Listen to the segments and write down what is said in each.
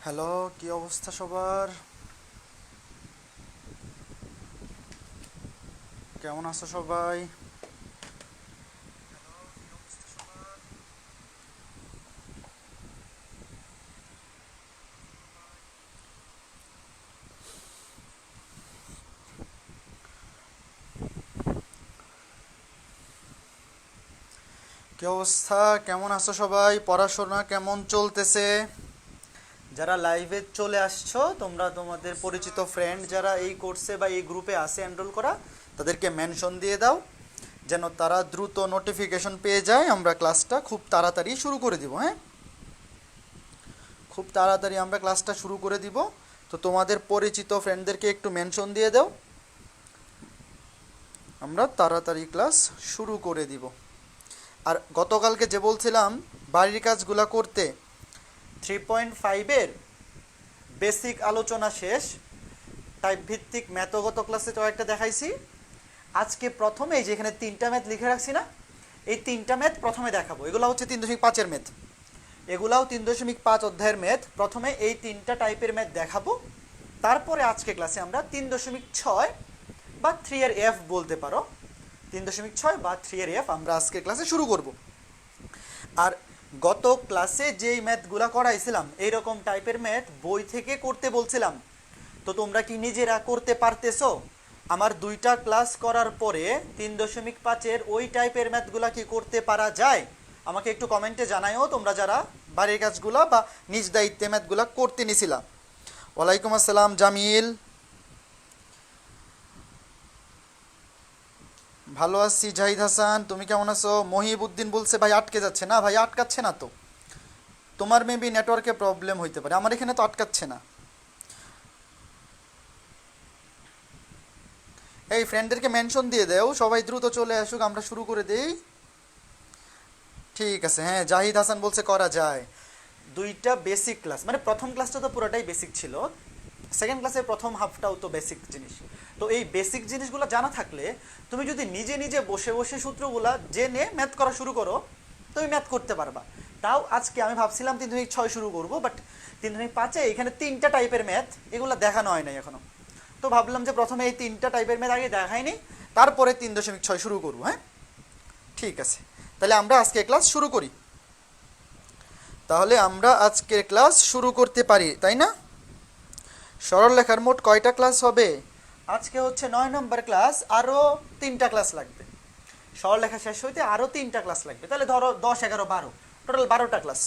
Hello, কি অবস্থা সবার? কেমন আছো সবাই? কি অবস্থা? কেমন আছো সবাই? পড়াশোনা কেমন চলতেছে? যারা লাইভে চলে আসছো, তোমরা তোমাদের পরিচিত ফ্রেন্ড যারা এই কোর্সে বা এই গ্রুপে আছে এনরোল করা, তাদেরকে মেনশন দিয়ে দাও যেন তারা দ্রুত নোটিফিকেশন পেয়ে যায়। আমরা ক্লাসটা খুব তাড়াতাড়ি শুরু করে দিব। হ্যাঁ, খুব তাড়াতাড়ি আমরা ক্লাসটা শুরু করে দিব। তো তোমাদের পরিচিত ফ্রেন্ডদেরকে একটু মেনশন দিয়ে দাও, আমরা তাড়াতাড়ি ক্লাস শুরু করে দিব। আর গতকালকে যে বলছিলাম বাড়ির কাজগুলো করতে, 3.5-এর বেসিক আলোচনা শেষ। টাইপ ভিত্তিক ম্যাথগত ক্লাসে তো একটা দেখাইছি। আজকে প্রথমে এই যে এখানে 3টা ম্যাথ লিখে রাখছি না, এই 3টা ম্যাথ প্রথমে দেখাবো। এগুলো হচ্ছে 3.5-এর ম্যাথ, এগুলাও 3.5 অধ্যায়ের ম্যাথ। প্রথমে এই 3টা টাইপের ম্যাথ দেখাবো, তারপরে আজকে ক্লাসে আমরা 3.6 বা 3 এর এফ বলতে পারো, 3.6 বা 3 এর এফ আমরা আজকের ক্লাসে শুরু করব। আর গত ক্লাসে যেই ম্যাথগুলো করাইছিলাম এইরকম টাইপের ম্যাথ বই থেকে করতে বলছিলাম, তো তোমরা কি নিজেরা করতে পারতেছো? আমার 2টা ক্লাস করার পরে 3.5-এর ওই টাইপের ম্যাথগুলা কি করতে পারা যায়? আমাকে একটু কমেন্টে জানাইও তোমরা যারা বাড়ির কাজগুলা বা নিজ দায়িত্বে ম্যাথগুলা করতে নিছিলা। ওয়ালাইকুম আসসালাম জামিল, ভালো আছি। জাহিদ হাসান, তুমি কেমন আছো? মহিবউদ্দিন বলছে ভাই আটকে যাচ্ছে। না ভাই, আটকাচ্ছে না তো। তোমার মেবি নেটওয়ার্কে প্রবলেম হইতে পারে, আমার এখানে তো আটকাচ্ছে না। এই ফ্রেন্ডদেরকে মেনশন দিয়ে দেও, সবাই দ্রুত চলে আসুক, আমরা শুরু করে দেই। ঠিক আছে, হ্যাঁ জাহিদ হাসান বলছে করা যায়। 2টা বেসিক ক্লাস, মানে প্রথম ক্লাসটা তো পুরোটাই বেসিক ছিল, সেকেন্ড ক্লাসের প্রথম হাফটাও তো বেসিক জিনিস। তো এই বেসিক জিনিসগুলো জানা থাকলে তুমি যদি নিজে নিজে বসে বসে সূত্রগুলা জেনে ম্যাথ করা শুরু করো, তুমি ম্যাথ করতে পারবা। তাও আজকে আমি ভাবছিলাম 3.6 শুরু করবো, বাট 3.5-এ এখানে 3টা টাইপের ম্যাথ, এগুলো দেখানো হয় নাই এখনো। তো ভাবলাম যে প্রথমে এই 3টা টাইপের ম্যাথ আগে দেখাইনি, তারপরে 3.6 শুরু করবো। হ্যাঁ, ঠিক আছে, তাহলে আমরা আজকে ক্লাস শুরু করি। তাহলে আমরা আজকের ক্লাস শুরু করতে পারি, তাই না? সরল লেখার মোট কয়টা ক্লাস হবে? আজকে হচ্ছে 9 নম্বর ক্লাস, আরও 3টা ক্লাস লাগবে। সরল লেখা শেষ হইতে আরও 3টা ক্লাস লাগবে, তাহলে ধরো 10, 11, 12, টোটাল 12টা ক্লাস।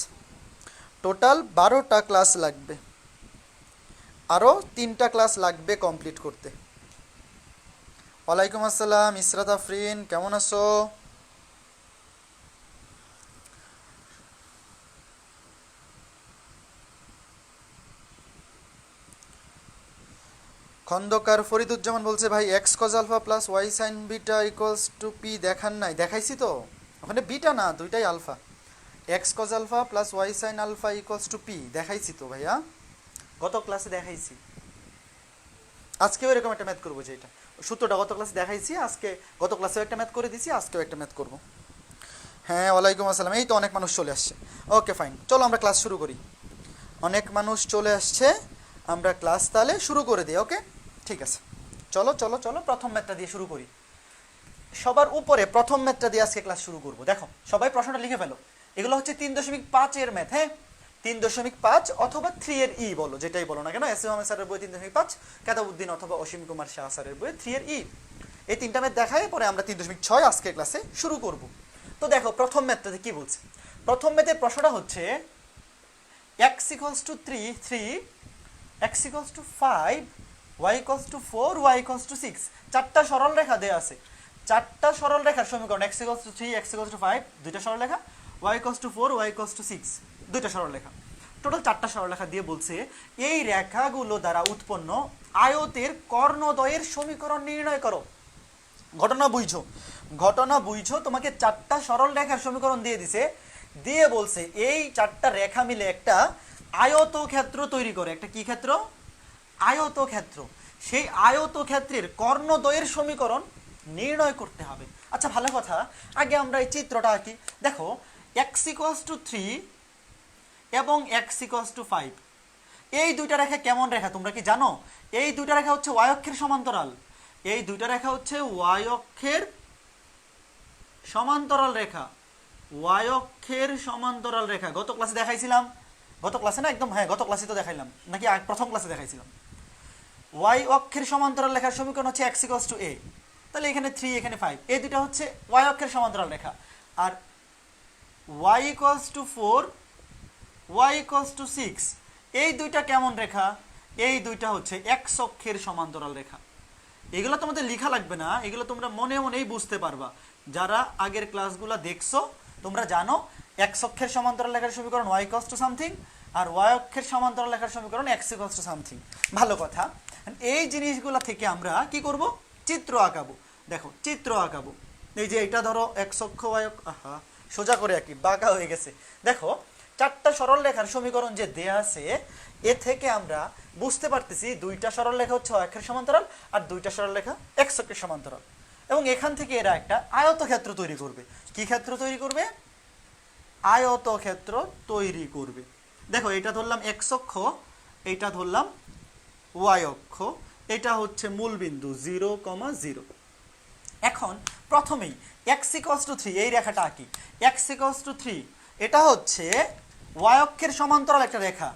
টোটাল 12টা ক্লাস লাগবে, আরও 3টা ক্লাস লাগবে কমপ্লিট করতে। ওয়ালাইকুম আসসালাম ইসরাত আফরিন, কেমন আছো? খন্দকার ফরিদুজ্জামান বলছে ভাই x cos alpha plus y sine beta equals to p দেখান নাই। দেখাইছি তো, ওখানে বিটা না, দুইটাই alpha. X cos alpha plus y sine alpha equals to p দেখাইছি তো ভাইয়া, গত ক্লাসে দেখাইছি। আজকেও এরকম একটা ম্যাথ করবো, যেটা সূত্রটা গত ক্লাসে দেখাইছি। আজকে গত ক্লাসেও একটা ম্যাথ করে দিছি, আজকেও একটা ম্যাথ করবো। হ্যাঁ ওয়ালাইকুম আসসালাম, এই তো অনেক মানুষ চলে আসছে। ওকে ফাইন, চলো আমরা ক্লাস শুরু করি। অনেক মানুষ চলে আসছে, আমরা ক্লাস তাহলে শুরু করে দিই। ওকে, ঠিক আছে, চলো চলো চলো প্রথম ম্যাথটা দিয়ে শুরু করি। সবার উপরে প্রথম ম্যাথটা দিয়ে আজকে ক্লাস শুরু করবো। দেখো সবাই প্রশ্নটা লিখে ফেলো। এগুলো হচ্ছে 3.5-এর ম্যাথ। হ্যাঁ, 3.5 অথবা 3 এর ই বলো, যেটাই বলো না কেন। এস এম আহমেদ স্যারের বই 3.5, কেতাবউদ্দিন অথবা অসীম কুমার শাহ স্যারের বই 3 এর ই। এই 3টা ম্যাথ দেখায় পরে আমরা 3.6 আজকে ক্লাসে শুরু করব। তো দেখো প্রথম ম্যাথটাতে কি বলছে। প্রথম ম্যাথের প্রশ্নটা হচ্ছে x equals to 3, 3, x equals to 5, y equals to 4, y equals to 6। 4টা সরল রেখা দেয়া আছে। 4টা সরল রেখার সমীকরণ, x equals to 3, x equals to 5, দুইটা সরল রেখা, y equals to 4, y equals to 6, দুইটা সরল রেখা। টোটাল 4টা সরল রেখা দিয়ে বলছে এই রেখাগুলো দ্বারা উৎপন্ন আয়তের কর্ণদ্বয়ের সমীকরণ নির্ণয় করো। ঘটনা বুঝছো, ঘটনা বুঝছো, তোমাকে 4টা সরল রেখার সমীকরণ দিয়ে দিছে, দিয়ে বলছে এই 4টা রেখা মিলে একটা আয়তক্ষেত্র তৈরি করে। একটা কি ক্ষেত্র? আয়তক্ষেত্র। সেই আয়তক্ষেত্রের কর্ণদ্বয়ের সমীকরণ নির্ণয় করতে হবে। আচ্ছা ভালো কথা, আগে আমরা এই চিত্রটা আঁকি। দেখো x equals to 3 এবং x equals to 5, এই দুইটা রেখা কেমন রেখা তোমরা কি জানো? এই দুইটা রেখা হচ্ছে ওয়াই অক্ষের সমান্তরাল। এই দুইটা রেখা হচ্ছে ওয়াই অক্ষের সমান্তরাল রেখা। ওয়াই অক্ষের সমান্তরাল রেখা গত ক্লাসে দেখাইছিলাম, গত ক্লাসে না একদম, হ্যাঁ গত ক্লাসে তো দেখাইলাম নাকি প্রথম ক্লাসে দেখাইছিলাম। ওয়াই অক্ষের সমান্তরাল রেখার সমীকরণ হচ্ছে x ইকুয়ালস টু a। তাহলে এখানে 3 এখানে 5, এই দুটো হচ্ছে ওয়াই অক্ষের সমান্তরাল রেখা। আর y equals two 4, y equals two 6, এই দুইটা কেমন রেখা? এই দুইটা হচ্ছে x অক্ষের সমান্তরাল রেখা। এগুলো তোমাদের লেখা লাগবে না, এগুলো তোমরা মনে মনেই বুঝতে পারবা। যারা আগের ক্লাসগুলো দেখছো তোমরা জানো x অক্ষের সমান্তরাল রেখার সমীকরণ y ইকুয়ালস টু সামথিং, আর y অক্ষের সমান্তরাল রেখার সমীকরণ x ইকুয়ালস টু সামথিং। ভালো কথা। এই জিনিসগুলো থেকে আমরা কি করব? চিত্র আঁকাবো। দেখো চিত্র আঁকাবো। এই যে এটা ধরো x অক্ষ y অক্ষ, আহা সোজা করে আঁকি, বাঁকা হয়ে গেছে। দেখো চারটা সরল রেখার সমীকরণ যে দেয়া আছে, এ থেকে আমরা বুঝতে পারতেছি দুইটা সরল রেখা হচ্ছে y অক্ষের সমান্তরাল আর দুইটা সরল রেখা x অক্ষের সমান্তরাল। এবং এখান থেকে এরা একটা আয়তক্ষেত্র তৈরি করবে। কি ক্ষেত্র তৈরি করবে? আয়তক্ষেত্র তৈরি করবে। দেখো এটা ধরলাম x অক্ষ, এইটা ধরলাম y অক্ষ, এটা হচ্ছে মূল বিন্দু 0, 0। এখন প্রথমেই x ইকুয়ালস টু 3 এই রেখাটা আঁকি। x ইকুয়ালস টু 3 এটা হচ্ছে y অক্ষের সমান্তরাল একটা রেখা।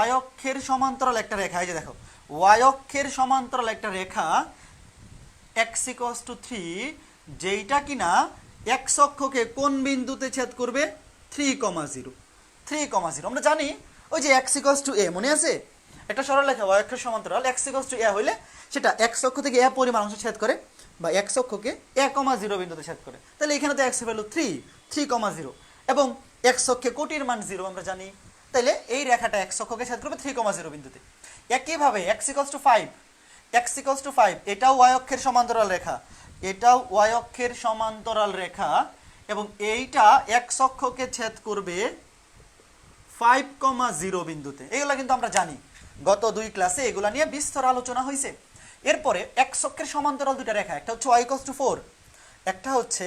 y অক্ষের সমান্তরাল একটা রেখা, এই যে দেখো y অক্ষের সমান্তরাল একটা রেখা x ইকুয়ালস টু 3, যেইটা কিনা x অক্ষকে কোন বিন্দুতে ছেদ করবে? 3,0। 3,0 আমরা জানি ওই যে x ইকুয়ালস টু a, মনে আছে? একটা সরল রেখা y অক্ষের সমান্তরাল x ইকুয়ালস টু a হইলে সেটা x অক্ষ থেকে a পরিমাণ অংশ ছেদ করে, বা x অক্ষকে a,0 বিন্দুতে ছেদ করে। তাহলে এখানে তো x এর ভ্যালু 3,0 এবং x অক্ষে কোটির মান 0 আমরা জানি। তাহলে এই রেখাটা x অক্ষকে ছেদ করবে 3,0 বিন্দুতে। একইভাবে x equals to 5, x equals to 5 এটাও y অক্ষের সমান্তরাল রেখা, এটাও y অক্ষের সমান্তরাল রেখা এবং এইটা x অক্ষকে ছেদ করবে 5,0 বিন্দুতে। এগুলা কিন্তু আমরা জানি, গত দুই ক্লাসে এগুলা নিয়ে বিস্তর আলোচনা হয়েছে। এরপরে x অক্ষের সমান্তরাল দুইটা রেখা, একটা হচ্ছে y ইকুয়ালস টু 4, একটা হচ্ছে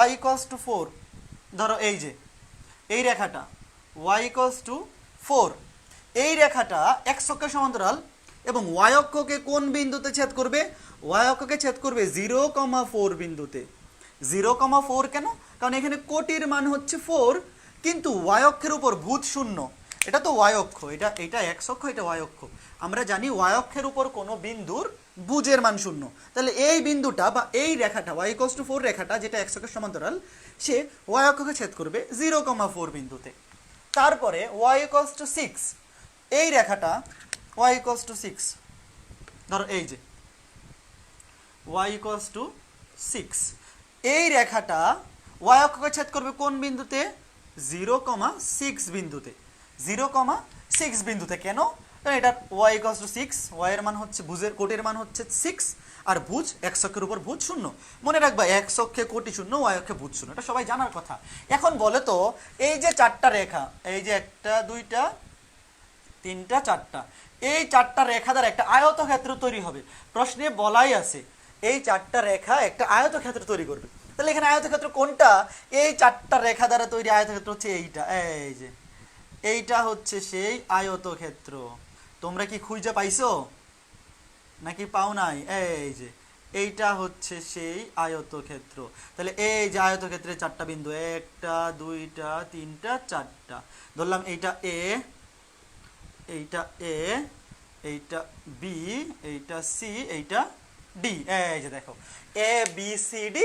y ইকুয়ালস টু 4। ধরো এই যে এই রেখাটা y ইকুয়ালস টু 4, এই রেখাটা x অক্ষের সমান্তরাল এবং y অক্ষকে কোন বিন্দুতে ছেদ করবে? y অক্ষকে ছেদ করবে 0,4 বিন্দুতে। 0,4 কেন? কারণ এখানে কোটির মান হচ্ছে 4, কিন্তু y অক্ষের উপর ভূত শূন্য। এটা তো y অক্ষ, এটা x অক্ষ, এটা y অক্ষ। আমরা জানি y অক্ষের উপর কোনো বিন্দুর ভুজের মান শূন্য। তাহলে এই বিন্দুটা বা এই রেখাটা y ইকুয়ালস টু 4 রেখাটা, যেটা x অক্ষের সমান্তরাল, সে y অক্ষকে ছেদ করবে 0,4 বিন্দুতে। তারপরে y ইকুয়ালস টু 6, এই রেখাটা y ইকুয়ালস টু 6, ধরো এই যে y ইকুয়ালস টু 6, এই রেখাটা y অক্ষকে ছেদ করবে কোন বিন্দুতে? 0,6 বিন্দুতে। 0,6 বিন্দুতে কেন? কারণ এটা y ইকুয়ালস টু 6, y এর মান হচ্ছে ভুজের কোটির মান হচ্ছে 6, আর ভুজ x অক্ষের উপর ভুজ শূন্য। মনে রাখবা x অক্ষে কোটি শূন্য, y অক্ষে ভুজ শূন্য, এটা সবাই জানার কথা। এখন বলে তো এই যে চারটা রেখা, এই যে 1, 2, 3, 4, এই চারটা রেখা দ্বারা একটা আয়তক্ষেত্র তৈরি হবে। প্রশ্নে বলাই আছে এই চারটা রেখা একটা আয়তক্ষেত্র তৈরি করবে। তাহলে এখানে আয়তক্ষেত্র কোনটা? এই চারটা রেখা দ্বারা তৈরি আয়তক্ষেত্র হচ্ছে এইটা, এই যে এইটা হচ্ছে সেই আয়তক্ষেত্র। তোমরা কি খুঁজে পাইছো নাকি পাও নাই? এই যে এইটা হচ্ছে সেই আয়তক্ষেত্র। তাহলে এই যে আয়তক্ষেত্রের চারটা বিন্দু, 1, 2, 3, 4, ধরলাম এইটা a, এইটা a, এইটা b, এইটা c, এইটা d। এই যে দেখো a b c d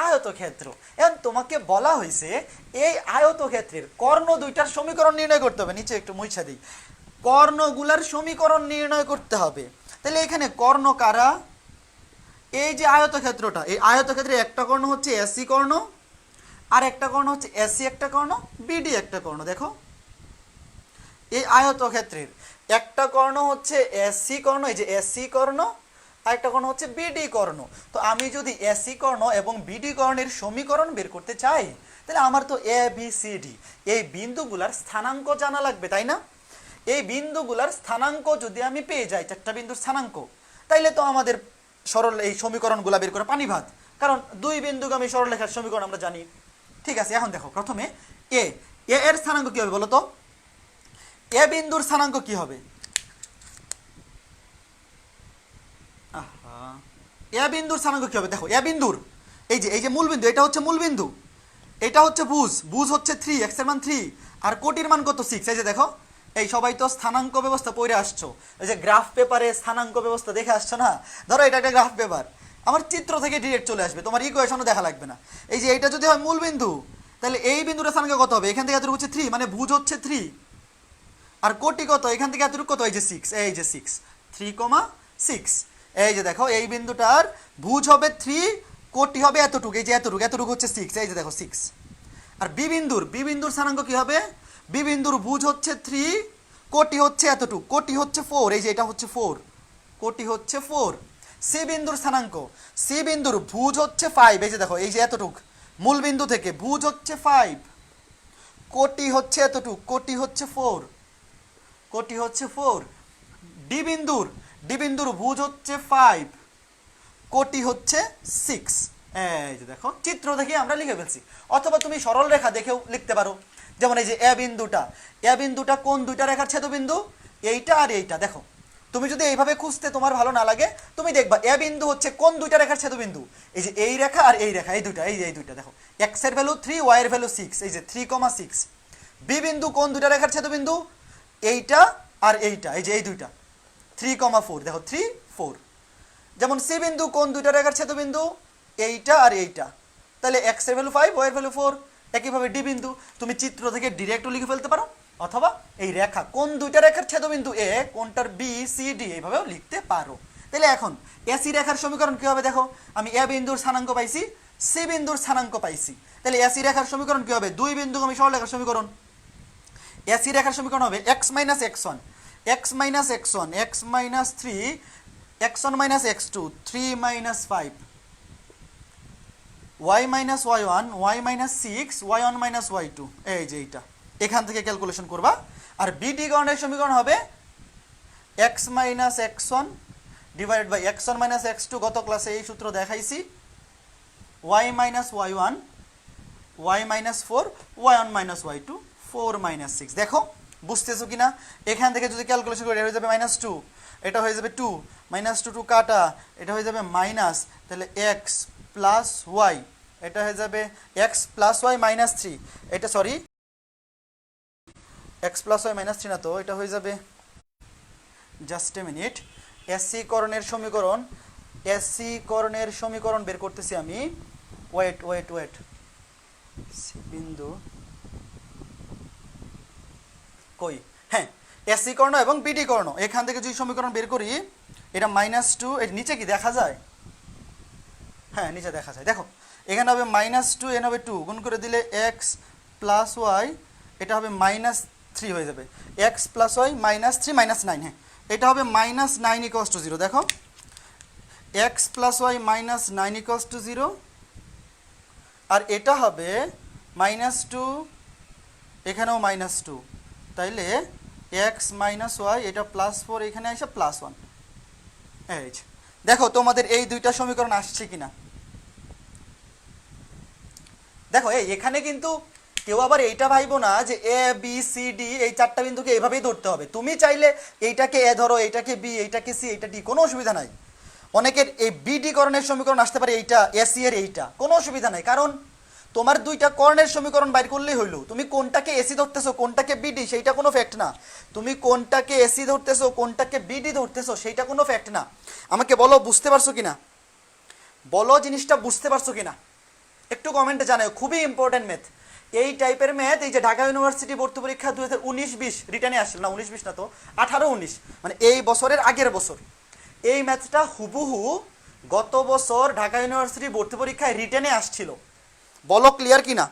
আয়তক্ষেত্র। এখন তোমাকে বলা হয়েছে এই আয়তক্ষেত্রের কর্ণ দুইটার সমীকরণ নির্ণয় করতে হবে। নিচে একটু মুছা দিই, কর্ণগুলার সমীকরণ নির্ণয় করতে হবে। তাহলে এখানে কর্ণ কারা? এই যে আয়তক্ষেত্রটা, এই আয়তক্ষেত্রে একটা কর্ণ হচ্ছে এসি কর্ণ, আর একটা কর্ণ হচ্ছে এসি একটা কর্ণ, বিডি একটা কর্ণ। দেখো এই আয়তক্ষেত্রের একটা কর্ণ হচ্ছে এসি কর্ণ, এই যে এসি কর্ণ, আর একটা কর্ণ হচ্ছে বিডি কর্ণ। তো আমি যদি এসি কর্ণ এবং বিডি কর্ণের সমীকরণ বের করতে চাই, তাহলে আমার তো এ বি সি ডি এই বিন্দুগুলার স্থানাঙ্ক জানা লাগবে, তাই না? এই বিন্দুগুলার স্থানাঙ্ক যদি আমি পেয়ে যাই, চারটা বিন্দুর স্থানাঙ্ক, তাইলে তো আমাদের সরল এই সমীকরণগুলা বের করা পানি ভাত, কারণ দুই বিন্দুগামী সরলরেখার সমীকরণ আমরা জানি। ঠিক আছে, এখন দেখো প্রথমে এ এর স্থানাঙ্ক কি হবে বলো তো? এ বিন্দুর স্থানাঙ্ক কি হবে? এ বিন্দুর স্থানাঙ্ক কি হবে? দেখো এ বিন্দুর এই যে মূল বিন্দু, এটা হচ্ছে মূল বিন্দু, এটা হচ্ছে ভুজ হচ্ছে 3, x এর মান 3 আর কোটির মান কত 6। এই যে দেখো, এই সবাই তো স্থানাঙ্ক ব্যবস্থা পড়ে আসছো, এই যে গ্রাফ পেপারে স্থানাঙ্ক ব্যবস্থা দেখে আসছো না। ধরো এটা একটা গ্রাফ পেপার, আমার চিত্র থেকে ডিরেক্ট চলে আসবে, তোমার ইকুয়েশনও দেখা লাগবে না। এই যে এইটা যদি হয় মূল বিন্দু, তাহলে এই বিন্দুটা স্থানাঙ্ক কত হবে? এখান থেকে এতটুকু হচ্ছে 3, মানে ভুজ হচ্ছে 3 আর কোটি কত? এখান থেকে এতটুকু কত? এই যে 6, এই যে 6, 3,6। এই যে দেখো এই বিন্দুটার ভুজ হবে 3, কোটি হবে এতটুকু, এই যে এতটুকু হচ্ছে 6, এই যে দেখো 6। আর বি বিন্দুর স্থানাঙ্ক কি হবে? বি বিন্দুর ভুজ হচ্ছে 3, কোটি হচ্ছে এতটুকু, কোটি হচ্ছে 4, এই যে এটা হচ্ছে 4, কোটি হচ্ছে 4। সি বিন্দুর স্থানাঙ্ক, সি বিন্দুর ভুজ হচ্ছে 5, এই যে দেখো এই যে এতটুকু মূল বিন্দু থেকে ভুজ হচ্ছে 5, কোটি হচ্ছে এতটুকু, কোটি হচ্ছে 4, কোটি হচ্ছে 4। ডি বিন্দুর ভুজ হচ্ছে 5, কোটি হচ্ছে 6। এই যে দেখো চিত্র দেখে আমরা লিখে ফেলছি, অথবা তুমি সরল রেখা দেখেও লিখতে পারো। যেমন এই যে এ বিন্দুটা কোন দুইটা রেখার ছেদবিন্দু? এইটা আর এইটা। দেখো তুমি যদি এইভাবে খুঁজতে তোমার ভালো না লাগে, তুমি দেখবা এ বিন্দু হচ্ছে কোন দুইটা রেখার ছেদবিন্দু? এই যে এই রেখা আর এই রেখা, এই দুইটা দেখো, এক্স এর ভ্যালু 3, ওয়াই এর ভ্যালু 6, এই যে 3,6। বি বিন্দু কোন দুইটা রেখার ছেদবিন্দু? এইটা আর এইটা, এই যে এই দুইটা, 3,4, দেখো 3, 4। যেমন সি বিন্দু কোন দুইটা রেখার ছেদবিন্দু? এইটা আর এইটা, তাহলে এক্স এর ভ্যালু 5, ওয়াই এর ভ্যালু 4। একইভাবে ডি বিন্দু তুমি চিত্র থেকে ডিরেক্টও লিখে ফেলতে পারো, অথবা এই রেখা কোন দুইটা রেখার ছেদবিন্দু এ, কোনটার বি সি ডি, এইভাবেও লিখতে পারো। তাহলে এখন এসি রেখার সমীকরণ কি হবে? দেখো আমি এ বিন্দুর স্থানাঙ্ক পাইছি, সি বিন্দুর স্থানাঙ্ক পাইছি, তাহলে এসি রেখার সমীকরণ কি হবে? দুই বিন্দুগামী সরলরেখার সমীকরণ। এসি রেখার সমীকরণ হবে x minus x1, x minus x1, x minus 3, x1 minus x2, 3 minus 5, y minus y1, y minus 6, y1 minus y2। এই যে এইটা এখান থেকে ক্যালকুলেশন করবা। আর বিডি গণের সমীকরণ হবে x minus x1 divided by x1 minus x2, গত ক্লাসে এই সূত্র দেখাইছি, y minus y1, y minus 4, y1 minus y2, 4 minus 6। দেখো বুঝতেছো কিনা? এখান থেকে যদি ক্যালকুলেশন করি, এটা হয়ে যাবে -2, এটা হয়ে যাবে 2, -2 2 কাটা, এটা হয়ে যাবে মাইনাস, তাহলে x প্লাস ওয়াই, এটা হয়ে যাবে x প্লাস ওয়াই মাইনাস 3, এটা sorry x plus y minus 3 না তো, এটা হয়ে যাবে, জাস্ট এ মিনিট, এসি করণের সমীকরণ বের করতেছি আমি। ওয়েট বিন্দু কই? হ্যাঁ, এসি কর্ণ এবং বিডি কর্ণ, এখান থেকে যদি সমীকরণ বের করি, এটা -2, এর নিচে কি দেখা যায়? হ্যাঁ নিচে দেখা যায়। দেখো এখানে হবে -2, এখানে হবে 2, গুণ করে দিলে x প্লাস ওয়াই, এটা হবে -3 হয়ে যাবে, x প্লাস ওয়াই -3 -9, হ্যাঁ এটা হবে -9 ইকুয়ালস টু 0। দেখো x plus y -9 equals to 0, আর এটা হবে -2, এখানেও -2, তাইলে x মাইনাস ওয়াই, এটা +4, এখানে আসে +1। এই দেখো তোমাদের এই দুইটা সমীকরণ আসছে কিনা দেখো। এখানে কিন্তু কেউ আবার এইটা ভাইবো না যে এ বি সি ডি এই চারটা বিন্দুকে এইভাবেই ধরতে হবে। তুমি চাইলে এইটাকে এ ধরো, এইটাকে বি, এইটাকে সি, এইটা ডি, কোনো অসুবিধা নাই। অনেকের এই বিডি করণের সমীকরণ আসতে পারে এইটা, এসি এর এইটা, কোনো অসুবিধা নাই, কারণ তোমার দুইটা কর্ণের সমীকরণ বাইর করলেই হইলো। তুমি কোনটাকে এসি ধরতেছো, কোনটাকে বিডি, সেইটা কোনো ফ্যাক্ট না। তুমি কোনটাকে এসি ধরতেছো, কোনটাকে বিডি ধরতেছো, সেইটা কোনো ফ্যাক্ট না। আমাকে বলো বুঝতে পারছো কিনা, বলো জিনিসটা বুঝতে পারছো কিনা, একটু কমেন্টে জানাও। খুবই ইম্পর্টেন্ট ম্যাথ, এই টাইপের ম্যাথ। এই যে ঢাকা ইউনিভার্সিটি ভর্তি পরীক্ষা 2019-20 রিটার্নে আসছিল না, 19-20 না তো 18-19, মানে এই বছরের আগের বছর, এই ম্যাথটা হুবহু গত বছর ঢাকা ইউনিভার্সিটি ভর্তি পরীক্ষায় রিটার্নে আসছিল। বলো ক্লিয়ার কিনা?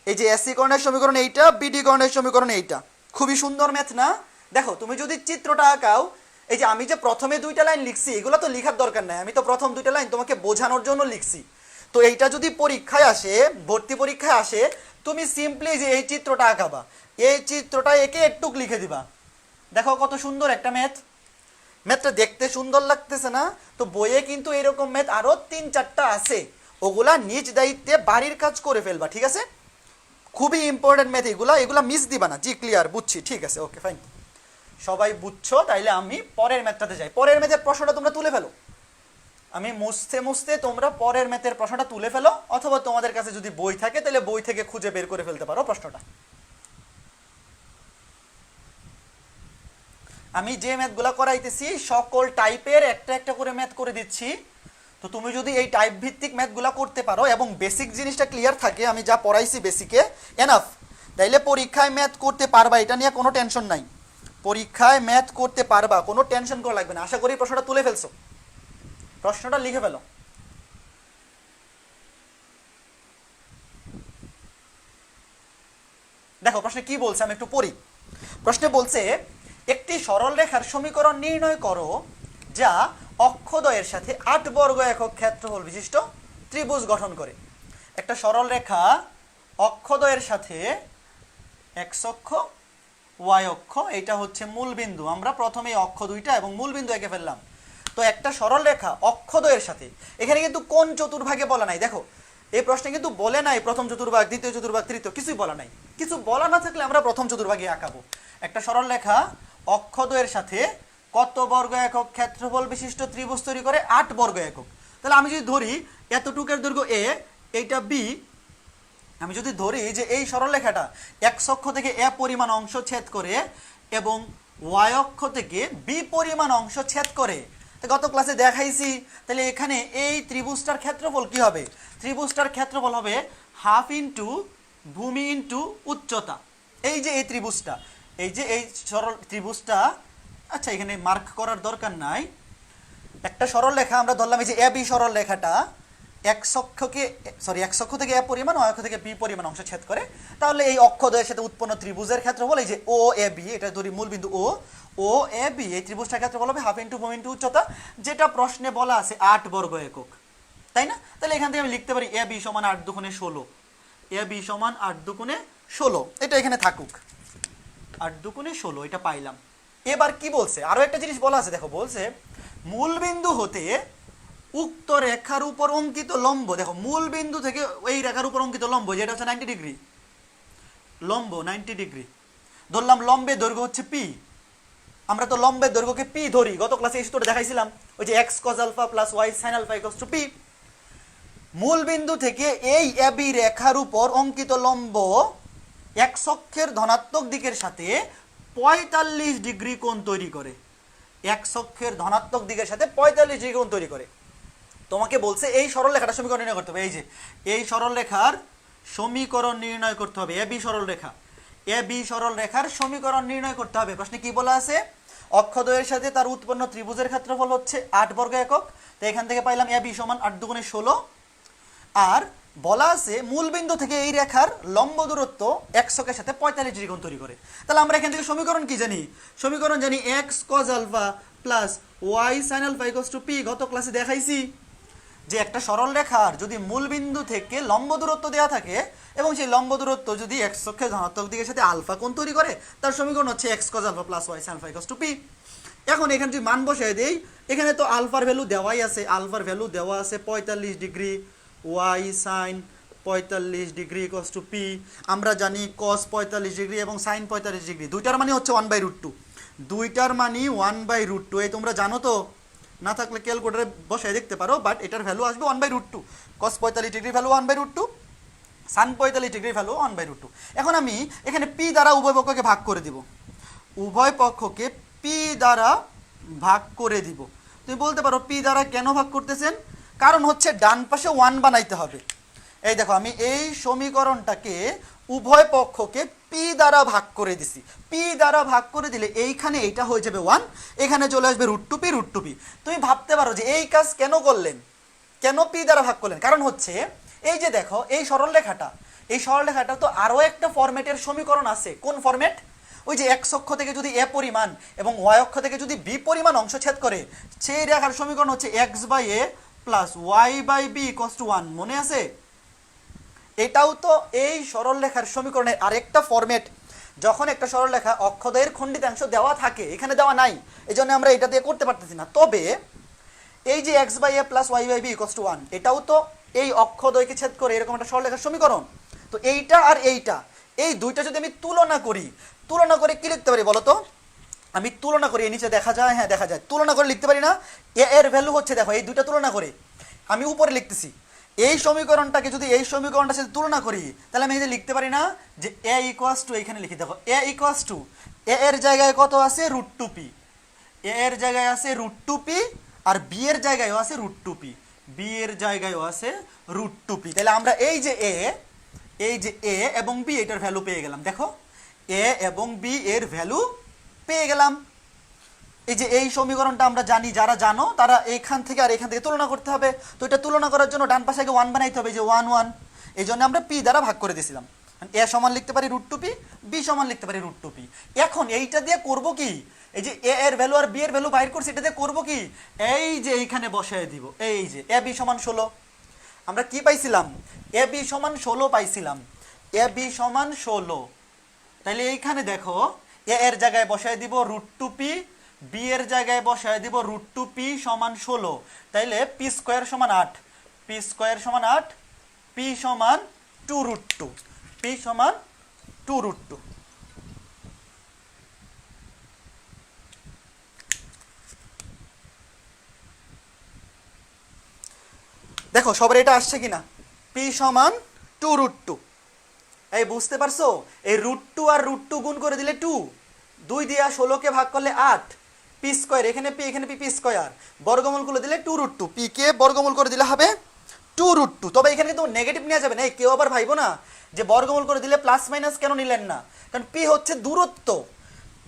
এই যে এসি কর্ণের সমীকরণ এইটা, বিডি কর্ণের সমীকরণ এইটা, খুবই সুন্দর ম্যাথ না? দেখো তুমি যদি চিত্রটা আঁকাও, এই যে আমি যে প্রথমে দুইটা লাইন লিখছি, এগুলো তো লেখার দরকার নাই, আমি তো প্রথম দুইটা লাইন তোমাকে বোঝানোর জন্য লিখছি। তো এইটা যদি পরীক্ষায় আসে, ভর্তি পরীক্ষায় আসে, তুমি সিম্পলি যে এই চিত্রটা আঁকাবা, এই চিত্রটা এঁকে একটু লিখে দিবা। দেখো কত সুন্দর একটা ম্যাথ, ম্যাথটা দেখতে সুন্দর লাগতেছে না? তো বইয়ে কিন্তু এরকম ম্যাথ আরো 3-4টা আছে, ওগুলা নিজ দায়িত্বে বাড়ির কাজ করে ফেলবা, ঠিক আছে? খুবই ইম্পর্টেন্ট ম্যাথ এগুলা মিস দিবা না। জি ক্লিয়ার, বুঝছি, ঠিক আছে, ওকে ফাইন, সবাই বুঝছো। তাইলে আমি পরের ম্যাথটাতে যাই। পরের ম্যাথের প্রশ্নটা তোমরা তুলে ফেলো, আমি মুছতে মুছতে তোমরা পরের ম্যাথের প্রশ্নটা তুলে ফেলো, অথবা তোমাদের কাছে যদি বই থাকে তাহলে বই থেকে খুঁজে বের করে ফেলতে পারো প্রশ্নটা। আমি যে ম্যাথগুলো করাইতেছি সকল টাইপের একটা একটা করে ম্যাথ করে দিচ্ছি। তো তুমি যদি এই টাইপ ভিত্তিক ম্যাথগুলো করতে পারো এবং বেসিক জিনিসটা ক্লিয়ার থাকে, আমি যা পড়াইছি বেসিকে এনাফ, তাইলে পরীক্ষায় ম্যাথ করতে পারবা, এটা নিয়ে কোনো টেনশন নাই। পরীক্ষায় ম্যাথ করতে পারবা, কোনো টেনশন করা লাগবে না। আশা করি প্রশ্নটা তুলে ফেলছো, প্রশ্নটা লিখে ফেলো। দেখো প্রশ্নে কি বলছে, আমি একটু পড়ি। প্রশ্নে বলছে একটি সরল রেখার সমীকরণ নির্ণয় করো যা অক্ষদ্বয়ের সাথে 8 বর্গ একক ক্ষেত্রফল বিশিষ্ট ত্রিভুজ গঠন করে। একটা সরল রেখা অক্ষদ্বয়ের সাথে এক্স অক্ষ ওয়াই অক্ষ, এটা হচ্ছে মূল বিন্দু। আমরা প্রথমে অক্ষ দুইটা এবং মূল বিন্দু এঁকে ফেললাম। তো একটা সরল রেখা অক্ষদ্বয়ের সাথে, এখানে কিন্তু কোন চতুর্ভাগে বলা নাই। দেখো এই প্রশ্নে কিন্তু বলে নাই প্রথম চতুর্ভাগ, দ্বিতীয় চতুর্ভাগ, তৃতীয়, কিছুই বলা নাই। কিছু বলা না থাকলে আমরা প্রথম চতুর্ভাগে আঁকাবো। একটা সরল রেখা অক্ষদ্বয়ের সাথে কত বর্গ একক ক্ষেত্রফল বিশিষ্ট ত্রিভুজ তৈরি করে? 8 বর্গ একক। তাহলে আমি যদি ধরি এতটুকের দৈর্ঘ্য এ, এইটা বি, আমি যদি ধরি যে এই সরলরেখাটা এক্স অক্ষ থেকে এ পরিমাণ অংশ ছেদ করে এবং ওয়াই অক্ষ থেকে বি পরিমাণ অংশ ছেদ করে, গত ক্লাসে দেখাইছি। তাহলে এখানে এই ত্রিভুজটার ক্ষেত্রফল কি হবে? ত্রিভুজটার ক্ষেত্রফল হবে হাফ ইন্টু ভূমি ইন্টু উচ্চতা। এই যে এই ত্রিভুজটা, এই যে এই সরল ত্রিভুজটা, আচ্ছা এখানে মার্ক করার দরকার নাই। একটা সরল রেখা আমরা ধরলাম, এই যে এ বি সরল রেখাটা এক্স অক্ষ থেকে এ পরিমাণ, ওয়াই অক্ষ থেকে বি পরিমাণ অংশ ছেদ করে। তাহলে এই অক্ষদ্বয়ের সাথে উৎপন্ন ত্রিভুজের ক্ষেত্রফল, এই যে ও এ বি, এটা ধরি মূল বিন্দু ও এ বি, এই ত্রিভুজটার ক্ষেত্রফল হবে হাফ ইন্টু ভূমি ইন্টু উচ্চতা, যেটা প্রশ্নে বলা আছে 8 বর্গ একক, তাই না? তাহলে এখান থেকে আমি লিখতে পারি এ বি সমান 8 দুগুণে 16, এ বি সমান 8 দুগুণে 16, এটা এখানে থাকুক, 8 দুগুণে 16, এটা পাইলাম। এবার কি বলছে, আরো একটা জিনিস বলা আছে, দেখো বলছে মূল বিন্দু হতে উক্ত রেখার উপর অঙ্কিত লম্ব, দেখো মূল বিন্দু থেকে এই রেখার উপর অঙ্কিত লম্ব যেটা হচ্ছে 90 ডিগ্রি, লম্ব 90 ডিগ্রি ধরলাম। লম্বের দৈর্ঘ্য হচ্ছে পি, আমরা তো লম্বের দৈর্ঘ্যকে পি ধরি, গত ক্লাসে এই সূত্রটা দেখাইছিলাম, ওই যে x cos alpha plus y sine alpha equals to p. মূল বিন্দু থেকে এই এবি রেখার উপর অঙ্কিত লম্ব এক্স অক্ষের ধনাত্মক দিকের সাথে 45 ডিগ্রি কোণ তৈরি করে, এক্স অক্ষের ধনাত্মক দিকের সাথে 45 ডিগ্রি কোণ তৈরি করে। তোমাকে বলছে এই সরল রেখাটা সমীকরণ নির্ণয় করতে হবে। এই যে এই সরল রেখার সমীকরণ নির্ণয় করতে হবে, এ বি সরল রেখা, এ বি সরল রেখার সমীকরণ নির্ণয় করতে হবে। প্রশ্নে কি বলা আছে? অক্ষদ্বয়ের সাথে তার উৎপন্ন ত্রিভুজের ক্ষেত্রফল হচ্ছে 8 বর্গ একক। তো এখান থেকে পাইলাম এ বি সমান 8 দুগুণে 16, আর বলা আছে মূল বিন্দু থেকে এই রেখার লম্ব দূরত্ব এক্স অক্ষের সাথে 45 ডিগ্রি কোণ তৈরি করে। তাহলে আমরা এখান থেকে সমীকরণ কি জানি? সমীকরণ জানি x cos alpha plus y sine alpha equals to p. গত ক্লাসে দেখাইছি যে একটা সরল রেখার যদি মূল বিন্দু থেকে লম্ব দূরত্ব দেওয়া থাকে এবং সেই লম্ব দূরত্ব যদি এক্স অক্ষের ধনাত্মক দিকের সাথে আলফা কোণ তৈরি করে, তার সমীকরণ হচ্ছে x cos alpha plus y sine alpha equals to p. এখন এখানে যদি মান বসাই দেই, এখানে তো আলফার ভ্যালু দেওয়াই আছে, আলফার ভ্যালু দেওয়া আছে 45 degree, y sine 45 degree equals to p. আমরা জানি কস 45 ডিগ্রি এবং সাইন 45 ডিগ্রি, দুইটার মানে হচ্ছে 1/√2, দুইটার মানে 1/√2। এই তোমরা জানো তো, না থাকলে ক্যালকুলেটরে বসাই দেখতে পারো, বাট এটার ভ্যালু আসবে 1/√2। Cos 45 degree value 1/√2, sine 45 degree value 1/√2। এখন আমি এখানে পি দ্বারা উভয় পক্ষকে ভাগ করে দিব, উভয় পক্ষকে পি দ্বারা ভাগ করে দিব। তুমি বলতে পারো পি দ্বারা কেন ভাগ করতেছেন? কারণ হচ্ছে ডান পাশে 1 বানাইতে হবে। এই দেখো আমি এই সমীকরণটাকে উভয় পক্ষকে পি দ্বারা ভাগ করে দিছি, পি দ্বারা ভাগ করে দিলে এইখানে এইটা হয়ে যাবে 1, এখানে চলে আসবে √2p √2p। তুমি ভাবতে পারো যে এই কাজ কেন করলেন, কেন পি দ্বারা ভাগ করলেন? কারণ হচ্ছে এই যে দেখো এই সরল রেখাটা তো আরো একটা ফরম্যাটের সমীকরণ আছে। কোন ফরম্যাট? ওই যে এক্স অক্ষ থেকে যদি এ পরিমাণ এবং ওয়াই অক্ষ থেকে যদি বি পরিমাণ অংশ ছেদ করে, সেই রেখার সমীকরণ হচ্ছে x by a plus y by b equals to 1। মনে আছে? এটাও তো এই সরল রেখার সমীকরণের আরেকটা ফরম্যাট। যখন একটা সরল রেখা অক্ষদ্বয়ের খণ্ডিতাংশ দেওয়া থাকে, এখানে দেওয়া নাই, এই জন্য আমরা এটা দিয়ে করতে পারতেছি না। তবে এই যে x by a plus y by b equals to 1, এটাও তো এই অক্ষদ্বয়কে ছেদ করে এরকম একটা সরল রেখার সমীকরণ। তো তো এইটা আর এইটা, এই দুইটা যদি আমি তুলনা করি, তুলনা করে কি লিখতে পারি বলো তো? আমি তুলনা করি, নিচে দেখা যায়, হ্যাঁ দেখা যায়, তুলনা করে লিখতে পারি না? এ এর ভ্যালু হচ্ছে, দেখো এই দুইটা তুলনা করে আমি উপরে লিখতেছি, এই সমীকরণটাকে যদি এই সমীকরণটার সাথে তুলনা করি, তাহলে আমি এই যে লিখতে পারি না যে এ ইকুয়ালস টু, এইখানে লিখি দেখো এ ইকুয়ালস টু, এ এর জায়গায় কত আছে √2p, এ এর জায়গায় আছে √2p, আর বি এর জায়গায়ও আছে √2p, বি এর জায়গায়ও আছে √2p। তাহলে আমরা এই যে এ এবং বি এটার ভ্যালু পেয়ে গেলাম। দেখো এ এবং বি এর ভ্যালু পেয়ে গেলাম। এই যে এই সমীকরণটা আমরা জানি, যারা জানো তারা এইখান থেকে আর এখান থেকে তুলনা করতে হবে। তো এটা তুলনা করার জন্য ডান পাশে আগে 1 বানাইতে হবে, যে 1 1, এই জন্য আমরা পি দ্বারা ভাগ করে দিয়েছিলাম। এ সমান লিখতে পারি √2p, বি সমান লিখতে পারি √2p। এখন এইটা দিয়ে করব কি, এই যে এ এর ভ্যালু আর বি এর ভ্যালু বাইর করছি, এটা দিয়ে করব কি, এই যে এইখানে বসায় দিব, এই যে এ বি সমান 16, আমরা কি পাইছিলাম, এ বি সমান 16 পাইছিলাম, এ বি সমান 16। তাহলে এইখানে দেখো এ এর জায়গায় বসায় দিব √2p, বি এর জায়গায় বসায় দিব √2p সমান 16। তাইলে পি স্কোয়ার সমান 8, পি স্কোয়ার সমান 8, পি সমান 2√2, পি সমান 2√2। দেখো সবার এটা আসছে কিনা, পি সমান 2√2। এই বুঝতে পারছো, এই √2 আর √2 গুণ করে দিলে 2, 2 দিয়া 16কে ভাগ করলে 8, পি স্কোয়ার, এখানে পি এখানে পি, পি স্কোয়ার, বর্গমূল করে দিলে 2√2, পি কে বর্গমূল করে দিলে হবে 2√2। তবে এখানে কিন্তু নেগেটিভ নেওয়া যাবে না, এই কেউ আবার ভাইবো না যে বর্গমূল করে দিলে প্লাস মাইনাস কেন নিলেন না, কারণ পি হচ্ছে দূরত্ব,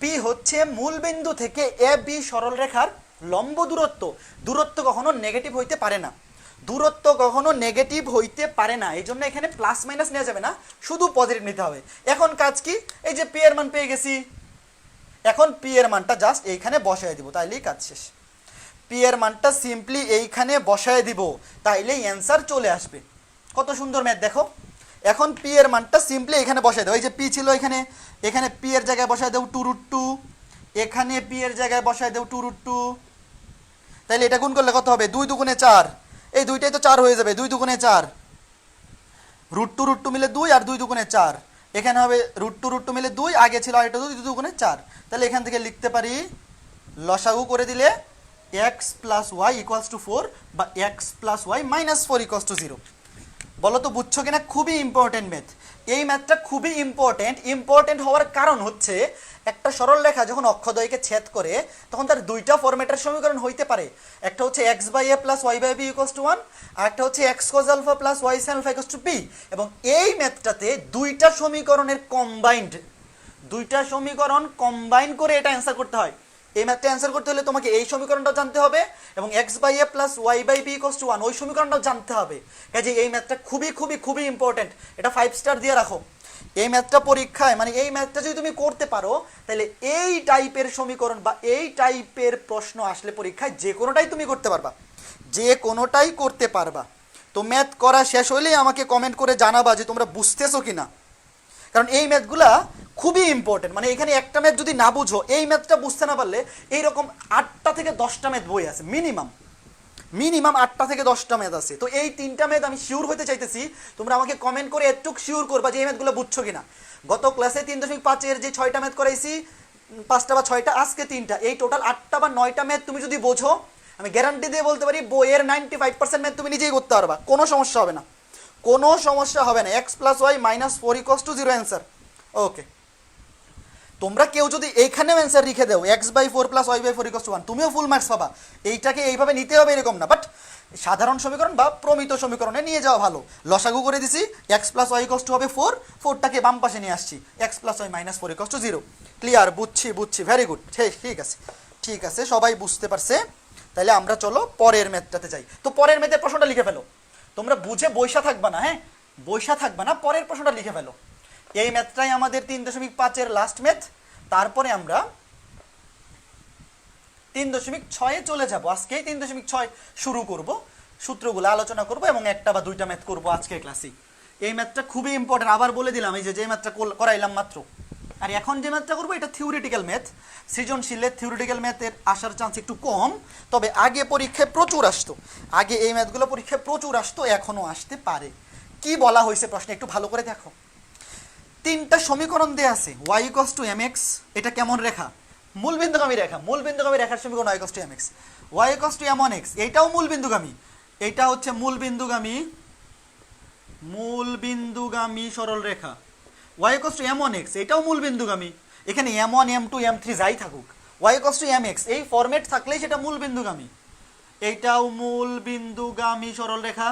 পি হচ্ছে মূল বিন্দু থেকে এ বি সরল রেখার লম্ব দূরত্ব, দূরত্ব কখনো নেগেটিভ হইতে পারে না, দূরত্ব কখনো নেগেটিভ হইতে পারে না, এই জন্য এখানে প্লাস মাইনাস নেওয়া যাবে না, শুধু পজিটিভ নিতে হবে। এখন কাজ কি, এই যে পি এর মান পেয়ে গেছি, এখন পি এর মানটা জাস্ট এইখানে বসায় দিব, তাইলেই কাজ শেষ। পি এর মানটা সিম্পলি এইখানে বসায় দিব, তাইলেই অ্যান্সার চলে আসবে। কত সুন্দর ম্যাথ দেখো। এখন পি এর মানটা সিম্পলি এখানে বসায় দাও, এই যে পি ছিল এখানে, এখানে পি এর জায়গায় বসায় দেব 2√2, এখানে পি এর জায়গায় বসায় দেব 2√2। তাইলে এটা গুণ করলে কত হবে, 2 2 4, এই দুইটাই তো 4 হয়ে যাবে, 2 2 4, √2 মিলে 2 আর 2 2 4, এখানে হবে √2 মিলে 2, আগে ছিল আরেকটা 2 2 4। তাহলে এখান থেকে লিখতে পারি, লসাগু করে দিলে x + y = 4 বা x + y - 4 = 0। বলো তো বুঝছো কিনা? খুবই ইম্পর্টেন্ট ম্যাথ, এই ম্যাথটা খুবই ইম্পর্টেন্ট হওয়ার কারণ হচ্ছে একটা সরল রেখা যখন অক্ষদ্বয়কে ছেদ করে তখন তার দুইটা ফরম্যাটের সমীকরণ হইতে পারে, একটা হচ্ছে x/a + y/b = 1, আর একটা হচ্ছে x cos α + y sin α = b। এবং এই ম্যাথটাতে দুইটা সমীকরণের দুইটা সমীকরণ কম্বাইন করে এটা অ্যান্সার করতে হয়। এই ম্যাথটা অ্যান্সার করতে হলে তোমাকে এই সমীকরণটাও জানতে হবে এবং x/a + y/b = 1 ওই সমীকরণটাও জানতে হবে। কাজে এই ম্যাথটা খুবই ইম্পর্টেন্ট, এটা 5 স্টার দিয়ে রাখো। এই ম্যাথটা পরীক্ষায়, মানে এই ম্যাথটা যদি তুমি করতে পারো, তাহলে এই টাইপের সমীকরণ বা এই টাইপের প্রশ্ন আসলে পরীক্ষায় যে কোনোটাই তুমি করতে পারবা, যে কোনোটাই করতে পারবা। তো ম্যাথ করা শেষ হলেই আমাকে কমেন্ট করে জানাবা যে তোমরা বুঝতেছো কিনা, কারণ এই ম্যাথগুলা খুবই ইম্পর্টেন্ট। মানে এখানে একটা ম্যাথ যদি না বুঝো, এই ম্যাথটা বুঝতে না পারলে এইরকম 8টা থেকে 10টা ম্যাথ বই আছে, মিনিমাম 8টা থেকে 10টা ম্যাথ আছে। তো এই 3টা ম্যাথ আমি শিওর হতে চাইতেছি, তোমরা আমাকে কমেন্ট করে একটু শিওর করবা যে এই ম্যাথগুলো বুঝছো কিনা। গত ক্লাসে 3.5 এর যে 6টা ম্যাথ করাইছি, 5টা বা 6টা, আজকে 3টা, এই টোটাল 8টা বা 9টা ম্যাথ তুমি যদি বোঝো, আমি গ্যারান্টি দিয়ে বলতে পারি বইয়ের 95% ম্যাথ তুমি নিজেই করতে পারবা, কোনো সমস্যা হবে না, x + y - 4 = 0 অ্যান্সার। ওকে, তোমরা কেউ যদি এইখানেও অ্যান্সার লিখে দাও x/4 + y/4 = 1, তুমিও ফুল মার্কস পাবা। এইটাকে এইভাবে নিতে হবে এরকম না, বাট সাধারণ সমীকরণ বা প্রমিত সমীকরণে নিয়ে যাওয়া ভালো। লসাগু করে দিছি, x + y = হবে 4, 4টাকে বাম পাশে নিয়ে আসছি, x + y - 4 = 0। ক্লিয়ার? বুঝছি, ভেরি গুড, ঠিক আছে, সবাই বুঝতে পারছে। তাহলে আমরা চলো পরের ম্যাথটাতে যাই। তো পরের ম্যাথের প্রশ্নটা লিখে ফেলো, তোমরা বুঝে বইসা থাকবা না, হ্যাঁ বইসা থাকবা না, পরের প্রশ্নটা লিখে ফেলো। এই ম্যাথটাই আমাদের 3.5 এর লাস্ট ম্যাথ, তারপরে আমরা 3.6 চলে যাব। আজকেই 3.6 শুরু করব, সূত্রগুলো আলোচনা করব এবং একটা বা দুইটা ম্যাথ করব আজকের ক্লাসে। এই ম্যাথটা খুবই ইম্পর্টেন্ট, আবার বলে দিলাম, এই যে ম্যাথটা করাইলাম মাত্র। আর এখন যে ম্যাথটা করবো এটা থিওরিটিক্যাল ম্যাথ, সৃজনশীলের থিওরিটিক্যাল ম্যাথের আসার চান্স একটু কম, তবে আগে পরীক্ষায় প্রচুর আসতো, আগে এই ম্যাথগুলো পরীক্ষায় প্রচুর আসতো, এখনও আসতে পারে। কি বলা হয়েছে প্রশ্নে একটু ভালো করে দেখো। তিনটা সমীকরণ দেয়া আছে, y ইকুয়ালস টু mx, এটা কেমন রেখা? মূলবিন্দুগামী রেখা। মূলবিন্দুগামী রেখার সমীকরণ y equals two mx, y equals to m1x, এটাও মূলবিন্দুগামী, এটা হচ্ছে মূলবিন্দুগামী সরল রেখা। y ইকুয়ালস টু m1x, এটাও মূলবিন্দুগামী, এখানে m1 m2 m3 যাই থাকুক, y ইকুয়ালস টু mx এই ফরম্যাট থাকলেই সেটা মূলবিন্দুগামী, এইটাও মূলবিন্দুগামী সরল রেখা।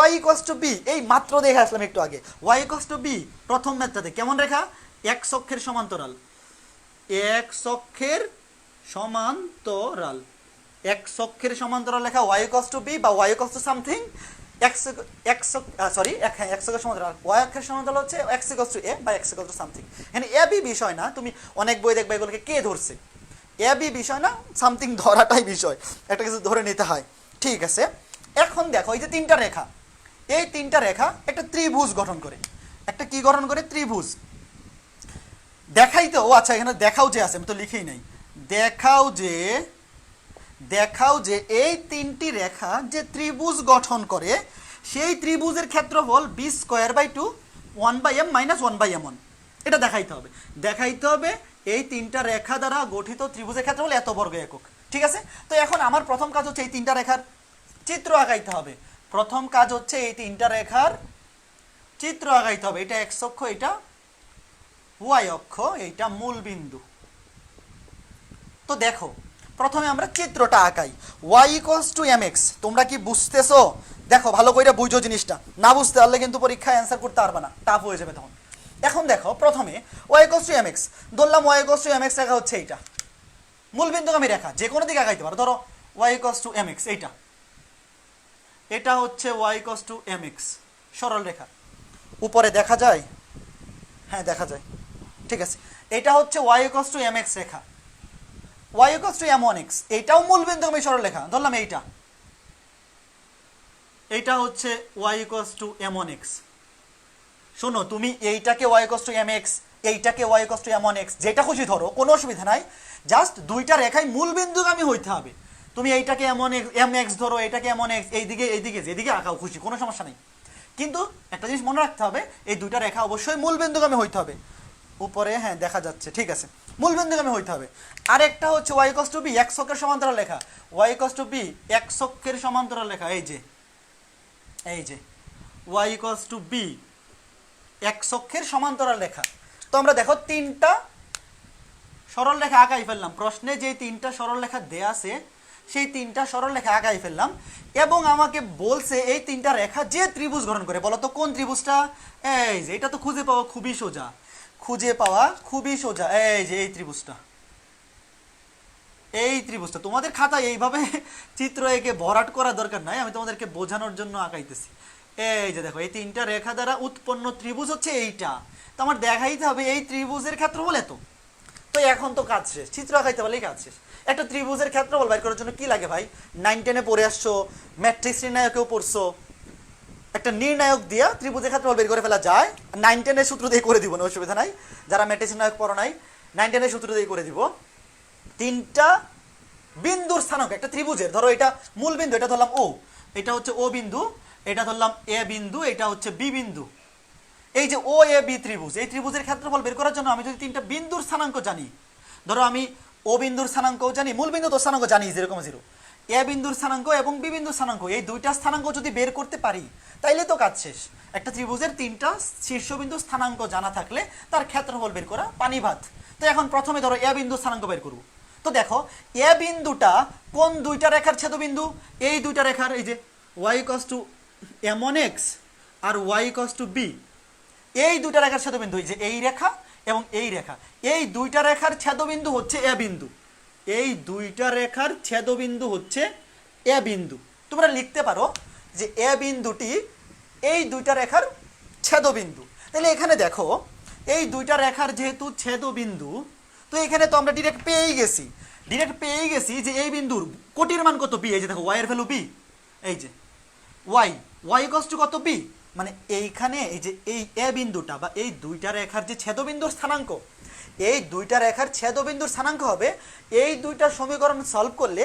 y ইকুয়ালস টু b, এই মাত্র দেখে আসলাম একটু আগে, y ইকুয়ালস টু b প্রথম ম্যাথটাতে কেমন রেখা? x অক্ষের সমান্তরাল, x অক্ষের সমান্তরাল, x অক্ষের সমান্তরাল লেখা y ইকুয়ালস টু b বা y equals to something x অক্ষের সমান্তরাল, y অক্ষের সমান্তরাল হচ্ছে x ইকুয়ালস টু a বা x ইকুয়ালস টু সামথিং। এখানে a b বিষয় না, তুমি অনেক বই দেখবে এগুলোকে কে ধরছে, a b বিষয় না, সামথিং ধরাটাই বিষয়, একটা কিছু ধরে নিতে হয়, ঠিক আছে। এখন দেখো এই যে তিনটা রেখা, এই তিনটা রেখা একটা ত্রিভুজ গঠন করে, একটা কি গঠন করে? ত্রিভুজ। দেখাই তো, ও আচ্ছা এখানে দেখাও যে আছে, আমি তো লিখেই নাই, দেখাও যে এই তিনটি রেখা যে ত্রিভুজ গঠন করে সেই ত্রিভুজের ক্ষেত্রফল b²/2 1/m - 1/m1, এটা দেখাইতে হবে এই তিনটা রেখা দ্বারা গঠিত ত্রিভুজের ক্ষেত্রফল এত বর্গ একক, ঠিক আছে। তো এখন আমার প্রথম কাজ হচ্ছে এই তিনটা রেখার চিত্র আঁকাইতে হবে, প্রথম কাজ হচ্ছে এই তিনটা রেখার চিত্র আঁকাইতে হবে, এটা x অক্ষ, এটা y অক্ষ, এইটা মূল বিন্দু। তো দেখো প্রথমে আমরা চিত্রটা আঁকাই, y ইকুয়ালস টু mx, তোমরা কি বুঝতেছো? দেখো ভালো করে বুঝো জিনিসটা, না বুঝতে পারলে কিন্তু পরীক্ষায় অ্যান্সার করতে পারবে না, টাফ হয়ে যাবে তখন। এখন দেখো প্রথমে y ইকুয়ালস টু mx ধরলাম, y ইকুয়ালস টু mx রেখা হচ্ছে এইটা, মূলবিন্দুগামী রেখা, যে কোনো দিকে আঁকাইতে পারো। ধরো y ইকুয়ালস টু mx, এটা হচ্ছে y ইকুয়ালস টু mx সরল রেখা, উপরে দেখা যায়, হ্যাঁ দেখা যায়, ঠিক আছে। এটা হচ্ছে y equals two mx Rekha, y equals to m1x, এটাও মূলবিন্দুগামী সরল রেখা, ধরলাম এইটা হচ্ছে y ইকুয়ালস টু m1x। শোনো তুমি এইটাকে y ইকুয়ালস টু mx, এইটাকে y ইকুয়ালস টু m1x, যেটা খুশি ধরো, কোনো অসুবিধা নাই, জাস্ট দুইটা রেখাই মূলবিন্দুগামী হইতে হবে। তুমি এইটাকে mx ধরো, এটাকে m1x, এইদিকে যেদিকে আঁকাও খুশি, কোনো সমস্যা নেই, কিন্তু একটা জিনিস মনে রাখতে হবে, এই দুইটা রেখা অবশ্যই মূলবিন্দুগামী হইতে হবে। উপরে হ্যাঁ দেখা যাচ্ছে, ঠিক আছে, মূলবিন্দুগামী হইতে হবে। আরেকটা হচ্ছে y equals to b, x অক্ষের সমান্তরাল লেখা, y equals to b x অক্ষের সমান্তরাল লেখা, এই যে y equals to b x অক্ষের সমান্তরাল লেখা। তো আমরা দেখো তিনটা সরল রেখা আঁকাই ফেললাম, প্রশ্নে যে তিনটা সরল রেখা দেয়া আছে সেই তিনটা সরল রেখা আঁকাই ফেললাম, এবং আমাকে বলছে এই তিনটা রেখা যে ত্রিভুজ গঠন করে, বলতো কোন ত্রিভুজটা? এই যে এটা তো খুঁজে পাওয়া খুবই সোজা, এই যে এই ত্রিভুজটা তোমাদের খাতায় এইভাবে চিত্র এঁকে ভরাট করা দরকার নাই, আমি তোমাদেরকে বোঝানোর জন্য আঁকাইতেছি। এই যে দেখো এই তিনটা রেখা দ্বারা উৎপন্ন ত্রিভুজ হচ্ছে এইটা, তো আমার দেখাইতে হবে এই ত্রিভুজের ক্ষেত্রফল এত। তো এখন তো কাজ শেষ, চিত্র আঁকাইতে পারলেই কাজ শেষ। একটা ত্রিভুজের ক্ষেত্রফল বের করার জন্য কি লাগে ভাই? 9-10-এ পড়ে আসছো, ম্যাট্রিক্স নির্ণায়কেও পড়ছো, একটা নির্ণায়ক দিয়া ত্রিভুজের ক্ষেত্রফল বের করে ফেলা যায়। 9-10-এর সূত্র দিয়ে করে দিব না, অসুবিধা নাই, যারা ম্যাট্রিক্স নির্ণায়ক পড়ো নাই 9-10-এর সূত্র দিয়ে করে দিব। তিনটা বিন্দুর স্থানাঙ্ক একটা ত্রিভুজের, ধরো এটা মূল বিন্দু, এটা ধরলাম ও, এটা হচ্ছে ও বিন্দু, এটা ধরলাম এ বিন্দু, এটা হচ্ছে বি বিন্দু। এই যে ও এ বি ত্রিভুজ, এই ত্রিভুজের ক্ষেত্রফল বের করার জন্য আমি যদি তিনটা বিন্দুর স্থানাঙ্ক জানি, ধরো আমি ও বিন্দুর স্থানাঙ্কও জানি, মূল বিন্দু তো স্থানাঙ্ক জানি 0,0, এ বিন্দুর স্থানাঙ্ক এবং বি বিন্দুর স্থানাঙ্ক, এই দুইটা স্থানাঙ্ক যদি বের করতে পারি তাইলে তো কাজ শেষ। একটা ত্রিভুজের তিনটা শীর্ষবিন্দু স্থানাঙ্ক জানা থাকলে তার ক্ষেত্রফল বের করা পানি ভাত। তো এখন প্রথমে ধরো এ বিন্দুর স্থানাঙ্ক বের করব। তো দেখো এ বিন্দুটা কোন দুইটা রেখার ছেদবিন্দু? এই দুইটা রেখার, এই যে y ইকুয়ালস টু m1x আর y ইকুয়ালস টু b, এই দুইটা রেখার ছেদবিন্দু, এই যে এই রেখা এবং এই রেখা, এই দুইটা রেখার ছেদবিন্দু হচ্ছে এ বিন্দু, এই দুইটা রেখার ছেদবিন্দু হচ্ছে এ বিন্দু। তোমরা লিখতে পারো যে এ বিন্দুটি এই দুইটা রেখার ছেদবিন্দু। তাহলে এখানে দেখো এই দুইটা রেখার যেহেতু ছেদবিন্দু, তো এখানে তো আমরা ডিরেক্ট পেয়েই গেছি যে এই বিন্দুর কোটির মান কত? বি। এই যে দেখো y এর ভ্যালু বি, এই যে y ইকুয়ালস টু কত? বি। মানে এইখানে এই যে এই এ বিন্দুটা বা এই দুইটা রেখার যে ছেদবিন্দুর স্থানাঙ্ক, এই দুইটা রেখার ছেদবিন্দুর স্থানাঙ্ক হবে, এই দুইটা সমীকরণ সলভ করলে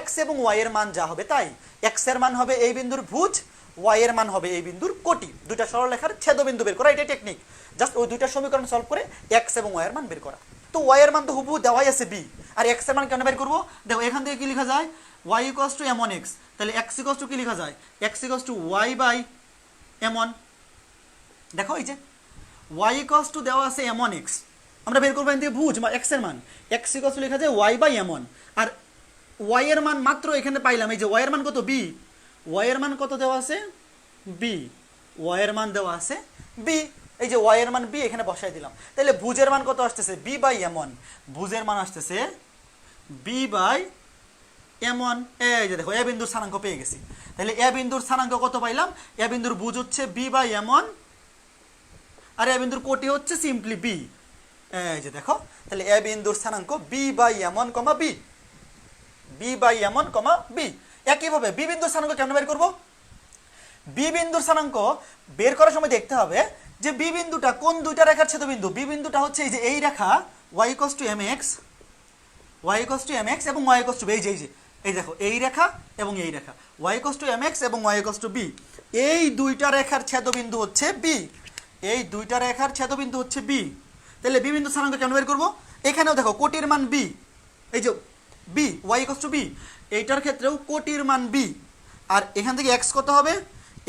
x এবং y এর মান যা হবে তাই। x এর মান হবে এই বিন্দুর ভুজ, ওয়াই এর মান হবে এই বিন্দুর কোটি। দুইটা সরলরেখার ছেদবিন্দু বের করা, এটাই টেকনিক। জাস্ট ওই দুইটা সমীকরণ সলভ করে এক্স এবং ওয়াই এর মান বের করা। তো ওয়াই এর মান তো হুবহু দেওয়াই আছে বি, আর এক্স এর মান কেন বের করবো? দেখো এখান থেকে কি লেখা যায়, y equals to m one x, তাহলে এক্স ইকুয়ালস টু কি লেখা যায়, x equals to y by M one. দেখো এই যে ওয়াই ইকুয়ালস টু দেওয়া আছে এম ওয়ান এক্স, আমরা বের করবো এখান থেকে ভুজ বা এক্স এর মান, এক্স ইকুয়ালস টু লেখা যায় ওয়াই বাই এম ওয়ান, আর ওয়াই এর মান মাত্র এখানে পাইলাম, এই যে ওয়াই এর মান কত বি, ওয়াই এর মান কত দেওয়া আছে বি, ওয়াই এর মান দেওয়া আছে বি, এই যে ওয়াই এর মান বি এখানে বসাই দিলাম। তাহলে ভুজের মান কত আসতেছে, বি বাই এম ওয়ান, ভুজের মান আসতেছে বি বাই এম ওয়ান। এই যে দেখো এ বিন্দুর স্থানাঙ্ক পেয়ে গেছি। তাহলে এ বিন্দুর স্থানাঙ্ক কত পাইলাম, এ বিন্দুর ভুজ হচ্ছে B by M one, R A বিন্দুর কোটি হচ্ছে সিম্পলি বি। এই যে দেখো, তাহলে এ বিন্দুর স্থানাঙ্ক b by M one comma b, b by M one comma b. একইভাবে বি বিন্দুর স্থানাঙ্ক কেমন বের করবো, বি বিন্দুর স্থানাঙ্ক বের করার সময় দেখতে হবে যে বি বিন্দুটা কোন দুইটা রেখার ছেদবিন্দু। বি বিন্দুটা হচ্ছে এই যে এই রেখা Y equals to M X, Y equals to M X এবং ওয়াই ইকুয়ালস টু বি, এই যে এই দেখো এই রেখা এবং এই রেখা Y equals to M X এবং ওয়াই ইকুয়ালস টু বি, এই দুইটা রেখার ছেদবিন্দু হচ্ছে বি, এই দুইটা রেখার ছেদবিন্দু হচ্ছে বি। তাহলে বি বিন্দুর স্থানাঙ্ক কেমন বের করবো, এখানেও দেখো কোটির মান বি, এই যে b y equals to b, এইটার ক্ষেত্রেও কোটির মান বি, আর এখান থেকে এক্স কত হবে,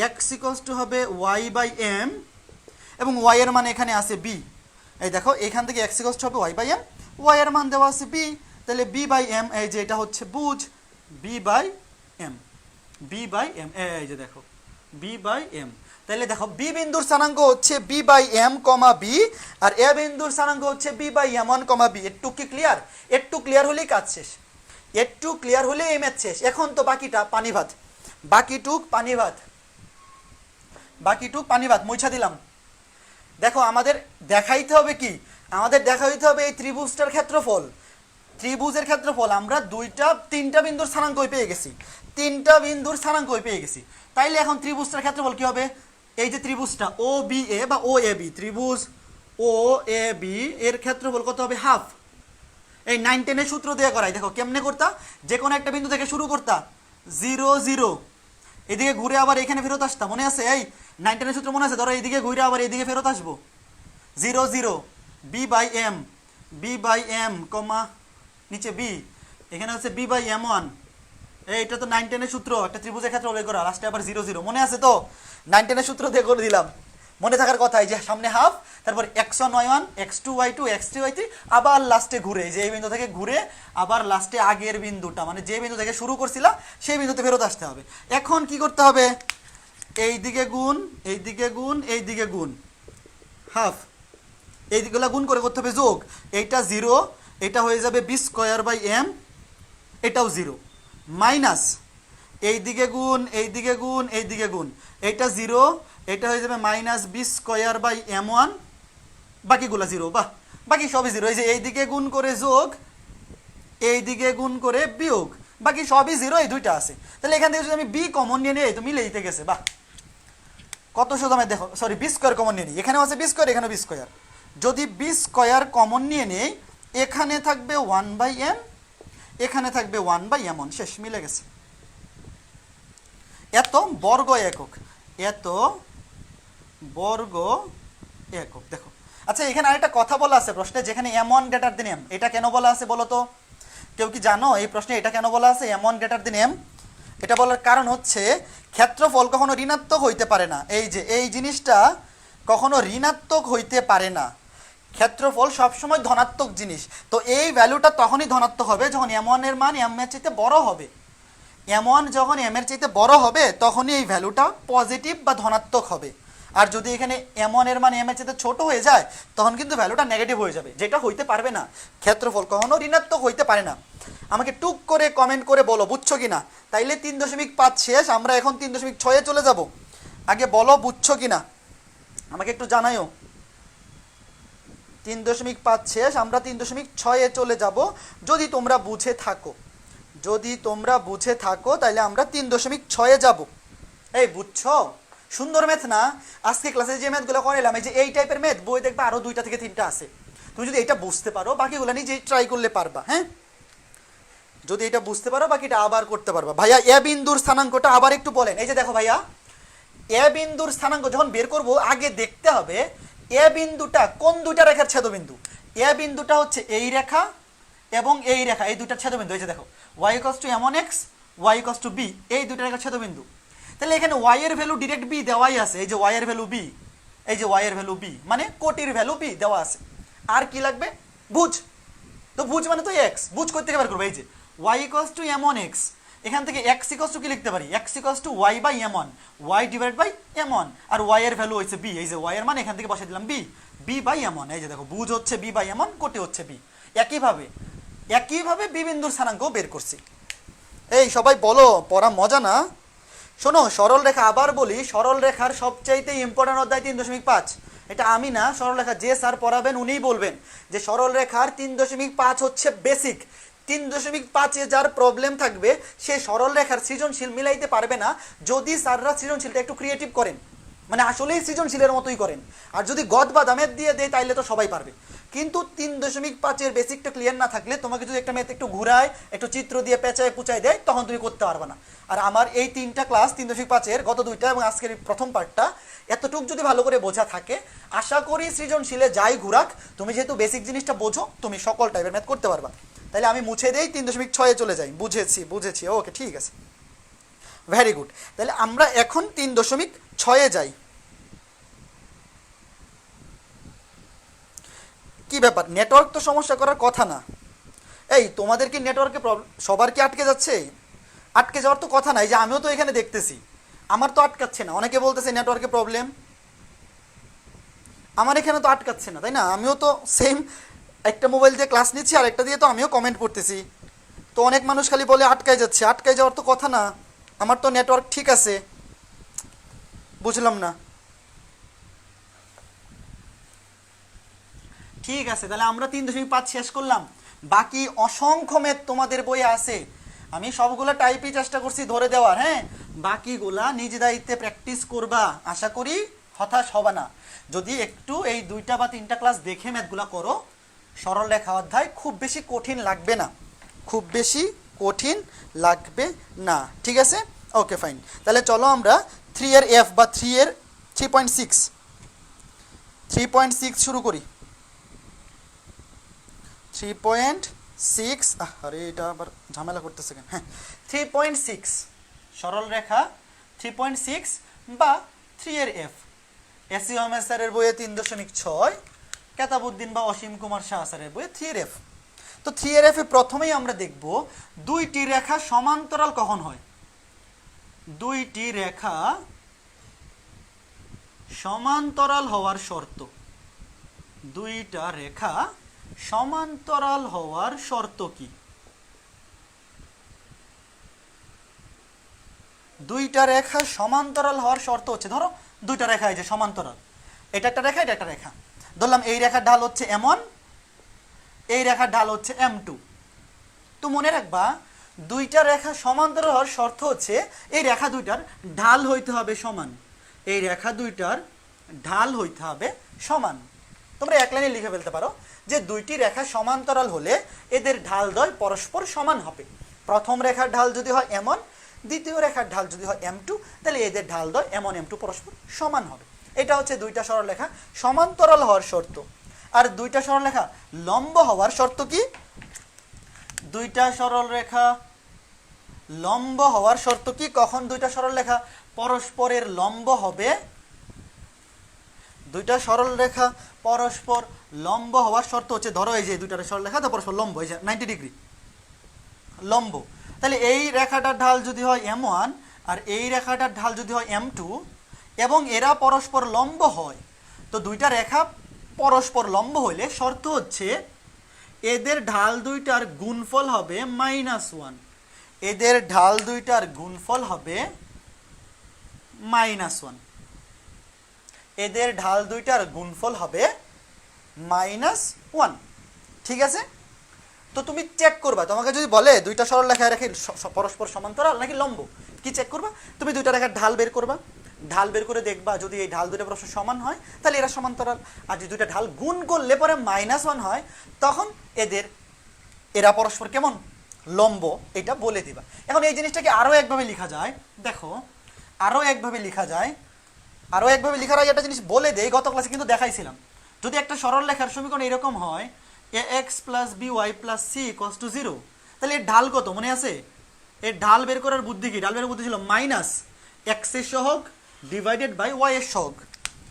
এক্স ইকুয়ালস টু হবে ওয়াই বাই এম, এবং ওয়াই এর মান এখানে আছে বি। এই দেখো এখান থেকে এক্স ইকুয়ালস টু হবে ওয়াই বাই এম, ওয়াই এর মান দেওয়া আছে বি, তাহলে বি বাই এম, এই যে এটা হচ্ছে বুঝ b by m, b by m, এই যে দেখো বি বাই এম। তাহলে দেখো বি বিন্দুর স্থানাঙ্ক হচ্ছে B by M comma B, আর এ বিন্দুর স্থানাঙ্ক হচ্ছে B by M one comma B. একটু কি ক্লিয়ার? একটু ক্লিয়ার হলেই কাজ শেষ, একটু ক্লিয়ার হলে এই ম্যাথ শেষ। এখন তো বাকিটা পানি ভাত, বাকিটুক পানি ভাত, বাকিটুক পানি ভাত মুছা দিলাম। দেখো আমাদের দেখাইতে হবে কি, আমাদের দেখাইতে হবে এই ত্রিভুজটার ক্ষেত্রফল, ত্রিভুজের ক্ষেত্রফল আমরা তিনটা বিন্দুর স্থানাঙ্ক পেয়ে গেছি, তিনটা বিন্দুর স্থানাঙ্ক পেয়ে গেছি। তাইলে এখন ত্রিভুজটার ক্ষেত্রফল কি হবে, এই যে ত্রিভুজটা ও বি এ বা ও এ বি, ত্রিভুজ ও এ বি এর ক্ষেত্রফল কত হবে, হাফ। এই 9-10 সূত্র দিয়ে করাই, দেখো কেমনে করতা, যে কোনো একটা বিন্দু থেকে শুরু করতা, 0 0, এদিকে ঘুরে আবার এখানে ফেরত আসতাম, মনে আছে? এই 9-10 সূত্র মনে আছে? ধরো এইদিকে ঘুরে আবার এইদিকে ফেরত আসবো, 0 0 b by m, b by M comma নিচে বি, এখানে হচ্ছে বি বাই এম ওয়ান। এইটা তো 9-10 সূত্র, একটা ত্রিভুজের ক্ষেত্রে উল্লেখ করা, লাস্টে আবার 0 0, মনে আছে তো? 9-10 সূত্র দিয়ে করে দিলাম, মনে থাকার কথা। এই যে সামনে হাফ, তারপর x1 y1, x2 y2, x3 y3, আবার লাস্টে ঘুরে, যে এই বিন্দু থেকে ঘুরে আবার লাস্টে আগের বিন্দুটা, মানে যে বিন্দু থেকে শুরু করছিলা সেই বিন্দুতে ফেরত আসতে হবে। এখন কি করতে হবে, এই দিকে গুণ, এই দিকে গুণ, এই দিকে গুণ, হাফ, এই দিকগুলো গুণ করে করতে হবে যোগ, এইটা 0, এটা হয়ে যাবে বি স্কোয়ার বাই এম, এটাও 0, মাইনাস এই দিকে গুণ, এই দিকে গুণ, এই দিকে গুণ, এইটা 0, এটা হয়ে যাবে minus b square by M one, বাকিগুলো 0, বাহ বাকি সবই 0। এই যে এই দিকে গুণ করে যোগ, এই দিকে গুণ করে বিয়োগ, বাকি সবই 0, এই দুইটা আছে। তাহলে এখান থেকে যদি আমি বি কমন নিয়ে নিই, তো মিলে দিতে গেছে, বাহ কত শুধু আমি দেখো, সরি বি স্কোয়ার কমন নিয়ে নিই, এখানেও আছে বি স্কোয়ার, এখানেও বি স্কোয়ার, যদি বি স্কোয়ার কমন নিয়ে নেই, এখানে থাকবে 1 বাই এম, এখানে থাকবে 1 বাই এম ওয়ান, শেষ, মিলে গেছে। এত বর্গ একক, এত বর্গ একক। দেখো আচ্ছা, এখানে আরেকটা কথা বলা আছে প্রশ্নে, যেখানে m1 গ্রেটার দেন m, এটা কেন বলা আছে বলো তো? কেউ কি জানো এই প্রশ্নে এটা কেন বলা আছে m1 গ্রেটার দেন m? এটা বলার কারণ হচ্ছে ক্ষেত্রফল কখনো ঋণাত্মক হইতে পারে না। এই যে এই জিনিসটা কখনো ঋণাত্মক হইতে পারে না, ক্ষেত্রফল সবসময় ধনাত্মক জিনিস। তো এই ভ্যালুটা তখনই ধনাত্মক হবে যখন m1 এর মান m এর চাইতে বড় হবে, m1 যখন m এর চাইতে বড় হবে তখনই এই ভ্যালুটা পজিটিভ বা ধনাত্মক হবে। আর যদি এখানে m1 এর মান m এর চাইতে ছোট হয়ে যায় তখন কিন্তু ভ্যালুটা নেগেটিভ হয়ে যাবে, যেটা হইতে পারবে না। ক্ষেত্রফল কখনো ঋণাত্মক হইতে পারে না। আমাকে টুক করে কমেন্ট করে বলো বুঝছো কিনা। তাইলে 3.5 শেষ, আমরা এখন 3.6 চলে যাব। আগে বলো বুঝছো কিনা, আমাকে একটু জানাইও। 3.5 শেষ, আমরা 3.6 চলে যাব। যদি তোমরা বুঝে থাকো, যদি তোমরা বুঝে থাকো তাহলে আমরা 3.6 যাব। এই বুঝছো? সুন্দর ম্যাথ না? আজকে ক্লাসে যে ম্যাথগুলো করাইলাম, এই যে এই টাইপের ম্যাথ বই দেখবে আরো 2টা থেকে 3টা আছে। তুমি যদি এটা বুঝতে পারো বাকিগুলো নিজে ট্রাই করলে পারবা। হ্যাঁ, যদি এটা বুঝতে পারো বাকিটা আবার করতে পারবা। ভাইয়া এ বিন্দুর স্থানাঙ্কটা আবার একটু বলেন। এই যে দেখো ভাইয়া, এ বিন্দুর স্থানাঙ্ক যখন বের করব আগে দেখতে হবে এ বিন্দুটা কোন দুইটা রেখার ছেদবিন্দু। এ বিন্দুটা হচ্ছে এই রেখা এবং এই রেখা, এই দুইটার ছেদবিন্দু। এই যে দেখো y = m1 x, y = b, এই দুইটা রেখার ছেদবিন্দু। তাহলে এখানে y এর ভ্যালু ডিরেক্ট b দেওয়াই আছে, এই যে y এর ভ্যালু b, এই যে y এর ভ্যালু b, মানে কোটির ভ্যালু b দেওয়া আছে। আর কি লাগবে? ভুজ। তো ভুজ মানে তো x, ভুজ কই থেকে বের করব? এই যে y = m1 x, এখান থেকে x = কি লিখতে পারি? x = y/m1, y/m1, আর y এর ভ্যালু হচ্ছে b, এই যে y এর মান এখান থেকে বসাই দিলাম b, b/m1। এই যে দেখো ভুজ হচ্ছে b/m1, কোটি হচ্ছে b। একইভাবে বি বিন্দুর স্থানাঙ্ক বের করছি। এই সবাই বলো পড়া মজা না? শোনো, সরল রেখা, আবার বলি, সরল রেখার সবচাইতে ইম্পর্টেন্ট অধ্যায় 3.5। এটা আমি না, সরল রেখা যে স্যার পড়াবেন উনিই বলবেন যে সরল রেখার 3.5 হচ্ছে বেসিক। 3.5-এ যার প্রবলেম থাকবে সে সরল রেখার সৃজনশীল মিলাইতে পারবে না যদি স্যাররা সৃজনশীলটা একটু ক্রিয়েটিভ করেন, মানে আসলেই সৃজনশীলের মতোই করেন। আর যদি গদ বা দামের দিয়ে দেয় তাইলে তো সবাই পারবে। কিন্তু 3.5-এর বেসিকটা ক্লিয়ার না থাকলে তোমাকে যদি একটা ম্যাথ একটু ঘুরায়, একটু চিত্র দিয়ে পেঁচায় পুচায় দেয়, তখন তুমি করতে পারবে না। আর আমার এই 3টা ক্লাস 3.5-এর গত 2টা এবং আজকের প্রথম পার্টটা এতটুকু যদি ভালো করে বোঝা থাকে, আশা করি সৃজনশীলে যাই ঘুরাক, তুমি যেহেতু বেসিক জিনিসটা বোঝো, তুমি সকল টাইপের ম্যাথ করতে পারবা। তাহলে আমি মুছে দেই, 3.6-এ চলে যাই। বুঝেছি, ওকে ঠিক আছে, ভেরি গুড। তাহলে আমরা এখন 3.6-এ যাই। কি ব্যাপার, নেটওয়ার্ক তো সমস্যা করার কথা না। এই তোমাদের কি নেটওয়ার্কে সবার কি আটকে যাচ্ছে? আটকে যাওয়ার তো কথা নাই, যে আমিও তো এখানে দেখতেছি আমার তো আটকাচ্ছে না। অনেকে বলতেছে নেটওয়ার্কে প্রবলেম, আমার এখানে তো আটকাচ্ছে না, তাই না? আমিও তো সেম একটা মোবাইল দিয়ে ক্লাস নিচ্ছি আর একটা দিয়ে তো আমিও কমেন্ট করতেছি। তো অনেক মানুষ খালি বলে আটকায় যাচ্ছে, আটকায় যাওয়ার তো কথা না, আমার তো নেটওয়ার্ক ঠিক আছে। বুঝলাম না। ঠিক আছে, তাহলে আমরা 3.5 শেষ করলাম। বাকি অসংখ্য ম্যাথ তোমাদের বইয়ে আছে, আমি সবগুলো টাইপই চেষ্টা করছি ধরে দেওয়ার। হ্যাঁ, বাকিগুলা নিজ দায়িত্বে প্র্যাকটিস করবা, আশা করি হতাশ হবে না। যদি একটু এই 2টা বা 3টা ক্লাস দেখে ম্যাথগুলা করো, সরল রেখা অধ্যায় খুব বেশি কঠিন লাগবে না, ঠিক আছে? Okay fine. তাহলে চলো আমরা 3 এর এফ বা 3 এর 3.6 শুরু করি। 3.6, আরে এটা আবার ঝামেলা করতেছে কেন? হ্যাঁ, 3.6 সরল রেখা 3.6 বা 3 এর এফ। এসি আহমেদ স্যারের বইয়ে 3.6, কেতাবউদ্দিন বা অসীম কুমার শাহ স্যারের বইয়ে 3 এর এফ। তো 3 এর এফে প্রথমেই আমরা দেখব দুইটি রেখা সমান্তরাল কখন হয়। দুইটি রেখা সমান্তরাল হওয়ার শর্ত, দুইটা রেখা সমান্তরাল হওয়ার শর্ত কি? দুইটা রেখা সমান্তরাল হওয়ার শর্ত হচ্ছে, ধরো দুইটা রেখা এই যে সমান্তরাল, এটা একটা রেখা, এটা একটা রেখা। ধরলাম এই রেখার ঢাল হচ্ছে m1, এই রেখার ঢাল হচ্ছে m2। তো মনে রাখবা দুইটা রেখা সমান্তরাল হওয়ার শর্ত হচ্ছে এই রেখা দুইটার ঢাল হইতে হবে সমান, এই রেখা দুইটার ঢাল হইতে হবে সমান। তোমরা এক লাইনে লিখে ফেলতে পারো যে দুইটি রেখা সমান্তরাল হলে এদের ঢালদ্বয় পরস্পর সমান হবে। প্রথম রেখার ঢাল যদি হয় m1, দ্বিতীয় রেখার ঢাল যদি হয় m2, তাহলে এদের ঢালদ্বয় m1 m2 পরস্পর সমান হবে। এটা হচ্ছে দুইটা সরলরেখা সমান্তরাল হওয়ার শর্ত। আর দুইটা সরলরেখা লম্ব হওয়ার শর্ত কি? দুইটা সরলরেখা লম্ব হওয়ার শর্ত কি? কখন দুইটা সরলরেখা পরস্পরের লম্ব হবে? দুইটা সরলরেখা পরস্পর লম্ব হওয়ার শর্ত হচ্ছে, ধরো এই যে দুইটা সরলরেখা তো পরস্পর লম্ব, এই যে 90 ডিগ্রি লম্ব। তাহলে এই রেখাটার ঢাল যদি হয় m1 আর এই রেখাটার ঢাল যদি হয় m2 এবং এরা পরস্পর লম্ব হয়, তো দুইটা রেখা পরস্পর লম্ব হইলে শর্ত হচ্ছে এদের ঢাল দুইটার গুণফল হবে -1। এদের ঢাল দুইটার গুণফল হবে -1। এদের ঢাল দুইটার গুণফল হবে -1। ঠিক আছে? তো তুমি চেক করবা, তোমাকে যদি বলে দুইটা সরলরেখা রেখে পরস্পর সমান্তরাল নাকি লম্ব, কি চেক করবা? তুমি দুইটা রেখার ঢাল বের করবা, ঢাল বের করে দেখবা যদি এই ঢাল দুইটা পরস্পর সমান হয় তাহলে এরা সমান্তরাল, আর যদি দুইটা ঢাল গুণ করলে পরে -1 হয় তখন এরা পরস্পর কেমন লম্ব, এটা বলে দিবা। এখন এই জিনিসটাকে আরো একভাবে লেখা যায়, দেখো আরো একভাবে লেখা যায়, আরও একভাবে লেখার আগে একটা জিনিস বলে দেই, গত ক্লাসে কিন্তু দেখাইছিলাম, যদি একটা সরল লেখার সমীকরণ এরকম হয় A X plus B Y plus C equals to 0, তাহলে এর ঢাল কত মনে আছে? এর ঢাল বের করার বুদ্ধি কি? ঢাল বের বুদ্ধি ছিল মাইনাস এক্স এর সহগ ডিভাইডেড বাই ওয়াই এর সহগ।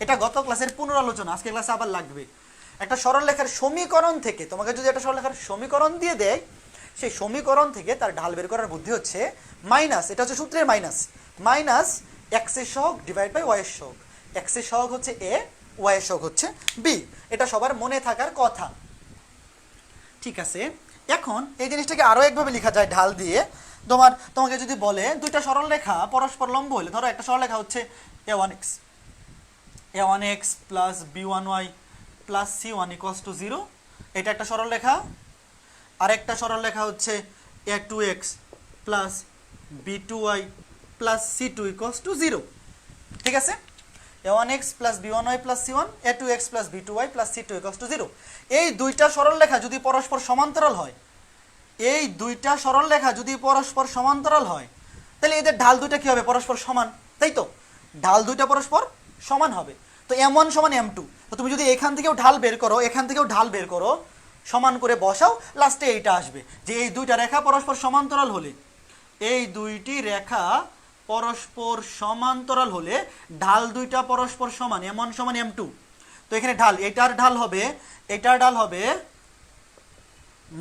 এটা গত ক্লাসের পুনরালোচনা, আজকে ক্লাসে আবার লাগবে। একটা সরল লেখার সমীকরণ থেকে তোমাকে যদি একটা সরল লেখার সমীকরণ দিয়ে দেয়, সেই সমীকরণ থেকে তার ঢাল বের করার বুদ্ধি হচ্ছে মাইনাস, এটা হচ্ছে সূত্রের মাইনাস, মাইনাস এক্স এর সহগ ডিভাইড বাই ওয়াই এর সহগ। এক্স এর সহগ হচ্ছে এ, ওয়াই এর সহগ হচ্ছে বি, এটা সবার মনে থাকার কথা। ঠিক আছে, এখন এই জিনিসটাকে আরও একভাবে লেখা যায় ঢাল দিয়ে। তোমাকে যদি বলে দুইটা সরল রেখা পরস্পর লম্ব হলে, ধরো একটা সরল রেখা হচ্ছে a1x plus b1y plus c1 equals to 0, এটা একটা সরল রেখা। আরেকটা সরল রেখা হচ্ছে a2x plus b2y plus c2 equals to 0। ঠিক আছে, a1x plus b1y plus c1, a2x plus b2y plus c2 equals to 0। এই দুইটা সরল রেখা যদি পরস্পর সমান্তরাল হয়, এই দুইটা সরল রেখা যদি পরস্পর সমান্তরাল হয়, তাহলে এদের ঢাল দুইটা কি হবে? পরস্পর সমান, তাই তো? ঢাল দুইটা পরস্পর সমান হবে। তো m1 সমান m2, তো তুমি যদি এখান থেকেও ঢাল বের করো, এখান থেকেও ঢাল বের করো, সমান করে বসাও, লাস্টে এইটা আসবে যে এই দুইটা রেখা পরস্পর সমান্তরাল হলে, এই দুইটি রেখা পরস্পর সমান্তরাল হলে ঢাল দুইটা পরস্পর সমান, m1 সমান m2। তো এখানে ঢাল, এটার ঢাল হবে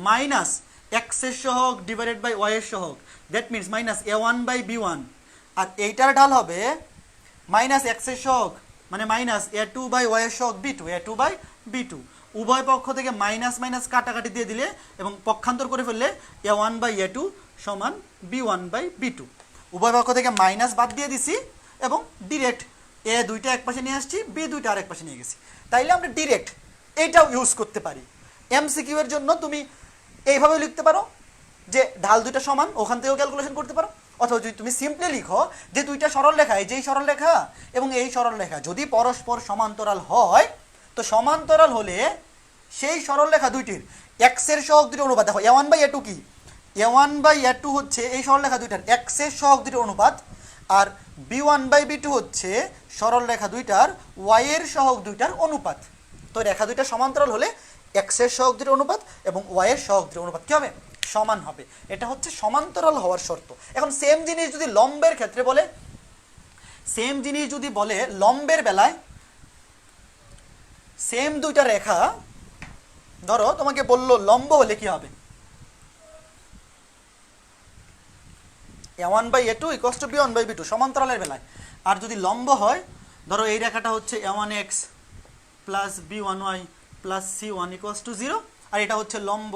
মাইনাস এক্স এর সহগ ডিভাইডেড বাই ওয়াই এর সহগ, that means minus a1 by b1। আর এইটার ঢাল হবে মাইনাস এক্স এর সহগ মানে মাইনাস a2 বাই ওয়াই এর সহগ b2, a2 বাই b2। উভয় পক্ষ থেকে মাইনাস মাইনাস কাটাকাটি দিয়ে দিলে এবং পক্ষান্তর করে ফেললে a1 বাই a2 সমান b1 বাই b2। উভয় পক্ষ থেকে মাইনাস বাদ দিয়ে দিছি এবং ডিরেক্ট এ দুইটা এক পাশে নিয়ে আসছি, বি দুইটা আরেক পাশে নিয়ে গেছি। তাইলে আমরা ডিরেক্ট এইটাও ইউজ করতে পারি। এমসিকিউ এর জন্য তুমি এইভাবে লিখতে পারো যে ঢাল দুইটা সমান, ওখান থেকেও ক্যালকুলেশন করতে পারো। অথবা যদি তুমি সিম্পলি লিখো যে দুইটা সরল রেখা, এই যেই সরল রেখা এবং এই সরল রেখা যদি পরস্পর সমান্তরাল হয়, তো সমান্তরাল হলে সেই সরল রেখা দুইটির এক্স এর সহগ দুইটির অনুপাত, দেখো a1 বাই a2 কি? a1 বাই a2 হচ্ছে এই সরল রেখা দুইটার এক্স এর সহগ দুইটির অনুপাত, আর b1 বাই b2 হচ্ছে সরল রেখা দুইটার ওয়াই এর সহগ দুইটার অনুপাত। তো রেখা দুইটা সমান্তরাল হলে এক্স এর সহগ দুইটির অনুপাত এবং ওয়াই এর সহগ দুইটির অনুপাত কি হবে? সমান হবে। এটা হচ্ছে সমান্তরাল হওয়ার শর্ত। এখন সেম জিনিস যদি লম্বের ক্ষেত্রে বলে, সেম জিনিস যদি বলে লম্বের বেলায়, সেম দুইটা রেখা ধরো তোমাকে বললো লম্ব হলে কি হবে? a1 by a2 equals to b1 by b2 সমান্তরালের বেলায়। আর যদি লম্ব হয়, ধরো এই রেখাটা হচ্ছে a1x plus b1y plus c1 equals to 0, আর এটা হচ্ছে লম্ব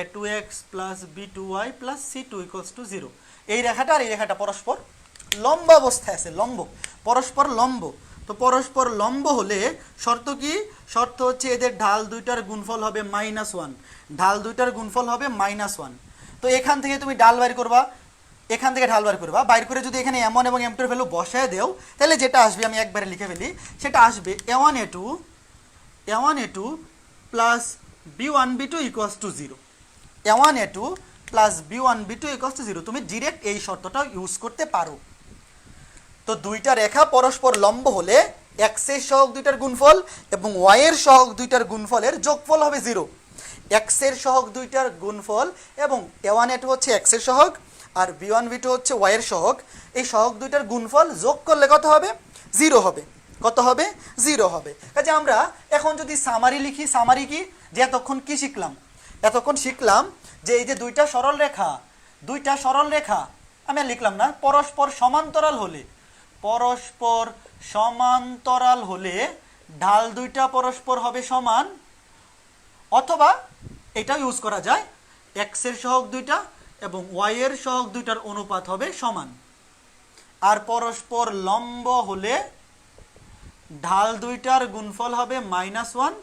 a2x plus b2y plus c2 equals to 0। এই রেখাটা আর এই রেখাটা পরস্পর লম্ব অবস্থায় আছে, লম্ব, পরস্পর লম্ব। তো পরস্পর লম্ব হলে শর্ত কি? শর্ত হচ্ছে এদের ঢাল দুইটার গুণফল হবে -1, ঢাল দুইটার গুণফল হবে -1। তো এখান থেকে তুমি ঢাল বাইর করবা, এখান থেকে ঢাল বাইর করবা, বাইর করে যদি এখানে m1 এবং m2 এর ভ্যালু বসায় দেও, তাহলে যেটা আসবে আমি একবারে লিখে ফেলি, সেটা আসবে a1a2 plus b1 b2 equals to 0, a1a2 plus b1 b2 equals to 0। তুমি ডিরেক্ট এই শর্তটা ইউজ করতে পারো। তো দুইটা রেখা পরস্পর লম্ব হলে এক্স এর সহগ দুইটার গুণফল এবং ওয়াই এর সহগ দুইটার গুণফলের যোগফল হবে 0। এক্স এর সহগ দুইটার গুণফল এবং a1a2 হচ্ছে এক্স এর সহগ আর b1 b2 হচ্ছে ওয়াই এর সহগ, এই সহগ দুইটার গুণফল যোগ করলে কত হবে? 0 হবে। কত হবে? 0 হবে। কাজে আমরা এখন যদি সামারি লিখি, সামারি কি? যে এতক্ষণ কি শিখলাম? এতক্ষণ শিখলাম যে এই যে দুইটা সরল রেখা আমি আর লিখলাম না, পরস্পর সমান্তরাল হলে ঢাল দুইটা পরস্পর হবে সমান, অথবা এটাও ইউজ করা যায় এক্স এর সহগ দুইটা এবং ওয়াই এর সহগ দুইটার অনুপাত হবে সমান। আর পরস্পর লম্ব হলে ঢাল দুইটার গুণফল হবে -1,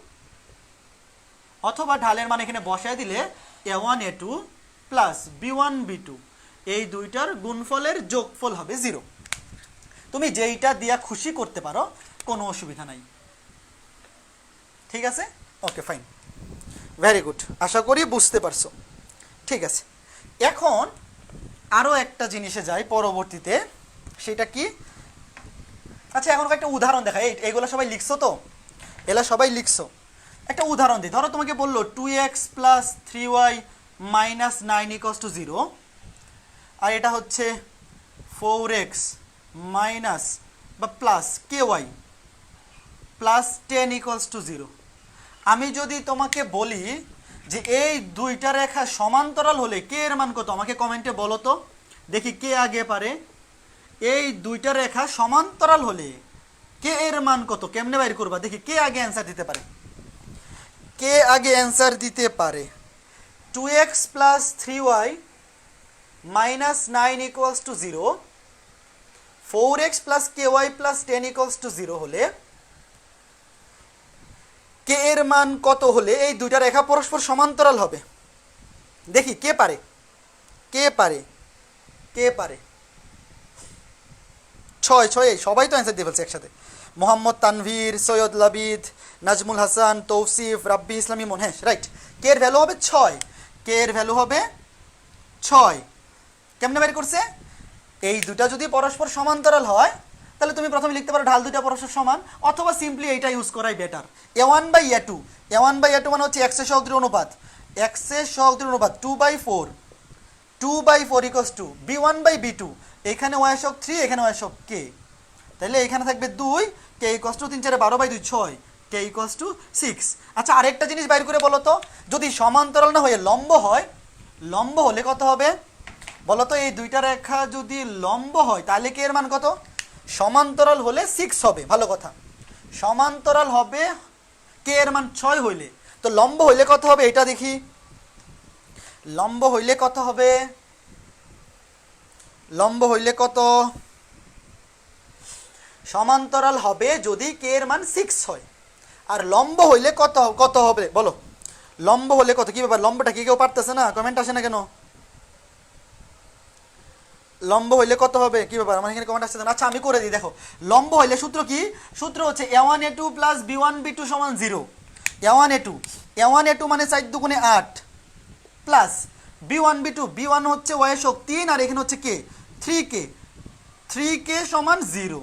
অথবা ঢালের মান এখানে বসায় দিলে a1a2 প্লাস b1 b2 এই দুইটার গুণফলের যোগফল হবে 0। তুমি যেইটা দিয়া খুশি করতে পারো, কোনো অসুবিধা নাই। ঠিক আছে, ওকে ফাইন, ভেরি গুড, আশা করি বুঝতে পারছো। ঠিক আছে, এখন আরও একটা জিনিসে যাই পরবর্তীতে, সেটা কি? আচ্ছা এখন একটা উদাহরণ দেখা, এইগুলো সবাই লিখছো তো, এগুলো সবাই লিখছো। একটা উদাহরণ দিই, ধরো তোমাকে বললো 2x plus 3y minus 9 equals to 0, আর এটা হচ্ছে 4x মাইনাস বা plus ky plus 10 equals to 0। আমি যদি তোমাকে বলি যে এই দুইটা রেখা সমান্তরাল হলে কে এর মান কত, আমাকে কমেন্টে বলো তো, দেখি কে আগে পারে। এই দুইটা রেখা সমান্তরাল হলে কে এর মান কত, কেমনে বাইর করবা, দেখি কে আগে অ্যান্সার দিতে পারে, কে আগে অ্যান্সার দিতে পারে। 2x plus 3y minus 9 equals to 0, 4x plus ky plus 10 equals to 0 হলে কে এর মান কত হলে এই দুইটা রেখা পরস্পর সমান্তরাল হবে, দেখি কে পারে, কে পারে, কে পারে। 6 সবাই তো অ্যান্সার দিয়ে ফেলছে একসাথে, মোহাম্মদ তানভীর, সৈয়দ লাবিদ, নাজমুল হাসান, তৌসিফ, রাব্বি ইসলাম ইমন, হ্যাঁ রাইট। কে এর ভ্যালু হবে 6, কে এর ভ্যালু হবে 6। কেমনে বের করছে, এই দুটা যদি পরস্পর সমান্তরাল হয় তাহলে তুমি প্রথমে লিখতে পারো ঢাল দুটা পরস্পর সমান, অথবা সিম্পলি এইটা ইউজ করাই বেটার, a1/a2, a1/a2 মানে হচ্ছে x এর সহগের অনুপাত, x এর সহগের অনুপাত 2/4, 2/4 ইকুয়ালস টু b1/b2, এখানে y সহগ 3, এখানে y সহগ k, তাহলে এখানে থাকবে 2, k equals to 3 4 12/2 6, k equals to 6। আচ্ছা আরেকটা জিনিস বাইর করে বলো তো, যদি সমান্তরাল না হয়ে লম্ব হয়, লম্ব হলে কত হবে বলো তো, এই দুইটা রেখা যদি লম্ব হয় তাহলে কে এর মান কত, সমান্তরাল হলে 6 হবে, ভালো কথা, সমান্তরাল হবে কে এর মান 6 হইলে, তো লম্ব হইলে কত হবে এটা দেখি, লম্ব হইলে কত হবে, লম্ব হইলে কত, সমান্তরাল হবে যদি কে এর মান 6 হয়, আর লম্ব হইলে কত কত হবে বলো, লম্ব হলে কত, কি ব্যাপার লম্বটা কি কেউ পারতেছে না, কমেন্ট আসে না কেন, লম্ব হইলে কত হবে, কি ব্যাপার আমার এখানে কমেন্ট আসছে না। আচ্ছা আমি করে দিই, দেখো লম্ব হইলে সূত্র কি, সূত্র হচ্ছে a1a2 প্লাস b1b2 সমান 0, a1a2 মানে 4 দুগুণে 8 প্লাস b1b2, b1 হচ্ছে y এর সহগ 3 আর এখানে হচ্ছে কে 3k, 3k সমান 0,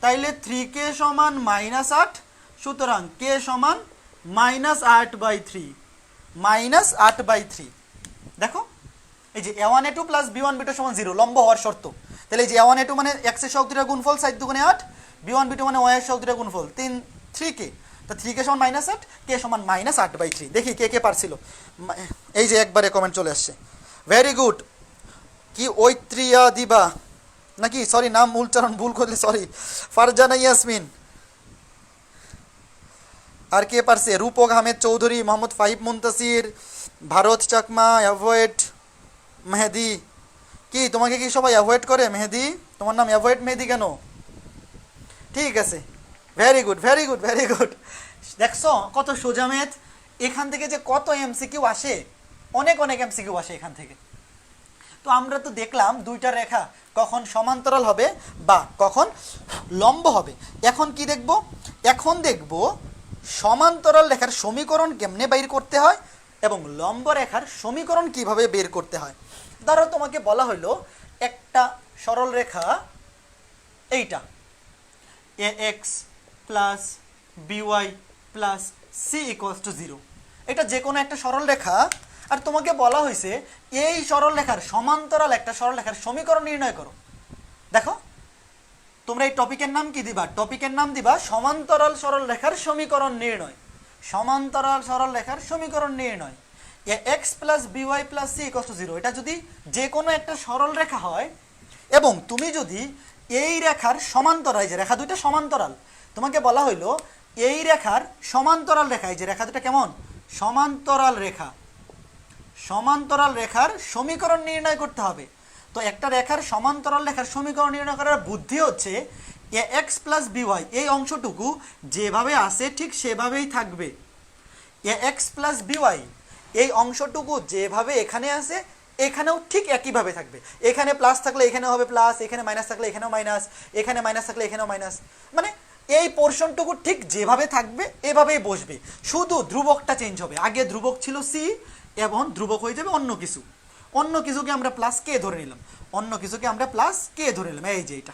তাইলে 3k সমান -8, সুতরাং k সমান -8/3, -8/3। দেখো এই যে a1a2 প্লাস b1b2 সমান 0 লম্ব হওয়ার শর্ত, তাহলে এই যে a1a2 মানে x এর সহগ 2 গুণফল 4 দুগুণে 8, b1b2 মানে y এর সহগ 2 গুণফল 3k, তা 3k সমান -8, k সমান -8/3। দেখি কে কে পারছিল, এই যে একবারে কমেন্ট চলে আসছে, ভেরি গুড। কি ঐত্রিয়া দিবা নাকি, সরি নাম উচ্চারণ ভুল করলে সরি, ফারজানা ইয়াসমিন, আর কে পারছে, রূপক আহমেদ চৌধুরী, মোহাম্মদ ফাহিম মুনতাসির, ভারত চাকমা, অ্যাভয়েড মেহেদি। কি তোমাকে কি সবাই অ্যাভয়েড করে মেহেদি, তোমার নাম অ্যাভয়েড মেহেদি কেন, ঠিক আছে, very good very good very good. দেখছো কত সোজা ম্যাথ, এখান থেকে যে কত এমসিকিউ আসে, অনেক অনেক এমসিকিউ আসে এখান থেকে। তো আমরা তো দেখলাম দুইটা রেখা কখন সমান্তরাল হবে বা কখন লম্ব হবে, এখন কি দেখব, এখন দেখব সমান্তরাল রেখার সমীকরণ কেমনে বের করতে হয় এবং লম্ব রেখার সমীকরণ কিভাবে বের করতে হয়। ধরো তোমাকে বলা হলো একটা সরল রেখা এইটা ax plus by plus c equals to 0, এটা যে কোনো একটা সরল রেখা, আর তোমাকে বলা হয়েছে এই সরল রেখার সমান্তরাল একটা সরল রেখার সমীকরণ নির্ণয় করো। দেখো তোমরা এই টপিকের নাম কি দিবা, টপিকের নাম দিবা সমান্তরাল সরল রেখার সমীকরণ নির্ণয়, সমান্তরাল সরল রেখার সমীকরণ নির্ণয়, ax plus by plus c equals to 0, এটা যদি যে কোনো একটা সরল রেখা হয় এবং তুমি যদি এই রেখার সমান্তরাল, যে রেখা দুইটা সমান্তরাল, তোমাকে বলা হইলো এই রেখার সমান্তরাল রেখা, এই যে রেখা দুটা কেমন সমান্তরাল রেখা, সমান্তরাল রেখার সমীকরণ নির্ণয় করতে হবে। তো একটা রেখার সমান্তরাল রেখার সমীকরণ নির্ণয় করার বুদ্ধি হচ্ছে ax প্লাস by, এই অংশটুকু যেভাবে আছে ঠিক সেভাবেই থাকবে, ax প্লাস by এই অংশটুকু যেভাবে এখানে আছে এখানেও ঠিক একইভাবে থাকবে, এখানে প্লাস থাকলে এখানে হবে প্লাস, এখানে মাইনাস থাকলে এখানেও মাইনাস, এখানে মাইনাস থাকলে এখানেও মাইনাস, মানে এই পোর্শনটুকু ঠিক যেভাবে থাকবে এভাবেই বসবে, শুধু ধ্রুবকটা চেঞ্জ হবে, আগে ধ্রুবক ছিল c এবং ধ্রুবক হয়ে যাবে অন্য কিছু, অন্য কিছুকে আমরা প্লাস কে ধরে নিলাম, অন্য কিছুকে আমরা প্লাস কে ধরে নিলাম, এই যে এটা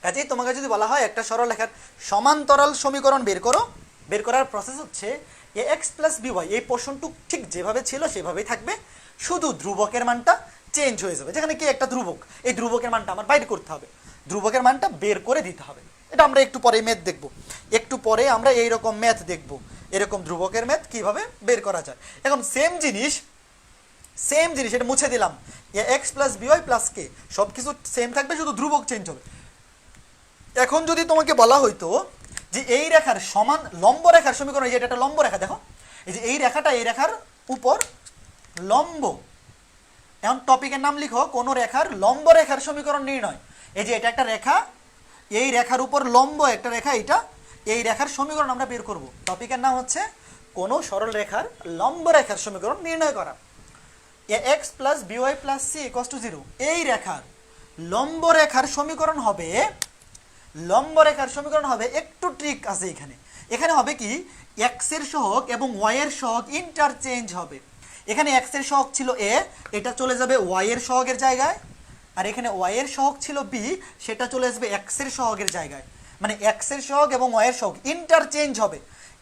কাজেই তোমাকে যদি বলা হয় একটা সরলরেখার সমান্তরাল সমীকরণ বের করো, বের করার প্রসেস হচ্ছে এ এক্স প্লাস বিওয়াই, এই পোর্শনটুক ঠিক যেভাবে ছিল সেভাবেই থাকবে, শুধু ধ্রুবকের মানটা চেঞ্জ হয়ে যাবে। যেখানে কি একটা ধ্রুবক, এই ধ্রুবকের মানটা আমার বাইর করতে হবে, ধ্রুবকের মানটা বের করে দিতে হবে। এটা আমরা একটু পরে ম্যাথ দেখব, একটু পরে আমরা এইরকম ম্যাথ দেখব, এরকম ধ্রুবকের ম্যাথ কিভাবে বের করা যায়। এখন সেম জিনিস এটা মুছে দিলাম, এ এক্স প্লাস বিওয়াই প্লাস কে, সব কিছু সেম থাকবে, শুধু ধ্রুবক চেঞ্জ হবে। এখন যদি তোমাকে বলা হইতো যে এই রেখার সমান লম্ব রেখার সমীকরণ, এই যে এটা একটা লম্ব রেখা, দেখো এই যে এই রেখাটা এই রেখার উপর লম্ব। এখন টপিকের নাম লিখো কোন রেখার লম্ব রেখার সমীকরণ নির্ণয়। এই যে এটা একটা রেখা, এই রেখার উপর লম্ব একটা রেখা, এটা এই রেখার সমীকরণ আমরা বের করব। টপিকের নাম হচ্ছে কোন সরল রেখার লম্ব রেখার সমীকরণ নির্ণয় করা। A X plus B Y plus C equals to 0, এই রেখার লম্ব রেখার সমীকরণ হবে, লম্ব রেখার সমীকরণ হবে, একটু ট্রিক আছে এখানে। এখানে হবে কি, এক্স এর সহগ এবং ওয়াই এর সহগ ইন্টারচেঞ্জ হবে। এখানে এক্স এর সহগ ছিল এ, এটা চলে যাবে ওয়াই এর সহগের জায়গায়, আর এখানে ওয়াই এর সহগ ছিল বি, সেটা চলে আসবে এক্স এর সহগের জায়গায়। মানে এক্স এর সহগ এবং ওয়াই এর সহগ ইন্টারচেঞ্জ হবে,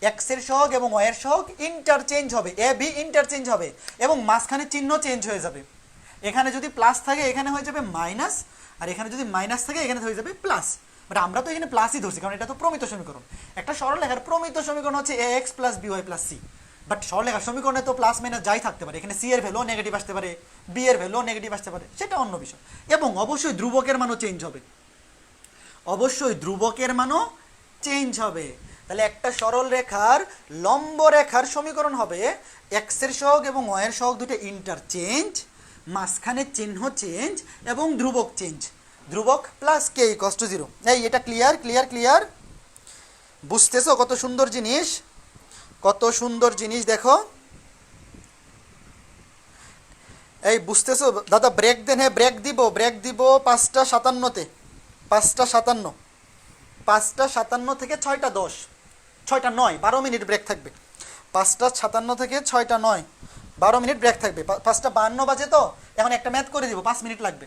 এক্স এর সহগ এবং ওয়াই এর সহগ ইন্টারচেঞ্জ হবে, এ বি ইন্টারচেঞ্জ হবে, এবং মাঝখানে চিহ্ন চেঞ্জ হয়ে যাবে। এখানে যদি প্লাস থাকে এখানে হয়ে যাবে মাইনাস, আর এখানে যদি মাইনাস থাকে এখানে হয়ে যাবে প্লাস। বাট আমরা তো এখানে প্লাসই ধরছি, কারণ এটা তো প্রমিত সমীকরণ। একটা সরলরেখার প্রমিত সমীকরণ হচ্ছে A X plus B Y plus C. But সরলরেখার সমীকরণে তো প্লাস মাইনাস যাই থাকতে পারে, এখানে সি এর ভ্যালু নেগেটিভ আসতে পারে, বি এর ভ্যালু নেগেটিভ আসতে পারে, সেটা অন্য বিষয়। এবং অবশ্যই ধ্রুবকের মানও চেঞ্জ হবে, অবশ্যই ধ্রুবকের মানও চেঞ্জ হবে। তাহলে একটা সরল রেখার লম্ব রেখার সমীকরণ হবে এক্স এর সহগ এবং ওয়াই এর সহগ দুটো ইন্টারচেঞ্জ, মাঝখানে চিহ্ন চেঞ্জ এবং ধ্রুবক চেঞ্জ, ধ্রুবক প্লাস কে ইকুয়ালস টু 0। এই এটা ক্লিয়ার ক্লিয়ার ক্লিয়ার, বুঝতেছো কত সুন্দর জিনিস, কত সুন্দর জিনিস দেখো। এই বুঝতেছো দাদা, ব্রেক দেন, হ্যাঁ ব্রেক দিব, ব্রেক দিব 5:57-তে, 5:57, 5:57 থেকে 6:10, 6:09, 12 মিনিট ব্রেক থাকবে। 5:57 থেকে 6:09, 12 মিনিট ব্রেক থাকবে। 5:52 বাজে, তো এখন একটা ম্যাথ করে দিব, 5 মিনিট লাগবে।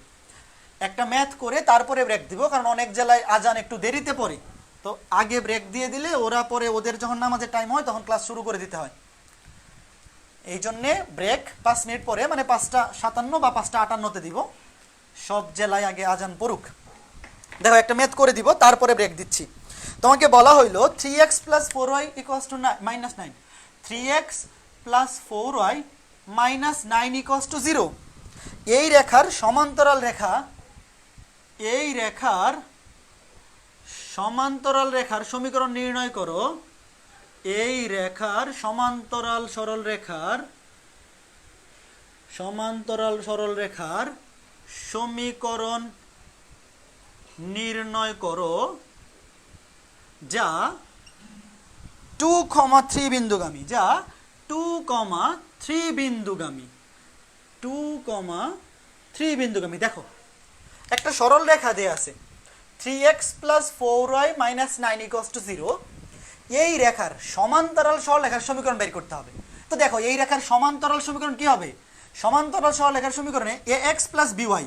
একটা ম্যাথ করে তারপরে ব্রেক দিব, কারণ অনেক জেলায় আজান একটু দেরিতে পড়ে, তো আগে ব্রেক দিয়ে দিলে ওরা পরে ওদের যখন নামাজের টাইম হয় তখন ক্লাস শুরু করে দিতে হয়। এই জন্যে ব্রেক 5 মিনিট পরে, মানে 5:57 বা 5:58-তে দিব, সব জেলায় আগে আজান পড়ুক। দেখো একটা ম্যাথ করে দিব, তারপরে ব্রেক দিচ্ছি। তোমাকে বলা হইলো 3x plus 4y equals to -9, 3x plus 4y minus 9 equals to 0। এই রেখার সমান্তরাল রেখা, এই রেখার সমান্তরাল রেখার সমীকরণ নির্ণয় করো। এই রেখার সমান্তরাল সরল রেখার, সমান্তরাল সরল রেখার সমীকরণ নির্ণয় করো যা 2,3 বিন্দুগামী, যা 2,3 বিন্দুগামী, 2,3 বিন্দুগামী। দেখো একটা সরল রেখা দেয়া আছে 3x plus 4y minus 9 equals to 0। এই রেখার সমান্তরাল সরলরেখার সমীকরণ বের করতে হবে। তো দেখো এই রেখার সমান্তরাল সমীকরণ কি হবে? সমান্তরাল সরলরেখার সমীকরণে ax plus by,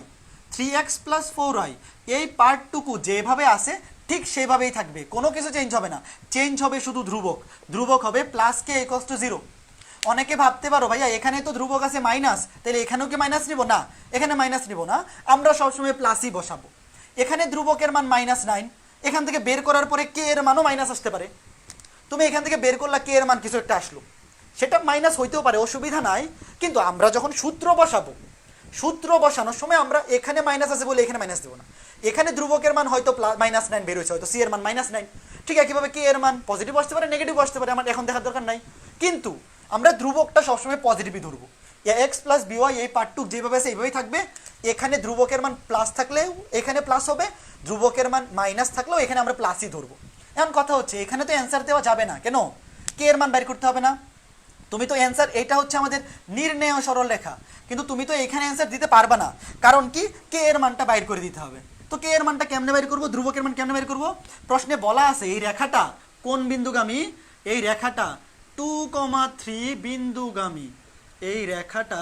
3x plus 4y, এই পার্টটুকু যেভাবে আছে ঠিক সেভাবেই থাকবে, কোনো কিছু চেঞ্জ হবে না। চেঞ্জ হবে শুধু ধ্রুবক, ধ্রুবক হবে প্লাস কে ইকুয়ালস টু 0। অনেকে ভাবতে পারো ভাইয়া এখানে তো ধ্রুবক আছে মাইনাস, তাহলে এখানেও কি মাইনাস নিব? না, এখানে মাইনাস নিব না, আমরা সবসময় প্লাসই বসাবো। এখানে ধ্রুবকের মান -9, এখান থেকে বের করার পরে কে এর মানও মাইনাস আসতে পারে। তুমি এখান থেকে বের করলা কে এর মান কিছু একটা আসলো, সেটা মাইনাস হইতেও পারে, অসুবিধা নাই। কিন্তু আমরা যখন সূত্র বসাবো, সূত্র বসানোর সময় আমরা এখানে মাইনাস আছে বলে এখানে মাইনাস দেবো না। এখানে ধ্রুবকের মান হয়তো -9 বের হয়েছে, হয়তো সি এর মান -9, ঠিক একইভাবে কে এর মান পজিটিভ আসতে পারে, নেগেটিভ আসতে পারে, আমার এখন দেখার দরকার নাই। কিন্তু আমরা ধ্রুবকটা সবসময় পজিটিভই ধরবো। এক্স প্লাস বিওয়াই এই পার্টটুক যেভাবে আছে এইভাবেই থাকবে। এখানে ধ্রুবকের মান প্লাস থাকলেও এখানে প্লাস হবে, ধ্রুবকের মান মাইনাস থাকলেও এখানে আমরা প্লাসই ধরবো। এখন কথা হচ্ছে এখানে তো অ্যান্সার দেওয়া যাবে না, কেন? কে এর মান বের করতে হবে না? তুমি তো অ্যান্সার, এটা হচ্ছে আমাদের নির্ণেয় সরল রেখা, কিন্তু তুমি তো এখানে অ্যান্সার দিতে পারবে না, কারণ কি কে এর মানটা বাইর করে দিতে হবে। তো কে এর মানটা কেমনে বের করবো? ধ্রুবকের মান কেমনে বের করবো? প্রশ্নে বলা আছে এই রেখাটা কোন বিন্দুগামী? এই রেখাটা 2,3 বিন্দুগামী, এই রেখাটা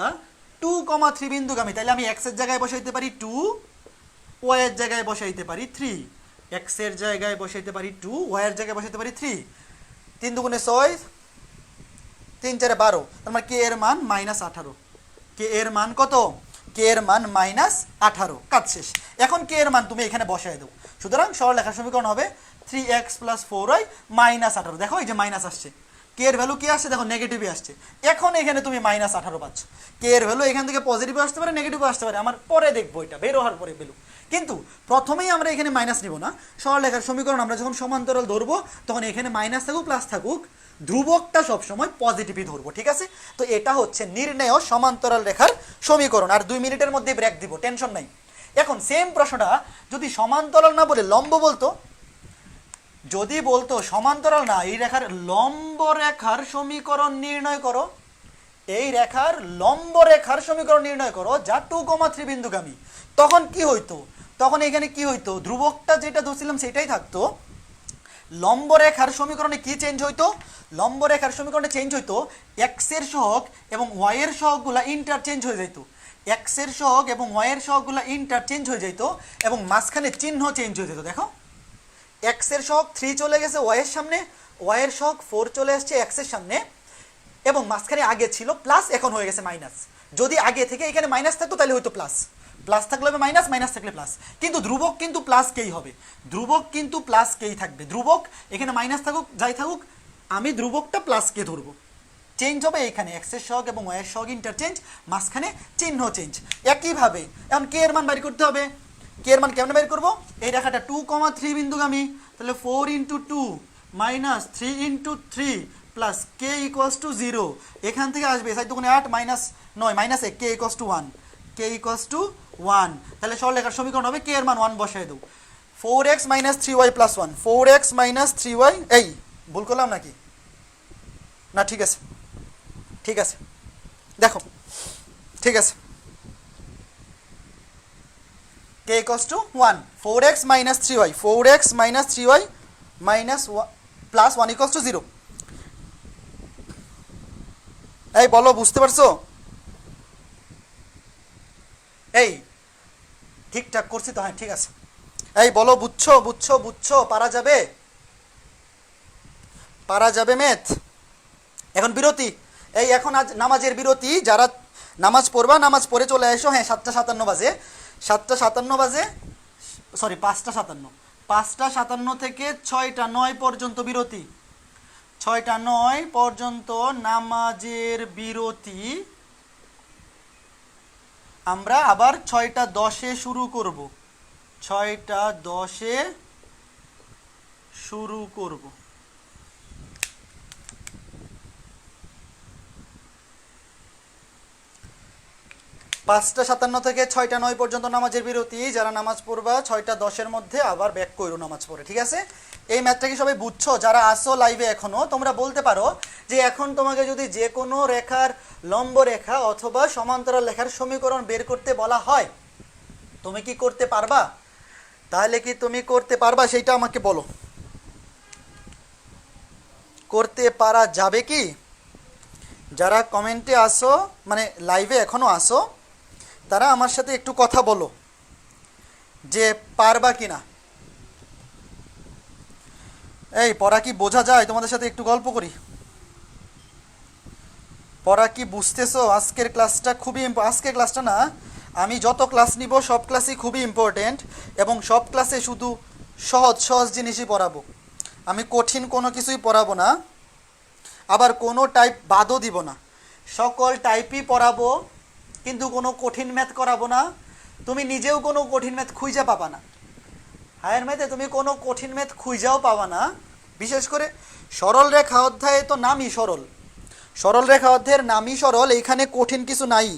2,3 বিন্দুগামী। তাহলে আমি x এর জায়গায় বসাইতে পারি 2, y এর জায়গায় বসাইতে পারি 3, এক্স এর জায়গায় বসাইতে পারি 2, ওয়াই এর জায়গায় বসাইতে পারি 3, 3 দুগুণে 6, 3 4 12, তার মানে কে এর মান -18। কে এর মান কত? কে এর মান -18। কাজ শেষ। এখন কে এর মান তুমি এখানে বসায় দাও। সুতরাং সরলরেখার সমীকরণ হবে 3x + 4y -18। দেখো এই যে মাইনাস আসছে, কে এর ভ্যালু কি আসছে দেখো নেগেটিভই আসছে। এখন এখানে তুমি -18 পাচ্ছ। কে এর ভ্যালু এখান থেকে পজিটিভ আসতে পারে, নেগেটিভ আসতে পারে, আমার পরে দেখবো এটা বের হওয়ার পরে ভ্যালু। কিন্তু প্রথমেই আমরা এখানে মাইনাস নিব না। সরলরেখার সমীকরণ আমরা যখন সমান্তরাল ধরবো তখন এখানে মাইনাস থাকুক প্লাস থাকুক, ধ্রুবকটা সবসময় পজিটিভই ধরবো, ঠিক আছে? তো এটা হচ্ছে নির্ণেয় সমান্তরাল রেখার সমীকরণ। আর 2 মিনিটের মধ্যে ব্রেক দিব, টেনশন নাই। এখন সেম প্রশ্নটা যদি সমান্তরাল না বলে লম্ব বলতো, যদি বলতো সমান্তরাল না, এই রেখার লম্ব রেখার সমীকরণ নির্ণয় করো, এই রেখার লম্ব রেখার সমীকরণ নির্ণয় করো যা 2,3 বিন্দুগামী, তখন কি হইতো? তখন এখানে কি হইতো? ধ্রুবকটা যেটা ধরছিলাম সেটাই থাকতো। লম্ব রেখার সমীকরণে কি চেঞ্জ হইতো? লম্ব রেখার সমীকরণে চেঞ্জ হইতো এক্স এর সহগ এবং ওয়াই এর সহগগুলা ইন্টারচেঞ্জ হয়ে যেত। এক্স এর সহগ এবং ওয়াই এর সহগগুলা ইন্টারচেঞ্জ হয়ে যেত এবং মাঝখানে চিহ্ন চেঞ্জ হয়ে যেত। দেখো এক্স এর সহগ 3 চলে গেছে ওয়াই এর সামনে, ওয়াই এর সহগ 4 চলে আসছে এক্স এর সামনে, এবং মাঝখানে আগে ছিল প্লাস, এখন হয়ে গেছে মাইনাস। যদি আগে থেকে এখানে মাইনাস থাকতো তাহলে হয়তো প্লাস, প্লাস থাকলে হবে মাইনাস, মাইনাস থাকলে প্লাস। কিন্তু ধ্রুবক কিন্তু প্লাস কেই হবে, ধ্রুবক কিন্তু প্লাস কেই থাকবে। ধ্রুবক এখানে মাইনাস থাকুক যাই থাকুক, আমি ধ্রুবকটা প্লাস কে ধরবো। চেঞ্জ হবে এখানে এক্স এর সহগ এবং ওয়াই এর সহগ ইন্টারচেঞ্জ, মাঝখানে চিহ্ন চেঞ্জ। একইভাবে এখন কে এর মান বের করতে হবে। কে এর মান কেমনে বের করবো? এই রেখাটা 2,3 বিন্দুগামী, তাহলে 4 × 2 - 3 × 3 প্লাস কে ইকুয়ালস টু 0। এখান থেকে আসবে 4 দুগুণে 8 -9 -1, K equals to 1, K equals to 1। তাহলে সরলরেখার সমীকরণ হবে কে এর মান 1 বসায় দেব। 4x - 3y + 1, 4x - 3y, এই ভুল করলাম নাকি? না ঠিক আছে, ঠিক আছে, দেখো ঠিক আছে, K equals to 1, 4x - 3y, 4x - 3y + 1 equals to 0। এই বলো বুঝতে পারছো? এই ঠিকঠাক করছি তো? হ্যাঁ ঠিক আছে। এই বলো বুঝছো বুঝছো বুঝছো? পারা যাবে, পারা যাবে ম্যাথ? এখন বিরতি, এই এখন আজ নামাজের বিরতি। যারা নামাজ পড়বা নামাজ পড়ে চলে এসো। হ্যাঁ 7:57 বাজে, 7:57 বাজে, সরি 5:57, 5:57 থেকে 6:09 পর্যন্ত বিরতি, 6:09 পর্যন্ত নামাজের বিরতি। আমরা আবার 6:10 শুরু করব, 6:10 শুরু করব। 5:57 থেকে 6:09 পর্যন্ত নামাজের বিরতি। যারা নামাজ পড়বা 6:10 মধ্যে আবার ব্যাক করো নামাজ পড়ে, ঠিক আছে? এই ম্যাথটা কি সবাই বুঝছো? যারা আসো লাইভে এখনো, তোমরা বলতে পারো যে এখন তোমাকে যদি যে কোনো রেখার লম্ব রেখা অথবা সমান্তরাল রেখার সমীকরণ বের করতে বলা হয়, তুমি কি করতে পারবা? তাহলে কি তুমি করতে পারবা সেইটা আমাকে বলো। করতে পারা যাবে কি? যারা কমেন্টে আসো, মানে লাইভে এখনো আসো, তারা আমার সাথে একটু কথা বলো যে পারবা কি না। এই পড়া কি বোঝা যায়? তোমাদের সাথে একটু গল্প করি। পড়া কি বুঝতেছো? আজকের ক্লাসটা খুবই, আজকের ক্লাসটা না, আমি যত ক্লাস নিব সব ক্লাসই খুবই ইম্পর্টেন্ট, এবং সব ক্লাসে শুধু সহজ সহজ জিনিসই পড়াবো। আমি কঠিন কোনো কিছুই পড়াবো না, আবার কোনো টাইপ বাদও দিব না, সকল টাইপই পড়াবো, কিন্তু কোনো কঠিন ম্যাথ করাবো না। তুমি নিজেও কোনো কঠিন ম্যাথ খুঁজে পাবা না, হায়ার ম্যাথে তুমি কোনো কঠিন ম্যাথ খুঁজাও পাবা না। বিশেষ করে সরল রেখা অধ্যায়ে তো নামই সরল, সরল রেখা অধ্যায়ের নামই সরল, এইখানে কঠিন কিছু নাই।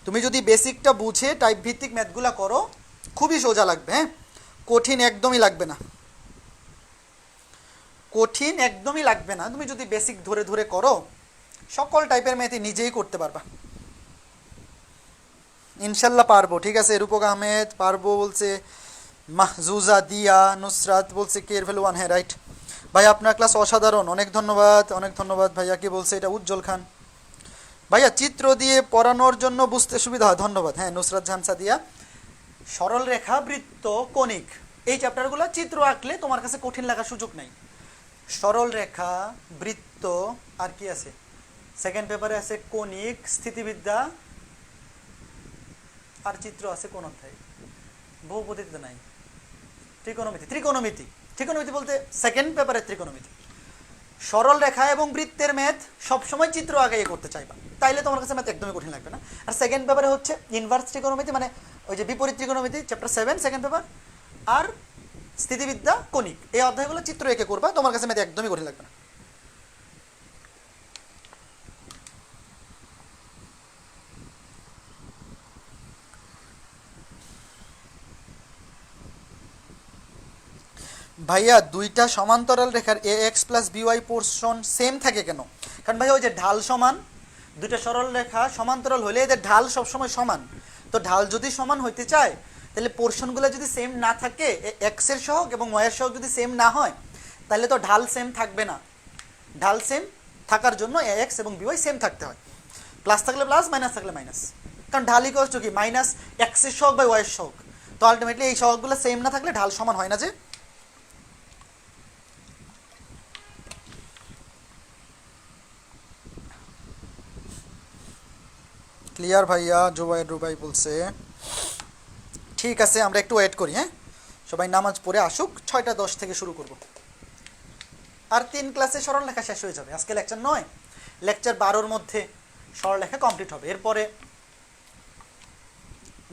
তুমি যদি বেসিকটা বুঝে টাইপ ভিত্তিক ম্যাথগুলা করো খুবই সোজা লাগবে। হ্যাঁ কঠিন একদমই লাগবে না, কঠিন একদমই লাগবে না। তুমি যদি বেসিক ধরে ধরে করো সকল টাইপের ম্যাথই নিজেই করতে পারবা, ইনশাল্লাহ পারবো। ঠিক আছে, রূপক আহমেদ পারবো বলছে, মাহজুজা দিয়া, নুসরাত বলছে কে এর ভ্যালু 1। হ্যাঁ রাইট ভাই, আপনার ক্লাস অসাধারণ, অনেক ধন্যবাদ, অনেক ধন্যবাদ ভাইয়া। কে বলছে এটা? উজ্জ্বল খান ভাইয়া, চিত্র দিয়ে পড়ানোর জন্য বুঝতে সুবিধা হয়, ধন্যবাদ। হ্যাঁ নুসরাত জাহান সাদিয়া, সরল রেখা, বৃত্ত, কণিক, এই চ্যাপ্টারগুলো চিত্র আঁকলে তোমার কাছে কঠিন লাগার সুযোগ নাই। সরল রেখা, বৃত্ত, আর কি আছে সেকেন্ড পেপারে আছে কণিক, স্থিতিবিদ্যা, আর চিত্র আছে কোন অধ্যায়? বহুপদীতে নাই। ত্রিকোণমিতি, ত্রিকোণমিতি, ত্রিকোণমিতি বলতে সেকেন্ড পেপারের ত্রিকোণমিতি। সরল রেখা এবং বৃত্তের ম্যাথ সবসময় চিত্র আঁকাইয়ে করতে চাইবা, তাইলে তোমার কাছে ম্যাথ একদমই কঠিন লাগবে না। আর সেকেন্ড পেপারে হচ্ছে ইনভার্স ত্রিকোণমিতি, মানে ওই যে বিপরীত ত্রিকোণমিতি, চ্যাপ্টার 7 সেকেন্ড পেপার, আর স্থিতিবিদ্যা, কণিক, এই অধ্যায়গুলো চিত্র এঁকে করবা, তোমার কাছে ম্যাথ একদমই কঠিন লাগবে না। ভাইয়া দুইটা সমান্তরাল রেখার A X plus B Y portion same থাকে কেন? কারণ ভাইয়া ওই যে ঢাল সমান, দুইটা সরল রেখা সমান্তরাল হলে এদের ঢাল সবসময় সমান। তো ঢাল যদি সমান হইতে চায় তাহলে পোর্শনগুলো যদি সেম না থাকে, এক্স এর সহগ এবং ওয়াই এর সহগ যদি সেম না হয় তাহলে তো ঢাল সেম থাকবে না। ঢাল সেম থাকার জন্য এ এক্স এবং বিওয়াই সেম থাকতে হয়। প্লাস থাকলে প্লাস, মাইনাস থাকলে মাইনাস। কারণ ঢাল ইকুয়ালস টু কি? মাইনাস এক্স এর সহগ বাই ওয়াই এর সহগ। তো আলটিমেটলি এই সহগগুলো সেম না থাকলে ঢাল সমান হয় না। যে ক্লিয়ার ভাইয়া? জুবাইর রুবাই বলছে ঠিক আছে, আমরা একটু ওয়েট করি। হ্যাঁ, সবাই নামাজ পড়ে আসুক, 6টা 10 থেকে শুরু করব। আর 3 ক্লাসে সরলরেখা শেষ হয়ে যাবে। আজকে লেকচার 9, লেকচার 12-র মধ্যে সরলরেখা কমপ্লিট হবে। এরপরে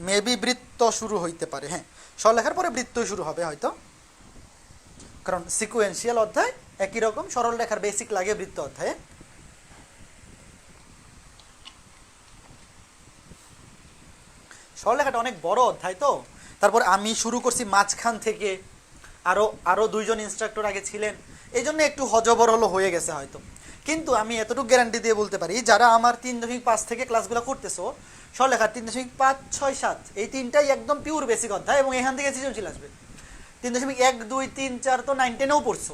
মেবি বৃত্ত শুরু হইতে পারে। হ্যাঁ, সরলরেখার পরে বৃত্তই শুরু হবে হয়তো, কারণ সিকুয়েন্সিয়াল অধ্যায় একই রকম। সরলরেখার বেসিক লাগে বৃত্ত অধ্যায়ে। সরলরেখাটা অনেক বড় অধ্যায় তো, তারপর আমি শুরু করছি মাঝখান থেকে, আরও 2জন ইনস্ট্রাক্টর আগে ছিলেন, এই জন্য একটু হজবরল হয়ে গেছে হয়তো। কিন্তু আমি এতটুকু গ্যারান্টি দিয়ে বলতে পারি, যারা আমার 3.5 থেকে ক্লাসগুলো করতেছো, সরলরেখার 3.5, 6, 7 এই তিনটাই একদম পিওর বেসিক অধ্যায়, এবং এখান থেকে সৃজনশীল আসবে। 3.1, 2, 3, 4 তো 9, 10-এও পড়ছো।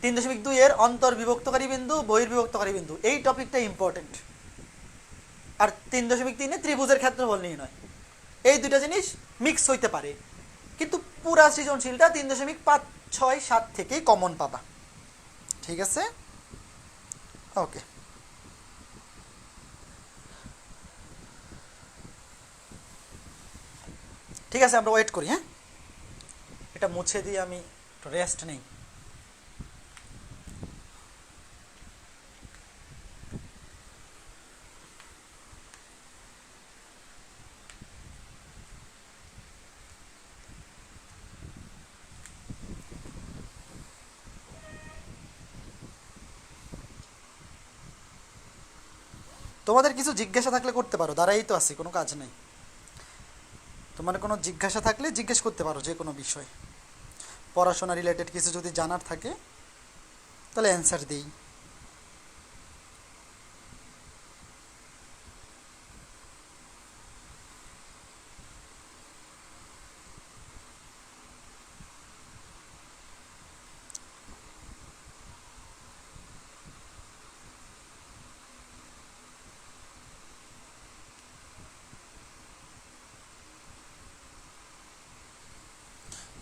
3.2 এর অন্তর্বিভক্তকারী বিন্দু, বহির্বিভক্তকারী বিন্দু, এই টপিকটা ইম্পর্টেন্ট। আর 3.3-এ ত্রিভুজের ক্ষেত্রফল নির্ণয়, এই দুইটা জিনিস মিক্স হইতে পারে, কিন্তু পুরা সৃজনশীলটা 3.5, 6, 7 থেকেই কমন পাবা। ঠিক আছে, ওকে। ঠিক আছে, আমরা ওয়েট করি। হ্যাঁ, এটা মুছে দিয়ে আমি একটু রেস্ট নেই। তোমাদের কিছু জিজ্ঞাসা থাকলে করতে পারো, দাঁড়াই তো আছি, কোনো কাজ নেই। তোমার কোনো জিজ্ঞাসা থাকলে জিজ্ঞেস করতে পারো, যে কোনো বিষয়, পড়াশোনা রিলেটেড কিছু যদি জানার থাকে তাহলে অ্যান্সার দিই।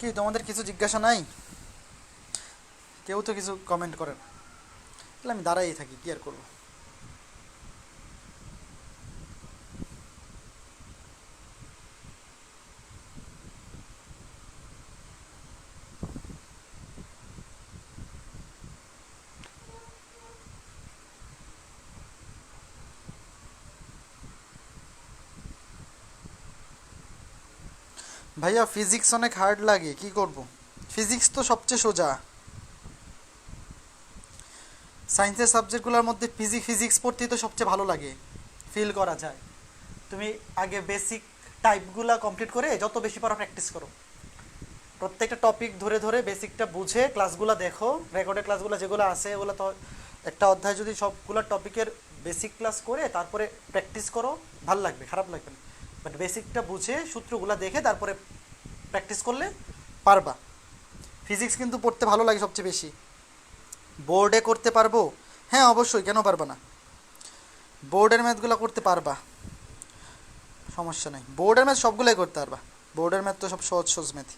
কি তোমাদের কিছু জিজ্ঞাসা নাই? কেউ তো কিছু কমেন্ট করে না, তাহলে আমি দাঁড়াই থাকি, কি আর করবো। ভাইয়া ফিজিক্স অনেক হার্ড লাগে, কি করব? ফিজিক্স তো সবচেয়ে সোজা। সায়েন্সের সাবজেক্টগুলোর মধ্যে ফিজিক্স পড়তেই তো সবচেয়ে ভালো লাগে, ফিল করা যায়। তুমি আগে বেসিক টাইপগুলো কমপ্লিট করে যত বেশি পারো প্র্যাকটিস করো। প্রত্যেকটা টপিক ধরে ধরে বেসিকটা বুঝে ক্লাসগুলো দেখো, রেকর্ডের ক্লাসগুলো যেগুলো আছে ওগুলো তো একটা অধ্যায় যদি সবগুলো টপিকের বেসিক ক্লাস করে তারপরে প্র্যাকটিস করো, ভাল লাগবে, খারাপ লাগবে না। বাট বেসিকটা বুঝে সূত্রগুলো দেখে তারপরে প্র্যাকটিস করলে পারবা। ফিজিক্স কিন্তু পড়তে ভালো লাগে সবচেয়ে বেশি। বোর্ডে করতে পারবো? হ্যাঁ অবশ্যই, কেন পারবা না? বোর্ডের ম্যাথগুলো করতে পারবা, সমস্যা নেই। বোর্ডের ম্যাথ সবগুলোই করতে পারবা, বোর্ডের ম্যাথ তো সব সহজ সহজ ম্যাথ।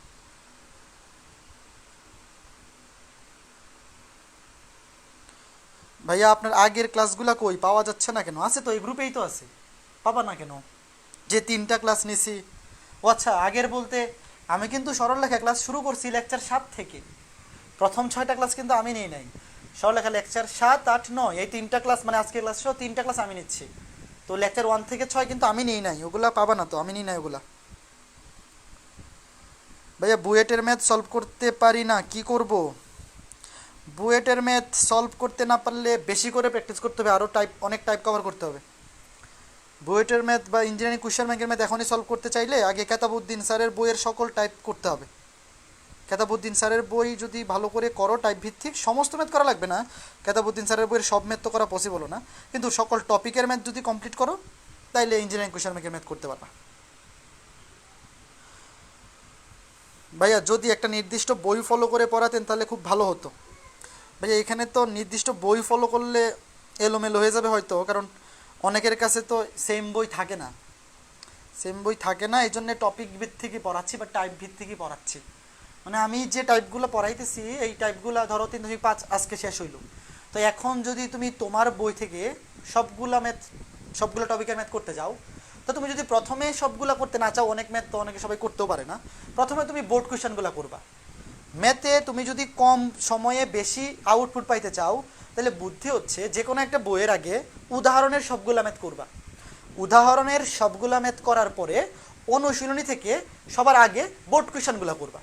ভাইয়া আপনার আগের ক্লাসগুলো কই পাওয়া যাচ্ছে না কেন? আছে তো, এই গ্রুপেই তো আছে, পাবা না কেন? যে 3টা ক্লাস নিছি। ও আচ্ছা, আগের বলতে আমি কিন্তু সরলরেখা ক্লাস শুরু করছি লেকচার 7 থেকে। প্রথম 6টা ক্লাস কিন্তু আমি নিই নাই। সরলরেখা লেকচার 7, 8, 9 এই 3টা ক্লাস, মানে আজকের ক্লাস সহ 3টা ক্লাস আমি নিচ্ছি। তো লেকচার 1 থেকে 6 কিন্তু আমি নিই নাই, ওগুলা পাবা না তো, আমি নিই নাই ওগুলা। ভাইয়া বুয়েটের ম্যাথ সলভ করতে পারি না, কি করব? বুয়েটের ম্যাথ সলভ করতে না পারলে বেশি করে প্র্যাকটিস করতে হবে, আরও অনেক টাইপ কভার করতে হবে। বুয়েটের ম্যাথ বা ইঞ্জিনিয়ারিং কুয়েশ্চন ব্যাংকের ম্যাথ এখনই সলভ করতে চাইলে আগে কেতাবউদ্দিন স্যারের বইয়ের সকল টাইপ করতে হবে। কেতাবউদ্দিন স্যারের বই যদি ভালো করে করো, টাইপ ভিত্তিক, সমস্ত ম্যাথ করা লাগবে না, কেতাবউদ্দিন স্যারের বইয়ের সব ম্যাথ তো করা পসিবলও না, কিন্তু সকল টপিকের ম্যাথ যদি কমপ্লিট করো তাইলে ইঞ্জিনিয়ারিং কুয়েশ্চন ব্যাংকের ম্যাথ করতে পারবা। ভাইয়া যদি একটা নির্দিষ্ট বই ফলো করে পড়াতেন তাহলে খুব ভালো হতো। ভাইয়া এখানে তো নির্দিষ্ট বই ফলো করলে এলোমেলো হয়ে যাবে হয়তো, কারণ অনেকের কাছে তো সেম বই থাকে না, এই জন্যে টপিক ভিত্তিকই পড়াচ্ছি বা টাইপ ভিত্তিকই পড়াচ্ছি। মানে আমি যে টাইপগুলো পড়াইতেছি এই টাইপগুলো ধরো 3.5 আজকে শেষ হইল, তো এখন যদি তুমি তোমার বই থেকে সবগুলো টপিকের ম্যাথ করতে যাও, তো তুমি যদি প্রথমে সবগুলো করতে না চাও, অনেক ম্যাথ তো অনেকে সবাই করতেও পারে না, প্রথমে তুমি বোর্ড কোয়েশ্চেনগুলো করবা। ম্যাথে তুমি যদি কম সময়ে বেশি আউটপুট পাইতে চাও, তাহলে বুদ্ধি হচ্ছে যে কোনো একটা বইয়ের আগে উদাহরণের সবগুলা ম্যাথ করবা। উদাহরণের সবগুলা ম্যাথ করার পরে অনুশীলনী থেকে সবার আগে বোর্ড কোয়েশ্চেনগুলো করবা।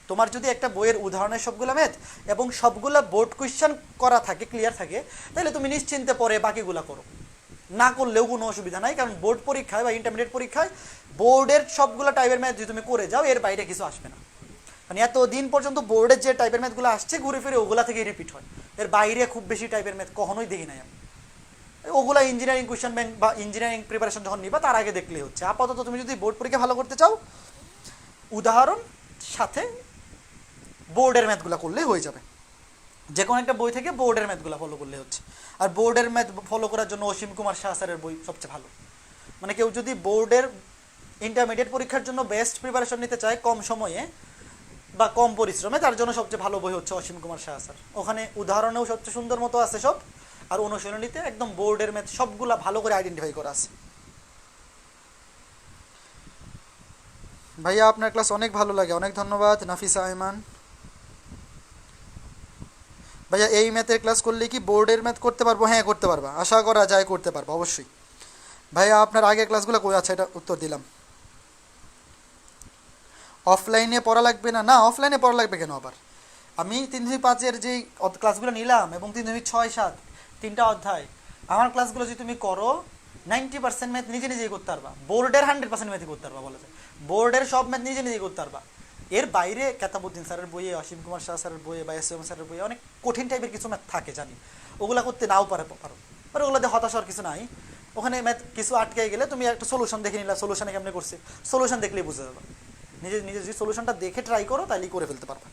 তোমার যদি একটা বইয়ের উদাহরণের সবগুলা ম্যাথ এবং সবগুলা বোর্ড কোয়েশ্চেন করা থাকে, ক্লিয়ার থাকে, তাহলে তুমি নিশ্চিন্তে পরে বাকিগুলা করো, না করলেও কোনো অসুবিধা নাই, কারণ বোর্ড পরীক্ষায় বা ইন্টারমিডিয়েট পরীক্ষায় বোর্ডের সবগুলো টাইপের ম্যাথ যদি তুমি করে যাও, এর বাইরে কিছু আসবে না। মানে এতদিন পর্যন্ত বোর্ডের যে টাইপের ম্যাথগুলো আসছে ঘুরে ফিরে ওগুলা থেকেই রিপিট হয়, এর বাইরে খুব বেশি টাইপের ম্যাথ কখনোই দেখি নাই আমি। ওগুলা ইঞ্জিনিয়ারিং কোয়েশ্চেন ব্যাংক বা ইঞ্জিনিয়ারিং প্রিপারেশন যখন নিবা তার আগে দেখলেই হচ্ছে। আপাতত তুমি যদি বোর্ড পরীক্ষা ভালো করতে চাও, উদাহরণ সাথে বোর্ডের ম্যাথগুলো করলেই হয়ে যাবে। যে কোনো একটা বই থেকে বোর্ডের ম্যাথগুলো ফলো করলে হচ্ছে। আর বোর্ডের ম্যাথ ফলো করার জন্য অসীম কুমার শাহ স্যারের বই সবচেয়ে ভালো। মানে কেউ যদি বোর্ডের ইন্টারমিডিয়েট পরীক্ষার জন্য বেস্ট প্রিপারেশন নিতে চায় কম সময়ে বা কম পরিশ্রমে, তার জন্য সবচেয়ে ভালো বই হচ্ছে অসীম কুমার শাহ স্যার। ওখানে উদাহরণেও সবচেয়ে সুন্দর মতো আছে সব, আর অনুশীলনীতে একদম বোর্ডের ম্যাথ সবগুলা ভালো করে আইডেন্টিফাই করা আছে। ভাইয়া আপনার ক্লাস অনেক ভালো লাগে, অনেক ধন্যবাদ নাফিসা আয়মান। ভাইয়া এই ম্যাথের ক্লাস করলে কি বোর্ডের ম্যাথ করতে পারবো? হ্যাঁ করতে পারবা, আশা করা যায় করতে পারবো অবশ্যই। ভাইয়া আপনার আগের ক্লাসগুলো কই? আচ্ছা, এটা উত্তর দিলাম। অফলাইনে পড়া লাগবে না? না, অফলাইনে পড়া লাগবে কেন আবার? আমি 3.5-এর যেই ক্লাসগুলো নিলাম এবং 3.6, 7 3টা অধ্যায়, আমার ক্লাসগুলো যদি তুমি করো 90% ম্যাথ নিজে নিজেই করতে পারবা। বোর্ডের 100% ম্যাথই করতে পারবা বলা যায়, বোর্ডের সব ম্যাথ নিজে নিজেই করতে পারবা। এর বাইরে কেতাবউদ্দিন স্যারের বইয়ে, অসীম কুমার শাহ স্যারের বইয়ে বা এস এম স্যারের বইয়ে অনেক কঠিন টাইপের কিছু ম্যাথ থাকে জানি, ওগুলা করতে নাও পারো, আর ওগুলোতে হতাশ হওয়ার কিছু নাই। ওখানে ম্যাথ কিছু আটকে গেলে তুমি একটা সলিউশন দেখে নিলা, সলিউশনে কেমনে করছে, সলিউশন দেখলেই বুঝে যাবে। নিজে নিজে যদি সলিউশনটা দেখে ট্রাই করো তাহলেই করে ফেলতে পারবা।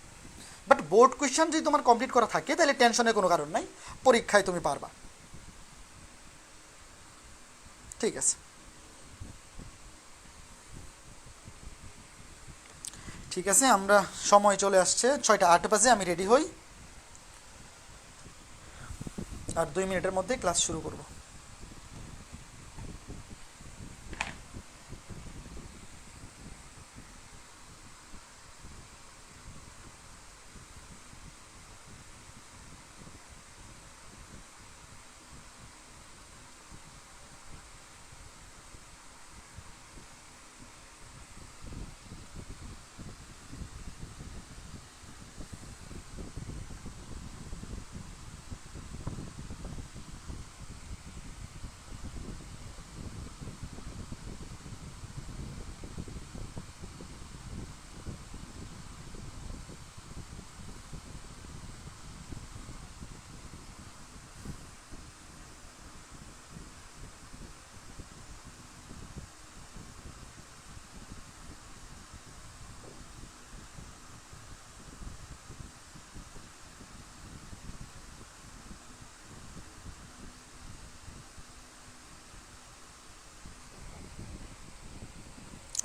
বাট বোর্ড কোয়েশ্চেন যদি তোমার কমপ্লিট করা থাকে তাহলে টেনশনের কোনো কারণ নাই, পরীক্ষায় তুমি পারবা। ঠিক আছে, ঠিক আছে, আমরা সময় চলে আসছে 6টা 8 বাজে, আমি রেডি হই, আর 2 মিনিটের মধ্যে ক্লাস শুরু করব।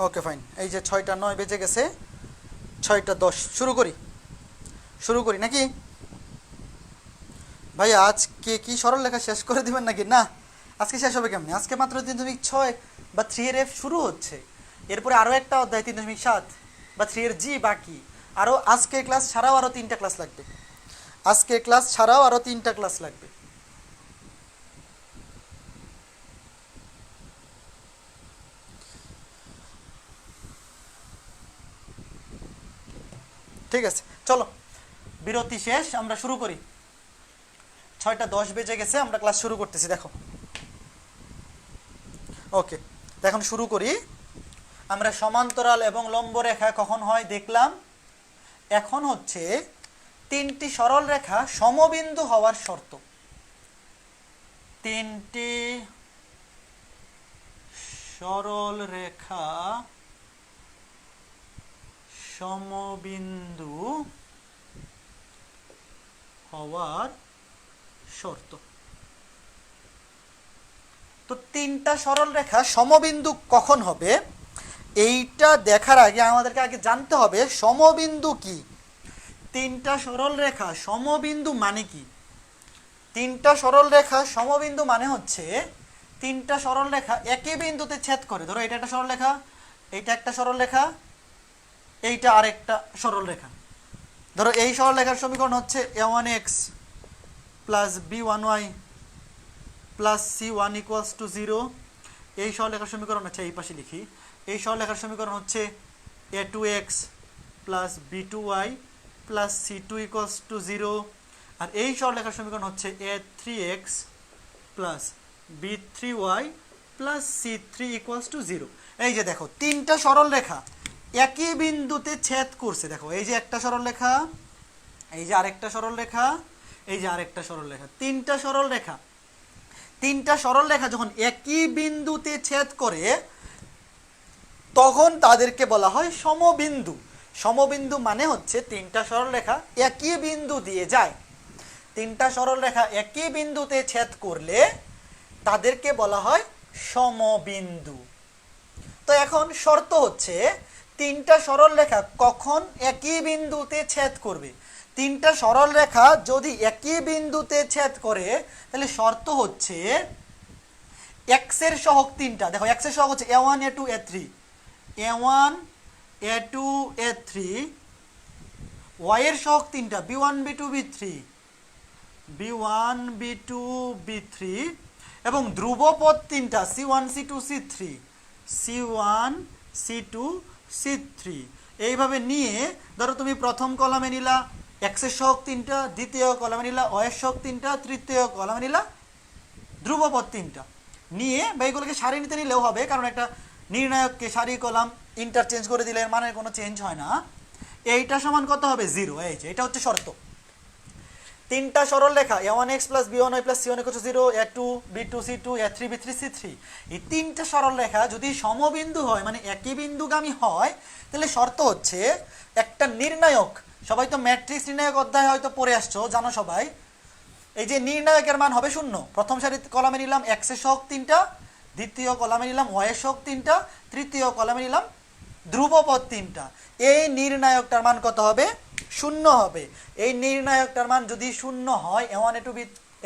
ওকে ফাইন, এই যে 6টা 9 বেজে গেছে, 6টা 10 শুরু করি নাকি? ভাই আজকে কি সরল লেখা শেষ করে দিবেন নাকি? না, আজকে শেষ হবে কেমনি? আজকে মাত্র 3.6 বা 3 এর এফ শুরু হচ্ছে, এরপরে আরও একটা অধ্যায় 3.7 বা 3 এর জি বাকি। আরও আজকে ক্লাস ছাড়াও আরও 3টা ক্লাস লাগবে, আজকে ক্লাস ছাড়াও আরও 3টা ক্লাস লাগবে। ঠিক আছে, চলো বিরতি শেষ, আমরা শুরু করি। 6টা 10 বেজে গেছে, আমরা ক্লাস শুরু করতেছি। দেখো, ওকে, এখন শুরু করি। আমরা সমান্তরাল এবং লম্ব রেখা কখন হয় দেখলাম। এখন হচ্ছে 3টি সরল রেখা সমবিন্দু হওয়ার শর্ত। 3টি সরল রেখা সমবিন্দু হওয়ার শর্ত। তো 3টা সরল রেখা সমবিন্দু কখন হবে এইটা দেখার আগে আমাদেরকে আগে জানতে হবে সমবিন্দু কি। 3টা সরল রেখা সমবিন্দু মানে কি? 3টা সরল রেখা সমবিন্দু মানে হচ্ছে 3টা সরল রেখা একই বিন্দুতে ছেদ করে। ধরো এটা একটা সরল রেখা, এইটা একটা সরল রেখা, এইটা আরেকটা সরল রেখা। ধরো এই সরল রেখার সমীকরণ হচ্ছে a1x plus b1y plus c1 equals to 0। এই সরলরেখার সমীকরণ হচ্ছে, এই পাশে লিখি, এই সরলরেখার সমীকরণ হচ্ছে a2x plus b2y plus c2 equals to 0। আর এই সরলরেখার সমীকরণ হচ্ছে a3x plus b3y plus c3 equals to 0। এই যে দেখো 3টা সরল রেখা একই বিন্দুতে ছেদ করছে। দেখো এই যে একটা সরল রেখা, এই যে আরেকটা সরল রেখা, এই যে আরেকটা সরল রেখা, 3টা সরল রেখা। 3টা সরল রেখা যখন একই বিন্দুতে ছেদ করে তখন তাদেরকে বলা হয় সমবিন্দু। সমবিন্দু মানে হচ্ছে 3টা সরল রেখা একই বিন্দু দিয়ে যায়। 3টা সরল রেখা একই বিন্দুতে ছেদ করলে তাদেরকে বলা হয় সমবিন্দু। তো এখন শর্ত হচ্ছে 3টা সরল রেখা কখন একই বিন্দুতে ছেদ করবে। 3টা সরল রেখা যদি একই বিন্দুতে ছেদ করে তাহলে শর্ত হচ্ছে x এর সহগ 3টা। দেখো x এর সহগ হচ্ছে a1 a2 a3, a1 a2 a3, y এর সহগ 3টা b1 b2 b3, b1 b2 b3 এবং ধ্রুবপদ 3টা c1 c2 c3, c1 c2 c3। এইভাবে নিয়ে ধরো তুমি প্রথম কলামে নিলা x এর সহগ 3টা, দ্বিতীয় কলামে নিলা y এর সহগ 3টা, তৃতীয় কলামে নিলা ধ্রুবপদ 3টা নিয়ে, বা এগুলোকে সারিতে নিলেও হবে, কারণ একটা নির্ণায়ককে সারি কলাম ইন্টারচেঞ্জ করে দিলে এর মানের কোনো চেঞ্জ হয় না। এইটা সমান কত হবে? 0। এই যে এটা হচ্ছে শর্ত। 3টা সরল রেখা a1x plus b1y plus c1 equal to 0, a2 b2 c2, a3 b3 c3, এই 3টা সরল রেখা যদি সমবিন্দু হয় মানে একই বিন্দুগামী হয় তাহলে শর্ত হচ্ছে একটা নির্ণায়ক। সবাই তো ম্যাট্রিক্স নির্ণায়ক অধ্যায় হয়তো পড়ে আসছো, জানো সবাই। এই যে নির্ণায়কের মান হবে 0। প্রথম সারিতে কলামে নিলাম x এর সহগ 3টা, দ্বিতীয় কলামে নিলাম y এর সহগ 3টা, তৃতীয় কলামে নিলাম ধ্রুবপদ 3টা। এই নির্ণায়কটার মান কত হবে? 0 হবে। এই নির্ণায়কটার মান যদি 0 হয়, a1 a2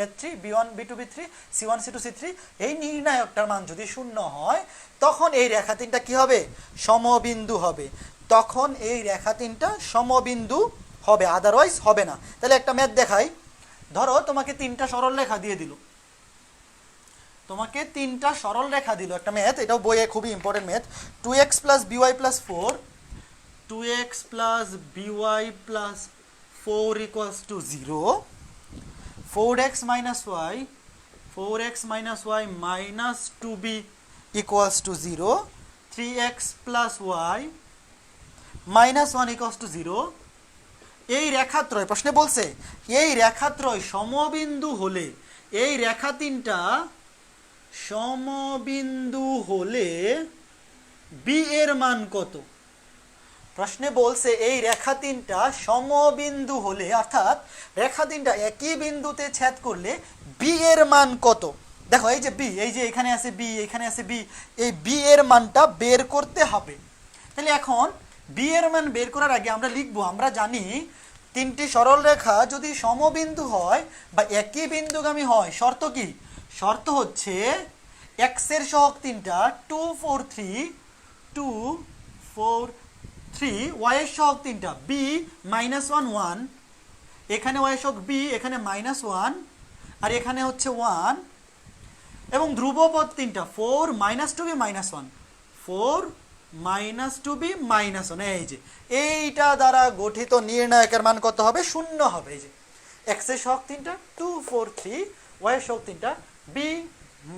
a3, b1 b2 b3, c1 c2 c3, এই নির্ণায়কটার মান যদি 0 হয় তখন এই রেখা 3টা কি হবে? সমবিন্দু হবে। তখন এই রেখা 3টা সমবিন্দু হবে, আদারওয়াইজ হবে না। তাহলে একটা ম্যাথ দেখাই। ধরো তোমাকে 3টা সরল রেখা দিয়ে দিল, তোমাকে 3টা সরল রেখা দিল, একটা ম্যাথ, এটাও বইয়ে খুবই important math. 2x plus by plus 4, 2x plus by plus 4 equals to 0, 4x minus y, 4x minus y minus 2b equals to 0, 3x plus y minus 1 equals to 0। এই রেখাত্রয়, প্রশ্নে বলছে এই রেখাত্রয় সমবিন্দু হলে, এই রেখা 3টা সমবিন্দু হলে বি এর মান কত? প্রশ্নে বলছে এই রেখা 3টা সমবিন্দু হলে, অর্থাৎ রেখা 3টা একই বিন্দুতে ছেদ করলে বি এর মান কত? দেখো এই যে বি, এই যে এখানে আছে বি, এখানে আছে বি, এই বি এর মানটা বের করতে হবে। তাহলে এখন বি এর মান বের করার আগে আমরা লিখবো, আমরা জানি তিনটি সরল রেখা যদি সমবিন্দু হয় বা একই বিন্দুগামী হয়, শর্ত কি? শর্ত হচ্ছে এক্স এর সহগ তিনটা 2 4 3 2 4 3, ওয়াই এর সহগ তিনটা বি -1 1, এখানে ওয়াই এর সহগ বি, এখানে -1 আর এখানে হচ্ছে 1, এবং ধ্রুবপদ তিনটা 4 -2b -1, 4 -2b -1। এই যে এইটা দ্বারা গঠিত নির্ণায়কের মান কত হবে? 0 হবে। এই যে এক্স এর সহগ তিনটা 2 4 3, ওয়াই এর সহগ তিনটা বি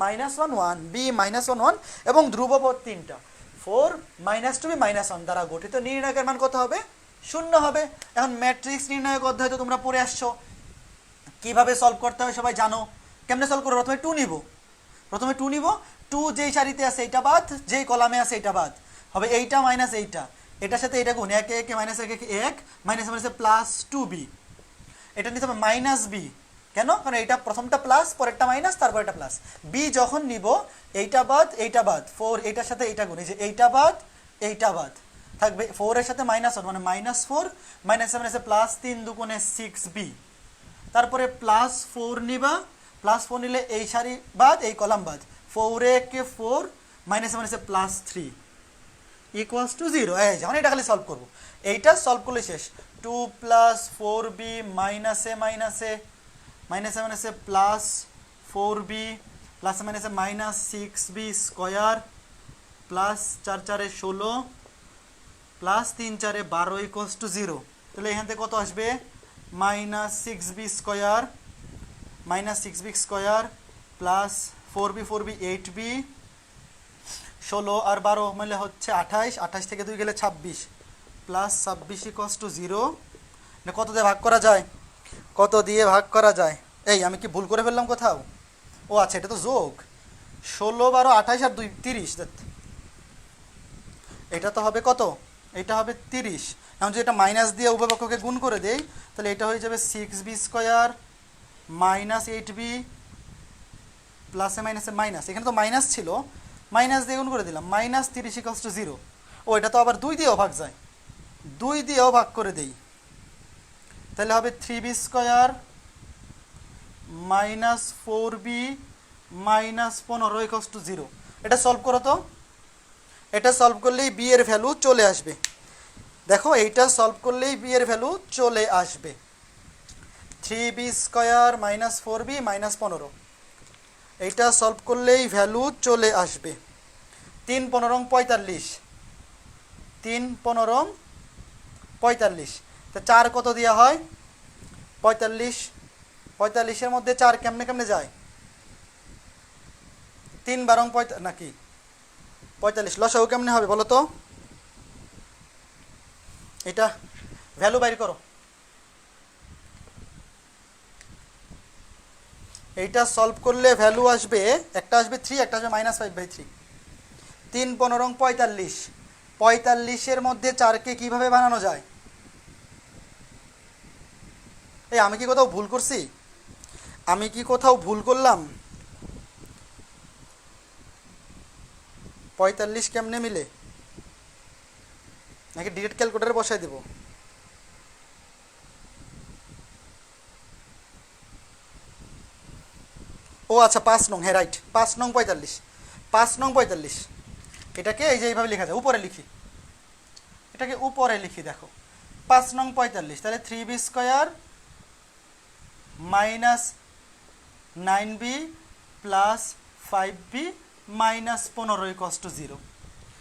-1 1, বি -1 1 এবং ধ্রুবপদ তিনটা 4 -2b -1 দ্বারা গঠিত নির্ণায়কের মান কত হবে? 0 হবে। এখন ম্যাট্রিক্স নির্ণায়ক অধ্যায় তো তোমরা পড়ে আসছো, কিভাবে সলভ করতে হবে সবাই জানো। কেমনে সলভ করবো? প্রথমে 2 নিব, 2 যেই সারিতে আছে এইটা বাদ, যেই কলামে আছে এইটা বাদ হবে, এইটা মাইনাস এইটা, এটার সাথে এটা গুণ, 1 1 মাইনাস 1 1 মাইনাস মাইনাসে প্লাস 2b, এটা নিতে হবে মাইনাস বি। কেন? কারণ এইটা প্রথমটা প্লাস, পরেরটা মাইনাস, তারপর এটা প্লাস। বি যখন নিব এইটা বাদ, 4 এইটার সাথে এইটা গুণ, এই যে এইটা বাদ থাকবে 4 এর সাথে -1 মানে -4 মাইনাসে মাইনাসে প্লাস 3 দুগুণে 6b, তারপরে +4 নিবা, +4 নিলে এই সারি বাদ, এই কলাম বাদ, 4 একে 4 মাইনাসে মাইনাসে +3 ইকুয়ালস টু 0। এই যেমন এটা খালি সলভ করবো, এইটা সলভ করলে শেষ। 2 + 4b মাইনাসে মাইনাসে +4b প্লাসে মাইনাসে -6b square plus 4 4 16 plus 3 4 12 equals to 0। তাহলে এখান থেকে কত আসবে? -6b square plus 4b 8b, 16 আর 12 মিলে হচ্ছে 28, 28 থেকে 2 গেলে 26 প্লাস 26 ইকুয়ালস টু 0। কত দিয়ে ভাগ করা যায়? এই আমি কি ভুল করে ফেললাম কোথাও? ও আচ্ছা, এটা তো যোগ, 16 12 28 আর 2 30, এটা তো হবে কত? এটা হবে 30। এখন যদি এটা মাইনাস দিয়ে উভয় পক্ষকে গুণ করে দেই, তাহলে এটা হয়ে যাবে 6b স্কোয়ার -8b প্লাসে মাইনাসে মাইনাস, এখানে তো মাইনাস ছিল, মাইনাস দিয়ে গুণ করে দিলাম, -30 ইকুয়ালস টু 0। ও এটা তো আবার 2 দিয়েও ভাগ যায়, 2 দিয়েও ভাগ করে দেই, তাহলে হবে 3b square -4b -15 equals to 0। এটা সলভ করো তো, এটা সলভ করলেই বি এর ভ্যালু চলে আসবে। দেখো এইটা সলভ করলেই বি এর ভ্যালু চলে আসবে, 3b স্কোয়ার -4b -15, এইটা সলভ করলেই ভ্যালু চলে আসবে। 3 15 45, 3 15 45, তো 4 কত দেওয়া হয়? 45, 45-এর মধ্যে 4 কেমনে যায়? 3 12 নাকি 45, লসাগু কেমনে হবে বলো তো? এটা ভ্যালু বাইর করো, এইটা সলভ করলে ভ্যালু আসবে, একটা আসবে 3, একটা আসবে -5/3। 3 15 45, 45-এর মধ্যে 4কে কিভাবে বানানো যায়? এই আমি কি কোথাও ভুল করছি? আমি কি কোথাও ভুল করলাম? 45 কেমনে মিলে? নাকি ডিরেক্ট ক্যালকুলেটরে বসাই দেব? ও আচ্ছা 5 নং, হ্যাঁ রাইট, 5 নং 45, 5 নং 45, এটাকে এই যে এইভাবে লেখা যায়, উপরে লিখি, এটাকে উপরে লিখি, দেখো 5 নং 45, তাহলে 3b square -9b plus 5b -15 equals to 0।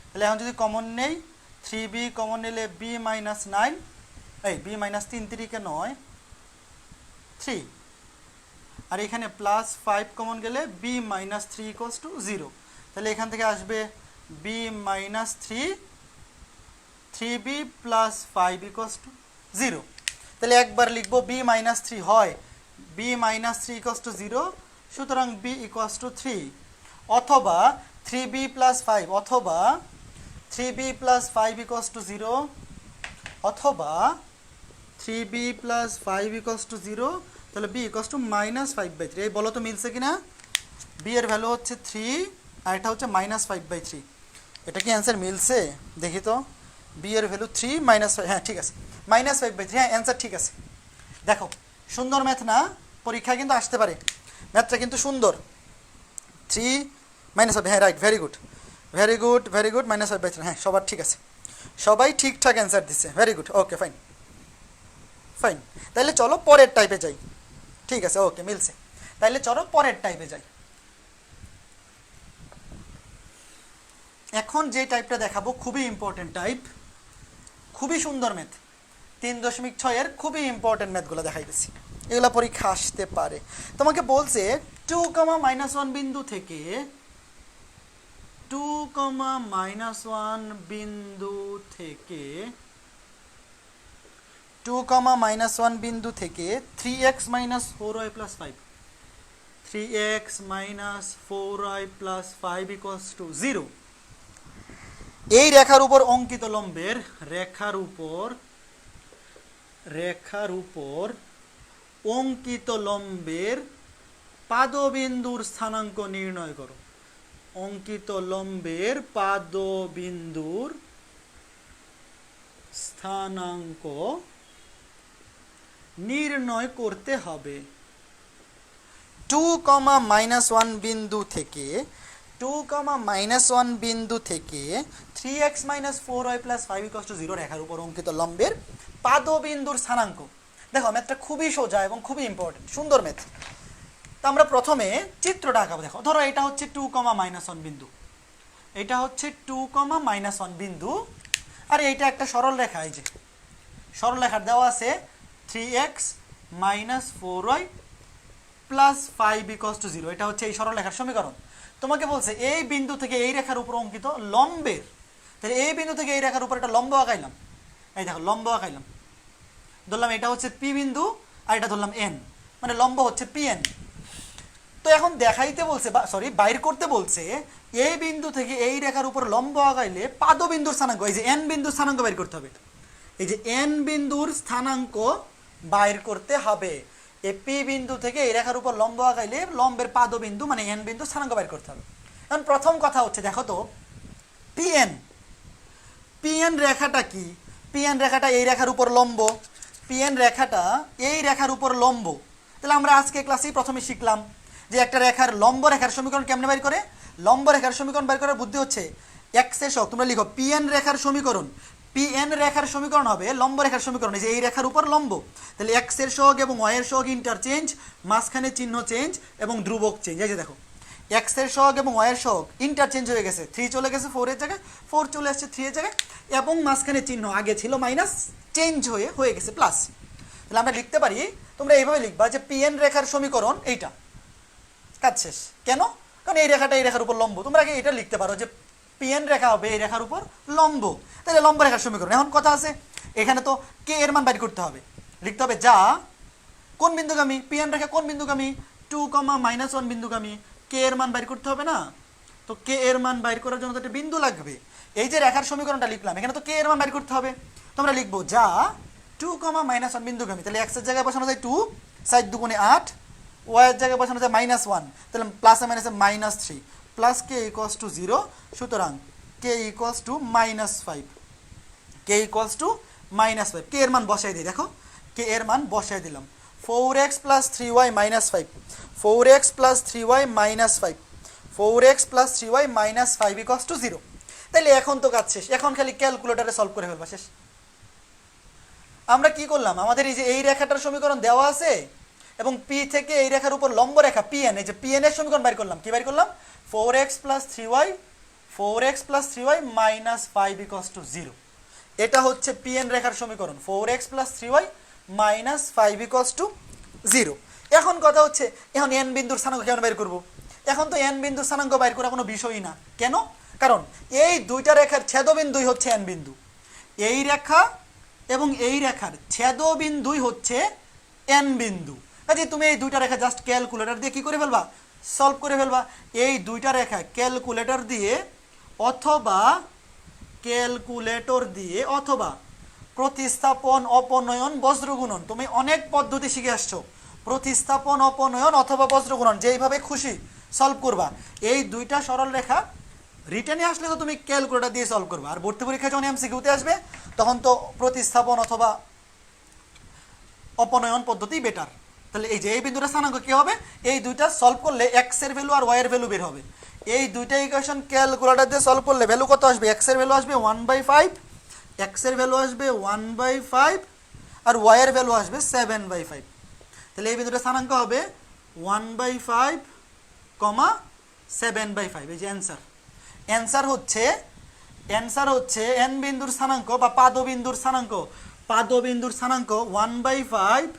তাহলে এখন যদি কমন নেই, 3b কমন নিলে b -9, এই b -3 3 9 3, আর এখানে +5 কমন গেলে b -3 ইকুয়ালস টু 0। তাহলে এখান থেকে আসবে b -3, 3b + 5 ইকুয়ালস টু 0। তাহলে একবার লিখবো b -3 হয়, b -3 ইকুয়ালস টু 0, সুতরাং b ইকুয়ালস টু 3, অথবা 3b + 5, অথবা 3b + 5 ইকুয়ালস টু 0, অথবা 3b + 5 ইকুয়ালস টু 0, তাহলে b ইকুয়ালস টু -5/3। এই বলো তো মিলছে কিনা? b এর ভ্যালু হচ্ছে 3 আর এটা হচ্ছে -5/3। এটা কি অ্যান্সার মিলছে? দেখি তো, বি এর ভ্যালু 3 -5, হ্যাঁ ঠিক আছে, -5/3, হ্যাঁ অ্যান্সার ঠিক আছে। দেখো সুন্দর ম্যাথ না, পরীক্ষায় কিন্তু আসতে পারে, ম্যাথটা কিন্তু সুন্দর। 3 -5, হ্যাঁ right, very good very good very good, -5/3, হ্যাঁ সবার ঠিক আছে, সবাই ঠিকঠাক অ্যান্সার দিচ্ছে, very good, okay fine fine. তাহলে চলো পরের টাইপে যাই, ঠিক আছে ওকে মিলছে, তাহলে চলো পরের টাইপে যাই। এখন যে টাইপটা দেখাবো খুবই ইম্পর্টেন্ট টাইপ, খুবই সুন্দর ম্যাথ, 3.6 এর খুবই ইম্পর্টেন্ট ম্যাথগুলো দেখাইতেছি, এগুলো পরীক্ষা আসতে পারে। তোমাকে বলছে 2, -1 বিন্দু থেকে 2, -1 বিন্দু থেকে 2, -1 বিন্দু থেকে 3x - 4y + 5, 3x - 4y + 5 = 0। এই রেখার উপর অঙ্কিত লম্বের রেখার উপর অঙ্কিত লম্বের পাদবিন্দুর স্থানাঙ্ক নির্ণয় করো। অঙ্কিত লম্বের পাদবিন্দুর স্থানাঙ্ক নির্ণয় করতে হবে। 2, -1 বিন্দু থেকে 2, -1 বিন্দু থেকে 3x - 4y + 5 = 0 রেখার উপর অঙ্কিত লম্বের পাদবিন্দুর স্থানাঙ্ক। দেখো ম্যাথটা খুবই সোজা এবং খুবই ইম্পর্টেন্ট, সুন্দর ম্যাথ। তো আমরা প্রথমে চিত্রটা আঁকাবো। দেখো ধরো এটা হচ্ছে 2, -1 বিন্দু, এটা হচ্ছে 2, -1 বিন্দু, আর এইটা একটা সরল রেখা। এই যে সরল রেখার দেওয়া আছে 3x - 4y + 5 = 0, এটা হচ্ছে এই সরল রেখার সমীকরণ। তোমাকে বলছে এই বিন্দু থেকে এই রেখার উপর অঙ্কিত লম্বের, তাহলে এই বিন্দু থেকে এই রেখার উপর একটা লম্ব আঁকাইলাম, এই দেখো লম্ব আঁকাইলাম, ধরলাম এটা হচ্ছে পি বিন্দু আর এটা ধরলাম এন, মানে লম্ব হচ্ছে পিএন। তো এখন দেখাইতে বলছে, সরি বাইর করতে বলছে এই বিন্দু থেকে এই রেখার উপর লম্ব আঁকাইলে পাদবিন্দুর স্থানাঙ্ক, এই যে এন বিন্দুর স্থানাঙ্ক বাইর করতে হবে, এই যে এন বিন্দুর স্থানাঙ্ক বাইর করতে হবে। এই পি বিন্দু থেকে এই রেখার উপর লম্ব আঁকাইলে লম্বের পাদবিন্দু মানে এন বিন্দু স্থানাঙ্ক বাইর করতে হবে। এখন প্রথম কথা হচ্ছে দেখো তো পিএন রেখাটা কি? পিএন রেখাটা এই রেখার উপর লম্ব, পিএন রেখাটা এই রেখার উপর লম্ব। তাহলে আমরা আজকে ক্লাসেই প্রথমে শিখলাম যে একটা রেখার লম্ব রেখার সমীকরণ কেমনে বাইর করে। লম্ব রেখার সমীকরণ বাইর করার বুদ্ধি হচ্ছে এক্স এর সহগ, তোমরা লিখো পিএন রেখার সমীকরণ, পিএন রেখার সমীকরণ হবে লম্ব রেখার সমীকরণ, এই যে এই রেখার উপর লম্ব, তাহলে এক্স এর সহগ এবং ওয়াই এর সহগ ইন্টারচেঞ্জ, মাঝখানে চিহ্ন চেঞ্জ এবং ধ্রুবক চেঞ্জ। এই যে দেখো এক্স এর সহগ এবং ওয়াই এর সহগ ইন্টারচেঞ্জ হয়ে গেছে, 3 চলে গেছে 4 এর জায়গায়, 4 চলে আসছে 3 এর জায়গায়, এবং মাঝখানে চিহ্ন আগে ছিল মাইনাস, চেঞ্জ হয়ে গেছে প্লাস। তাহলে আমরা লিখতে পারি, তোমরা এইভাবে লিখবা যে পিএন রেখার সমীকরণ এইটা, কাজ শেষ। কেন? কারণ এই রেখাটা এই রেখার উপর লম্ব, তোমরা আগে এটা লিখতে পারো যে পিএন রেখা হবে এই রেখার উপর লম্ব, তাহলে লম্ব রেখার সমীকরণ। এখন কথা আছে এখানে তো কে এর মান বাইর করতে হবে, লিখতে হবে যা কোন বিন্দুগামী, পিএন রেখা কোন বিন্দুগামী, 2, -1 বিন্দুগামী, কে এর মান বাইর করতে হবে না। তো কে এর মান বাইর করার জন্য তো একটা বিন্দু লাগবে, এই যে রেখার সমীকরণটা লিখলাম এখানে তো কে এর মান বাইর করতে হবে। তোমরা লিখবো যা 2, -1 বিন্দুগামী, তাহলে এক্স এর জায়গায় বসানো যায় 2, 4 দুগুণে 8, ওয়াই এর জায়গায় বসানো যায় -1, তাহলে প্লাসে মাইনাসে -3, প্লাস কে ইকুয়ালস টু 0, সুতরাং K equals to -5, K equals to -5। K এর মান বসাই দিই, দেখো কে এর মান বসাই দিলাম, 4x + 3y - 5, 4x + 3y - 5, 4x + 3y - 5 = 0। তাহলে এখন তো কাজ শেষ, এখন খালি ক্যালকুলেটরে সলভ করে ফেলবা, শেষ। আমরা কি করলাম, আমাদের এই যে এই রেখাটার সমীকরণ দেওয়া আছে এবং পি থেকে এই রেখার উপর লম্ব রেখা পিএন, এই যে পিএন এর সমীকরণ বাইর করলাম, কি বাইর করলাম 4x + 3y - 5 = 0। এটা হচ্ছে পিএন রেখার সমীকরণ, 4x + 3y - 5 = 0। এখন কথা হচ্ছে এখন এন বিন্দুর স্থানাঙ্ক কেমন বাইর করব। এখন তো এন বিন্দুর স্থানাঙ্ক বাইর করা কোনো বিষয়ই না, কেন? কারণ এই দুইটা রেখার ছেদবিন্দুই হচ্ছে এন বিন্দু, এই রেখা এবং এই রেখার ছেদবিন্দুই হচ্ছে এন বিন্দু। কাজে তুমি এই দুইটা রেখা জাস্ট ক্যালকুলেটর দিয়ে কি করে ফেলবা, সলভ করে ফেলবা। এই দুইটা রেখা ক্যালকুলেটর দিয়ে অথবা প্রতিস্থাপন অপনয়ন বজ্রগুণন, তুমি অনেক পদ্ধতি শিখে আসছো, প্রতিস্থাপন অপনয়ন অথবা বজ্রগুণন, যেইভাবে খুশি সলভ করবা। এই দুইটা সরল রেখা রিটেনে আসলে তো তুমি ক্যালকুলেটর দিয়ে সলভ করবে, আর ভর্তি পরীক্ষা যখন এমসিকিউতে আসবে তখন তো প্রতিস্থাপন অথবা অপনয়ন পদ্ধতি বেটার। তাহলে এই যে এই বিন্দুটা স্থানাঙ্ক কী হবে, এই দুইটা সলভ করলে এক্স এর ভ্যালু আর ওয়াই এর ভ্যালু বের হবে। এই দুইটা ইকুয়েশন ক্যালকুলেটর দিয়ে সলভ করলে ভ্যালু কত আসবে, এক্স এর ভ্যালু আসবে 1/5, এক্স এর ভ্যালু আসবে 1/5 আর ওয়াই এর ভ্যালু আসবে 7/5। তাহলে এই বিন্দুটা স্থানাঙ্ক হবে 1/5, 7/5। এই যে অ্যান্সার হচ্ছে এন বিন্দুর স্থানাঙ্ক বা পাদবিন্দুর স্থানাঙ্ক 1/5,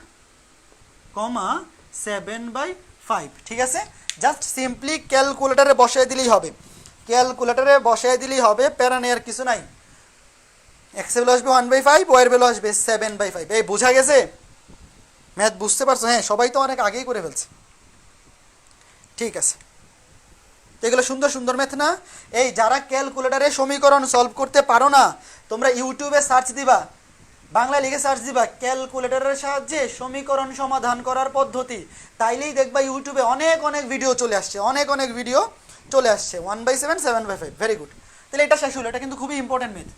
7/5। ঠিক আছে, জাস্ট সিম্পলি ক্যালকুলেটরে বসাই দিলেই হবে, প্যারা নেওয়ার কিছু নাই। এক্স এর ভ্যালু আসবে 1/5, ওয়াই এর ভ্যালু আসবে 7/5। এই বোঝা গেছে? ম্যাথ বুঝতে পারছো? হ্যাঁ, সবাই তো অনেক আগেই করে ফেলছে। ঠিক আছে, এগুলো সুন্দর সুন্দর ম্যাথ না? এই যারা ক্যালকুলেটরে সমীকরণ সলভ করতে পারো না, তোমরা ইউটিউবে সার্চ দিবা, বাংলা লিখে সার্চ দিবা ক্যালকুলেটরের সাহায্যে সমীকরণ সমাধান করার পদ্ধতি, তাইলেই দেখবা ইউটিউবে অনেক ভিডিও চলে আসছে, 1/7, 7/5। Very good. তাহলে এটা শেষ হলো, এটা কিন্তু খুবই ইম্পর্টেন্ট ম্যাথ।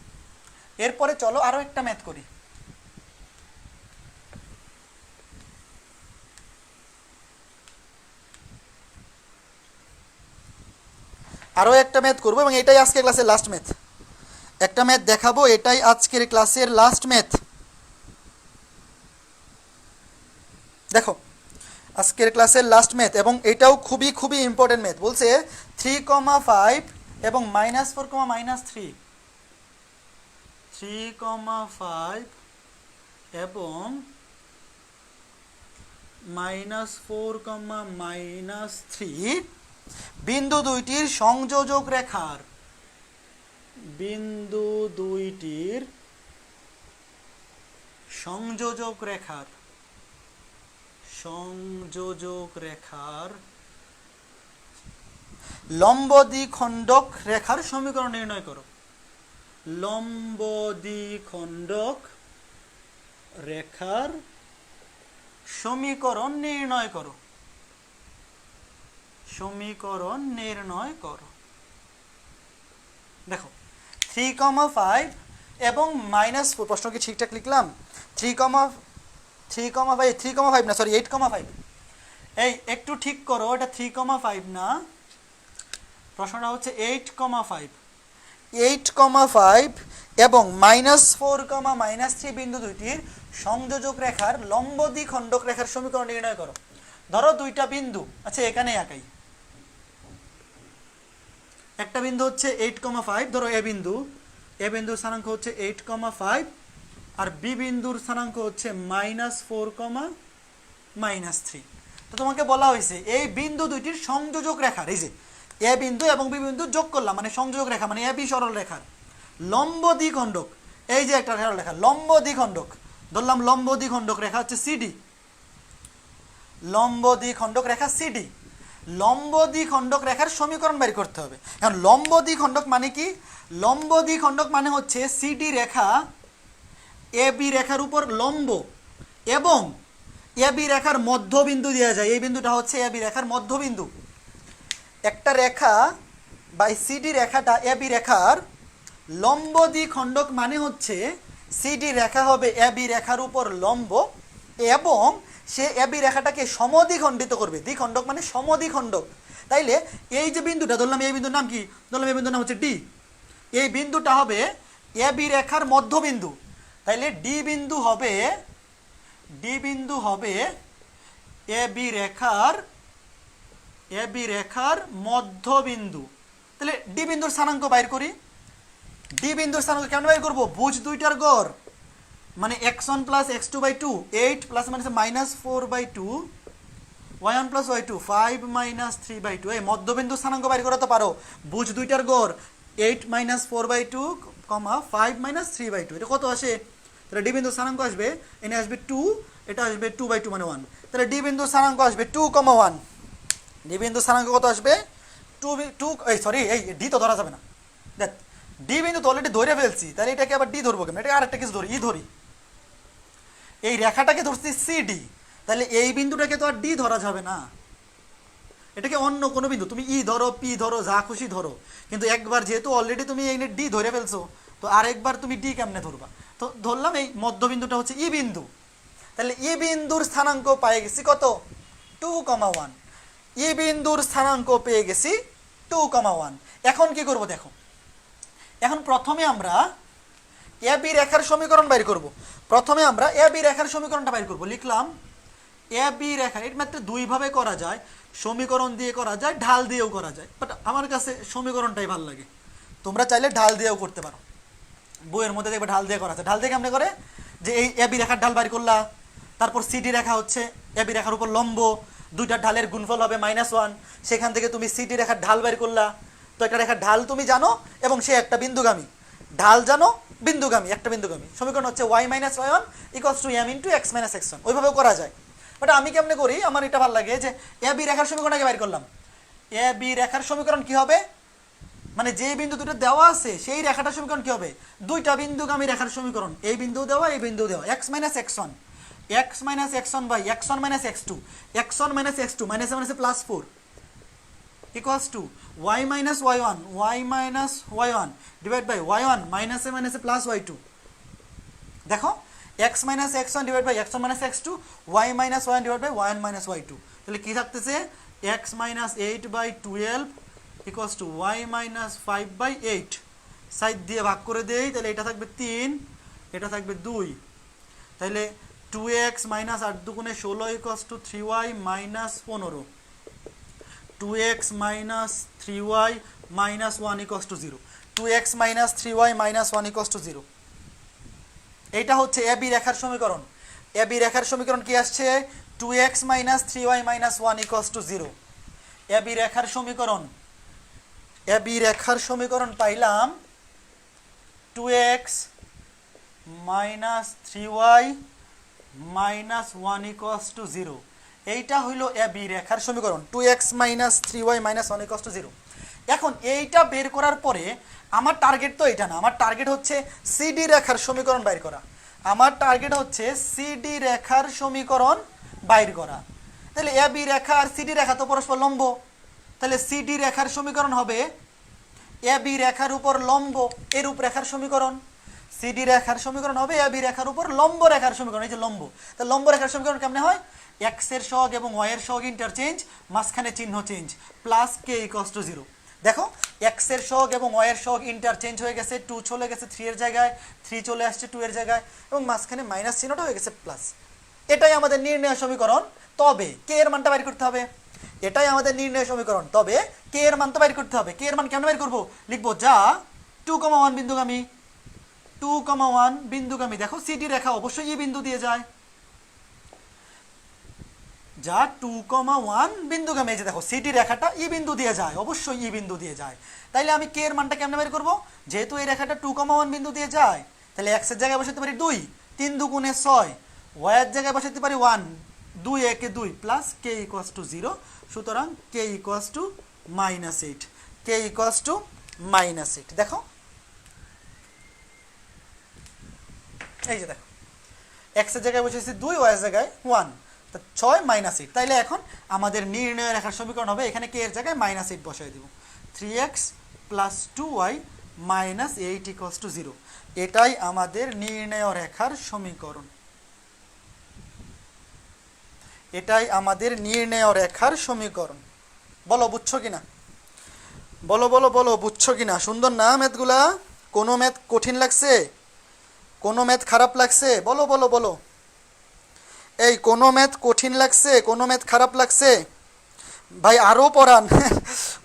এরপরে চলো আরও একটা ম্যাথ করি। আরও একটা ম্যাথ করবো এবং এটাই আজকের ক্লাসের লাস্ট ম্যাথ। একটা ম্যাথ দেখাবো, এটাই আজকের ক্লাসের লাস্ট ম্যাথ। দেখো, আজকের ক্লাসের লাস্ট ম্যাথ এবং এটাও খুবই ইম্পর্টেন্ট ম্যাথ। বলছে 3,5 এবং -4, -3, 3,5 এবং -4, -3 বিন্দু দুইটির সংযোজক রেখার লম্ব দ্বিখণ্ডক রেখার সমীকরণ নির্ণয় করো। লম্ব দ্বিখণ্ডক রেখার সমীকরণ নির্ণয় করো। দেখো, 3,5 এবং -4, প্রশ্ন কি ঠিকঠাক লিখলাম? 3,5 না, সরি 8,5। এই একটু ঠিক করো, এটা 3,5 না, প্রশ্নটা হচ্ছে 8,5 এবং -4, -3 বিন্দু দুইটির সংযোজক রেখার লম্ব দ্বিখণ্ডক রেখার সমীকরণ নির্ণয় করো। ধরো দুইটা বিন্দু, আচ্ছা এখানে একাই, একটা বিন্দু হচ্ছে 8,5, ধরো এ বিন্দুর স্থানাঙ্ক হচ্ছে 8,5 আর বি বিন্দুর স্থানাঙ্ক হচ্ছে -4, -3। তো তোমাকে বলা হয়েছে এই বিন্দু দুইটির সংযোজক রেখার, এই যে এ বিন্দু এবং বি বিন্দু যোগ করলাম মানে সংযোজক রেখা, মানে এ বি সরল রেখার লম্ব দ্বিখণ্ডক, এই যে একটা সরল রেখা লম্ব দ্বিখণ্ডক, ধরলাম লম্ব দ্বিখণ্ডক রেখা হচ্ছে সিডি, লম্ব দ্বিখণ্ডক রেখা সিডি। লম্ব দ্বিখণ্ডক রেখার সমীকরণ বের করতে হবে। এখন লম্ব দ্বিখণ্ডক মানে কি? লম্ব দ্বিখণ্ডক মানে হচ্ছে সিডি রেখা এ বি রেখার উপর লম্ব এবং এ বি রেখার মধ্যবিন্দু দেওয়া যায়, এই বিন্দুটা হচ্ছে এ বি রেখার মধ্যবিন্দু। একটা রেখা বা সিডি রেখাটা এ বি রেখার লম্ব দ্বিখণ্ডক মানে হচ্ছে সিডি রেখা হবে এ বি রেখার উপর লম্ব এবং সে এ বি রেখাটাকে সমদ্বিখণ্ডিত করবে। দ্বিখণ্ডক মানে সমদ্বিখণ্ডক। তাইলে এই যে বিন্দুটা ধরলাম, এই বিন্দুর নাম কি? ধরলাম এই বিন্দুর নাম হচ্ছে ডি। এই বিন্দুটা হবে এ বি রেখার মধ্যবিন্দু। তাইলে ডি বিন্দু হবে এ বি রেখার মধ্যবিন্দু। তাহলে ডি বিন্দুর স্থানাঙ্ক বাইর করি। ডি বিন্দুর স্থানাঙ্ক কেমন বাইর করবো? ভুজ দুইটার গড় মানে x1 + x2/2, 8 ± -4/2, y1 + y2, 5 - 3/2। এই মধ্যবিন্দু স্থানাঙ্ক বাইর করা তো পারো। ভুজ দুইটার গড় 8 - 4/2, 5 - 3/2, এটা কত আসে? তাহলে ডি বিন্দু স্থানাঙ্ক আসবে, এনে আসবে 2, এটা আসবে 2/2 মানে 1। তাহলে ডি বিন্দু স্থানাঙ্ক আসবে 2, 1। ডি বিন্দু স্থানাঙ্ক কত আসবে? 2, এই ডি তো ধরা যাবে না, দেখ ডি বিন্দু তো অলরেডি ধরে ফেলছি, তাহলে এটাকে আবার ডি ধরবো কেন? এটা আরেকটা কিছু ধরি, ধরি এই রেখাটাকে ধরছি সিডি, তাহলে এই বিন্দুটাকে তো আর ডি ধরা যাবে না, এটাকে অন্য কোনো বিন্দু তুমি ই ধরো, পি ধরো, যা খুশি ধরো, কিন্তু একবার যেহেতু অলরেডি তুমি এই ডি ধরে ফেলছো, তো আরেকবার তুমি ডি কেমনে ধরবা? তো ধরলাম এই মধ্যবিন্দুটা হচ্ছে ই বিন্দু, তাহলে ই বিন্দুর স্থানাঙ্ক পেয়ে গেছি কত? 2,1। ই বিন্দুর স্থানাঙ্ক পেয়ে গেছি 2,1। এখন কি করব দেখো, এখন প্রথমে আমরা এ বি রেখার সমীকরণ বাইর করব। প্রথমে আমরা এ বি রেখার সমীকরণটা বাইর করব। লিখলাম এ বি রেখা, এটা মাত্র দুইভাবে করা যায়, সমীকরণ দিয়ে করা যায়, ঢাল দিয়েও করা যায়, বাট আমার কাছে সমীকরণটাই ভালো লাগে। তোমরা চাইলে ঢাল দিয়েও করতে পারো, বইয়ের মধ্যে দেখবে ঢাল দিয়ে করা যায়। ঢাল দিয়ে কেমনে করে, যে এই এ বি রেখার ঢাল বাইর করলা, তারপর সিডি রেখা হচ্ছে এ বি রেখার উপর লম্ব, দুইটা ঢালের গুণফল হবে -1, সেখান থেকে তুমি সিডি রেখার ঢাল বাইর করলা। তো একটা রেখার ঢাল তুমি জানো এবং সে একটা বিন্দুগামী, ঢাল জানো, বিন্দুগামী, একটা বিন্দুগামী, সমীকরণ হচ্ছে y - y1 = m × x - x1। ওইভাবেও করা যায়, বাট আমি কেমনে করি, আমার এটা ভালো লাগে যে এ বি রেখার সমীকরণ আগে বাইর করলাম। এ বি রেখার সমীকরণ কি হবে, মানে যে বিন্দু দুটো দেওয়া আছে সেই রেখাটার সমীকরণ কি হবে, দুইটা বিন্দুগামী রেখার সমীকরণ, এই বিন্দু দেওয়া, এই বিন্দু দেওয়া, x - x1 by x1 - x2, x1 - x2 মাইনাসে মাইনাসে +4 equals to y - y1 divided by y1 মাইনাসে মাইনাসে +y2। দেখো x - x1 divided by x1 - x2, y - y1 divided by y1 - y2, তাহলে কি থাকতেছে, x - 8/12 equals to y - 5/8। Side দিয়ে ভাগ করে দেই, তাহলে এটা থাকবে 3, এটা থাকবে 2, তাহলে 2x - 8 × 2 = 16 equals to 3y - 15, 2x - 3y - 1 equals to 0, 2x - 3y - 1 equals to 0। এইটা হচ্ছে এ বি রেখার সমীকরণ। এ বি রেখার সমীকরণ কি আসছে, 2x - 3y - 1 equals to 0। A B রেখার সমীকরণ, এ বি রেখার সমীকরণ পাইলাম 2x - 3y - 1 equals to 0। এইটা হইল এ বি রেখার সমীকরণ, 2x - 3y - 1 equals to 0। এখন এইটা বের করার পরে আমার টার্গেট তো এটা না, আমার টার্গেট হচ্ছে সিডি রেখার সমীকরণ বাইর করা। আমার টার্গেট হচ্ছে সিডি রেখার সমীকরণ বাইর করা। তাহলে A B Rekha R CD রেখা তো পরস্পর লম্ব, তাহলে সিডি রেখার সমীকরণ হবে এ বি রেখার উপর লম্ব এর রূপরেখার সমীকরণ। সিডি রেখার সমীকরণ হবে এ বি রেখার উপর লম্ব রেখার সমীকরণ। এই যে লম্ব, তাহলে লম্ব রেখার সমীকরণ কেমনে হয়, x এর সহগ এবং y এর সহগ ইন্টারচেঞ্জ, মাঝখানে চিহ্ন চেঞ্জ, +k = 0। দেখো x এর সহগ এবং y এর সহগ ইন্টারচেঞ্জ হয়ে গেছে, 2 চলে গেছে 3 এর জায়গায়, 3 চলে আসছে 2 এর জায়গায়, এবং মাঝখানে মাইনাস চিহ্নটা হয়ে গেছে প্লাস। এটাই আমাদের নির্ণয় সমীকরণ। তবে কে এর মানটা বাইর করতে হবে, এটাই আমাদের নির্ণয় সমীকরণ। তবে কে এর মান তো বাইর করতে হবে। কে এর মান কেমন বাইর করবো, লিখবো যা 2,1 বিন্দুগামী, 2,1 বিন্দুগামী। দেখো সিডি রেখা অবশ্যই ই বিন্দু দিয়ে যায়, যা 2,1 বিন্দুগামী। এই যে দেখো সিডি রেখাটা ই বিন্দু দিয়ে যায়, অবশ্যই ই বিন্দু দিয়ে যায়। তাইলে আমি কে এর মানটা কেমনে বের করবো, যেহেতু এই রেখাটা 2,1 বিন্দু দিয়ে যায়, তাহলে x এর জায়গায় বসাতে পারি 2, 3 × 2 = 6, y এর জায়গায় বসাতে পারি 1, 2 × 1 = 2, +k = 0। সুতরাং k = -8, k = -8। দেখো এই যে দেখো x এর জায়গায় বসেছি 2, y এর জায়গায় 1, 6 - 8। তাইলে এখন আমাদের নির্ণয় রেখার সমীকরণ হবে, এখানে k এর জায়গায় -8 বসাই দিব, 3x + 2y - 8 = 0। এটাই আমাদের নির্ণয় রেখার সমীকরণ, এটাই আমাদের নির্ণয় রেখার সমীকরণ। বলো বুঝছো কিনা, বলো বলো বলো বুঝছো কিনা। সুন্দর না ম্যাথগুলা, কোনো ম্যাথ কঠিন লাগছে, কোনো ম্যাথ খারাপ লাগছে, বলো বলো বলো। এই কোনো ম্যাথ কঠিন লাগছে, কোনো ম্যাথ খারাপ লাগছে, ভাই আরও পড়ান।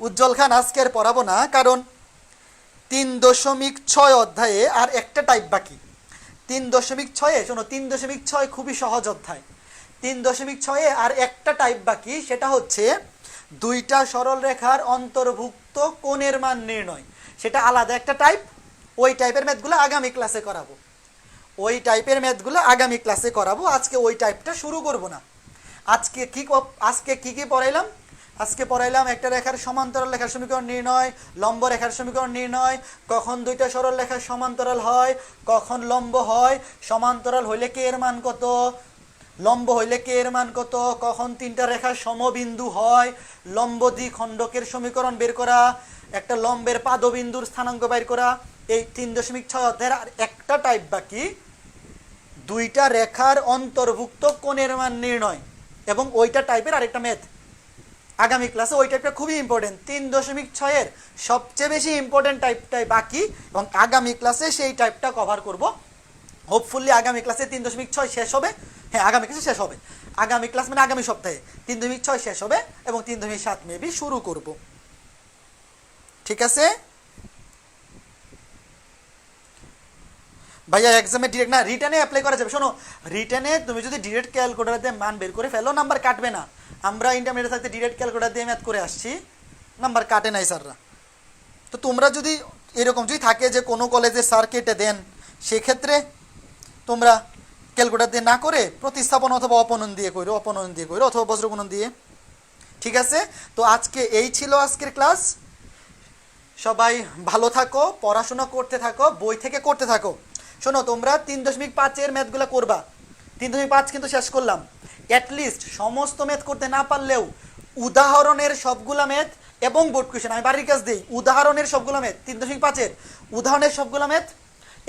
উজ্জ্বল খান আজকে আর পড়াবো না, কারণ 3.6 অধ্যায়ে আর একটা টাইপ বাকি। 3.6 শোনো, 3.6 খুবই সহজ অধ্যায়। 3.6 আর একটা টাইপ বাকি, সেটা হচ্ছে দুইটা সরল রেখার অন্তর্ভুক্ত কোণের মান নির্ণয়। সেটা আলাদা একটা টাইপ, ওই টাইপের ম্যাথগুলো আগামী ক্লাসে করাবো, ওই টাইপের ম্যাথগুলো আগামী ক্লাসে করাবো। আজকে ওই টাইপটা শুরু করব না। আজকে কি পড়াইলাম, আজকে পড়াইলাম একটা রেখার সমান্তরাল রেখার সমীকরণ নির্ণয়, লম্ব রেখার সমীকরণ নির্ণয়, কখন দুইটা সরল রেখার সমান্তরাল হয়, কখন লম্ব হয়, সমান্তরাল হইলে কে এর মান কত, লম্ব হইলে কে এর মান কত, কখন তিনটা রেখা সমবিন্দু হয়, লম্ব দ্বিখণ্ডকের সমীকরণ বের করা, একটা লম্বের পাদবিন্দুর স্থানাঙ্ক বের করা, এই 3.6 অধ্যায়ের আর একটা টাইপ বাকি, দুইটা রেখার অন্তর্ভুক্ত কোণের মান নির্ণয়, এবং ওইটা টাইপের আরেকটা ম্যাথ। আগামী ক্লাসে ওই টাইপটা খুবই ইম্পর্টেন্ট, 3.6 সবচেয়ে বেশি ইম্পর্টেন্ট টাইপটাই বাকি, এবং আগামী ক্লাসে সেই টাইপটা কভার করব। হোপফুলি আগামী ক্লাসে 3.6 শেষ হবে। হ্যাঁ, আগামী ক্লাসে শেষ হবে, আগামী ক্লাস মানে আগামী সপ্তাহে 3.6 শেষ হবে এবং 3.7 মেবি শুরু করব। ঠিক আছে ভাইয়া, এক্সামে ডিরেক্ট না, রিটার্নে অ্যাপ্লাই করা যাবে। শোনো, রিটার্নে তুমি যদি ডিরেক্ট ক্যালকুলেটর দিয়ে মান বের করে ফেলো, নাম্বার কাটবে না। আমরা ইন্টারমিডিয়েট থাকতে ডিরেক্ট ক্যালকুলেটর দিয়ে ম্যাথ করে আসছি, নাম্বার কাটে নাই স্যাররা। তো তোমরা যদি এরকম যদি থাকে যে কোনো কলেজে স্যার কেটে দেন, সেক্ষেত্রে তোমরা ক্যালকুলেটর দিয়ে না করে প্রতিস্থাপন অথবা অপনয়ন দিয়ে করো, অথবা বজ্রগুণন দিয়ে। ঠিক আছে, তো আজকে এই ছিল আজকের ক্লাস। সবাই ভালো থাকো, পড়াশোনা করতে থাকো, বই থেকে করতে থাকো। শোনো, তোমরা 3.5 ম্যাথগুলো করবা। 3.5 কিন্তু শেষ করলাম। অ্যাটলিস্ট সমস্ত ম্যাথ করতে না পারলেও উদাহরণের সবগুলা ম্যাথ এবং বোর্ড কোয়েশ্চেন, আমি বাড়ির কাজ দিই, উদাহরণের সবগুলো ম্যাথ, 3.5 উদাহরণের সবগুলো ম্যাথ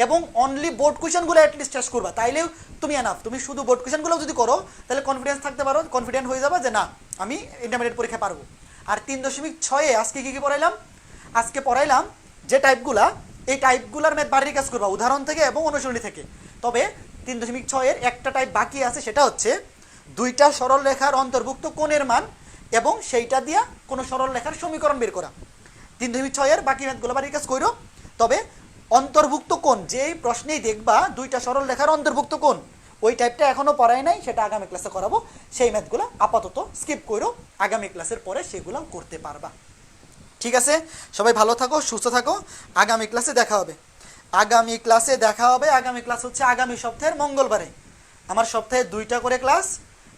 এবং অনলি বোর্ড কোয়েশ্চেনগুলো অ্যাটলিস্ট শেষ করবা। তাইলেও তুমি এনাফ। তুমি শুধু বোর্ড কোয়েশ্চেনগুলো যদি করো তাহলে কনফিডেন্স থাকতে পারো, কনফিডেন্ট হয়ে যাবে যে না, আমি ইন্টারমিডিয়েট পরীক্ষা পারবো। আর 3.6 আজকে কী কী পড়াইলাম, আজকে পড়াইলাম যে টাইপগুলা, এই টাইপগুলার ম্যাথ বাড়ির কাজ করবা উদাহরণ থেকে এবং অনুশীলনী থেকে। তবে 3.6 একটা টাইপ বাকি আছে, সেটা হচ্ছে দুইটা সরল রেখার অন্তর্ভুক্ত কোণের মান এবং সেইটা দিয়া কোনো সরল রেখার সমীকরণ বের করা। 3.6 বাকি ম্যাথগুলো বাড়ির কাজ করো। তবে অন্তর্ভুক্ত কোণ, যেই প্রশ্নেই দেখবা দুইটা সরল রেখার অন্তর্ভুক্ত কোণ, ওই টাইপটা এখনও পড়াই নাই, সেটা আগামী ক্লাসে করাবো। সেই ম্যাথগুলো আপাতত স্কিপ করো, আগামী ক্লাসের পরে সেগুলো করতে পারবা। ঠিক আছে, সবাই ভালো থাকো, সুস্থ থাকো। আগামী ক্লাসে দেখা হবে। আগামী ক্লাস হচ্ছে আগামী সপ্তাহের মঙ্গলবারে। আমার সপ্তাহে 2টা করে ক্লাস,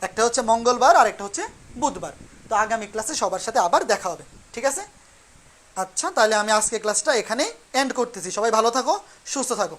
একটা হচ্ছে মঙ্গলবার আর একটা হচ্ছে বুধবার। তো আগামী ক্লাসে সবার সাথে আবার দেখা হবে। ঠিক আছে, আচ্ছা, তাহলে আমি আজকে ক্লাসটা এখানেই এন্ড করতেছি। সবাই ভালো থাকো, সুস্থ থাকো।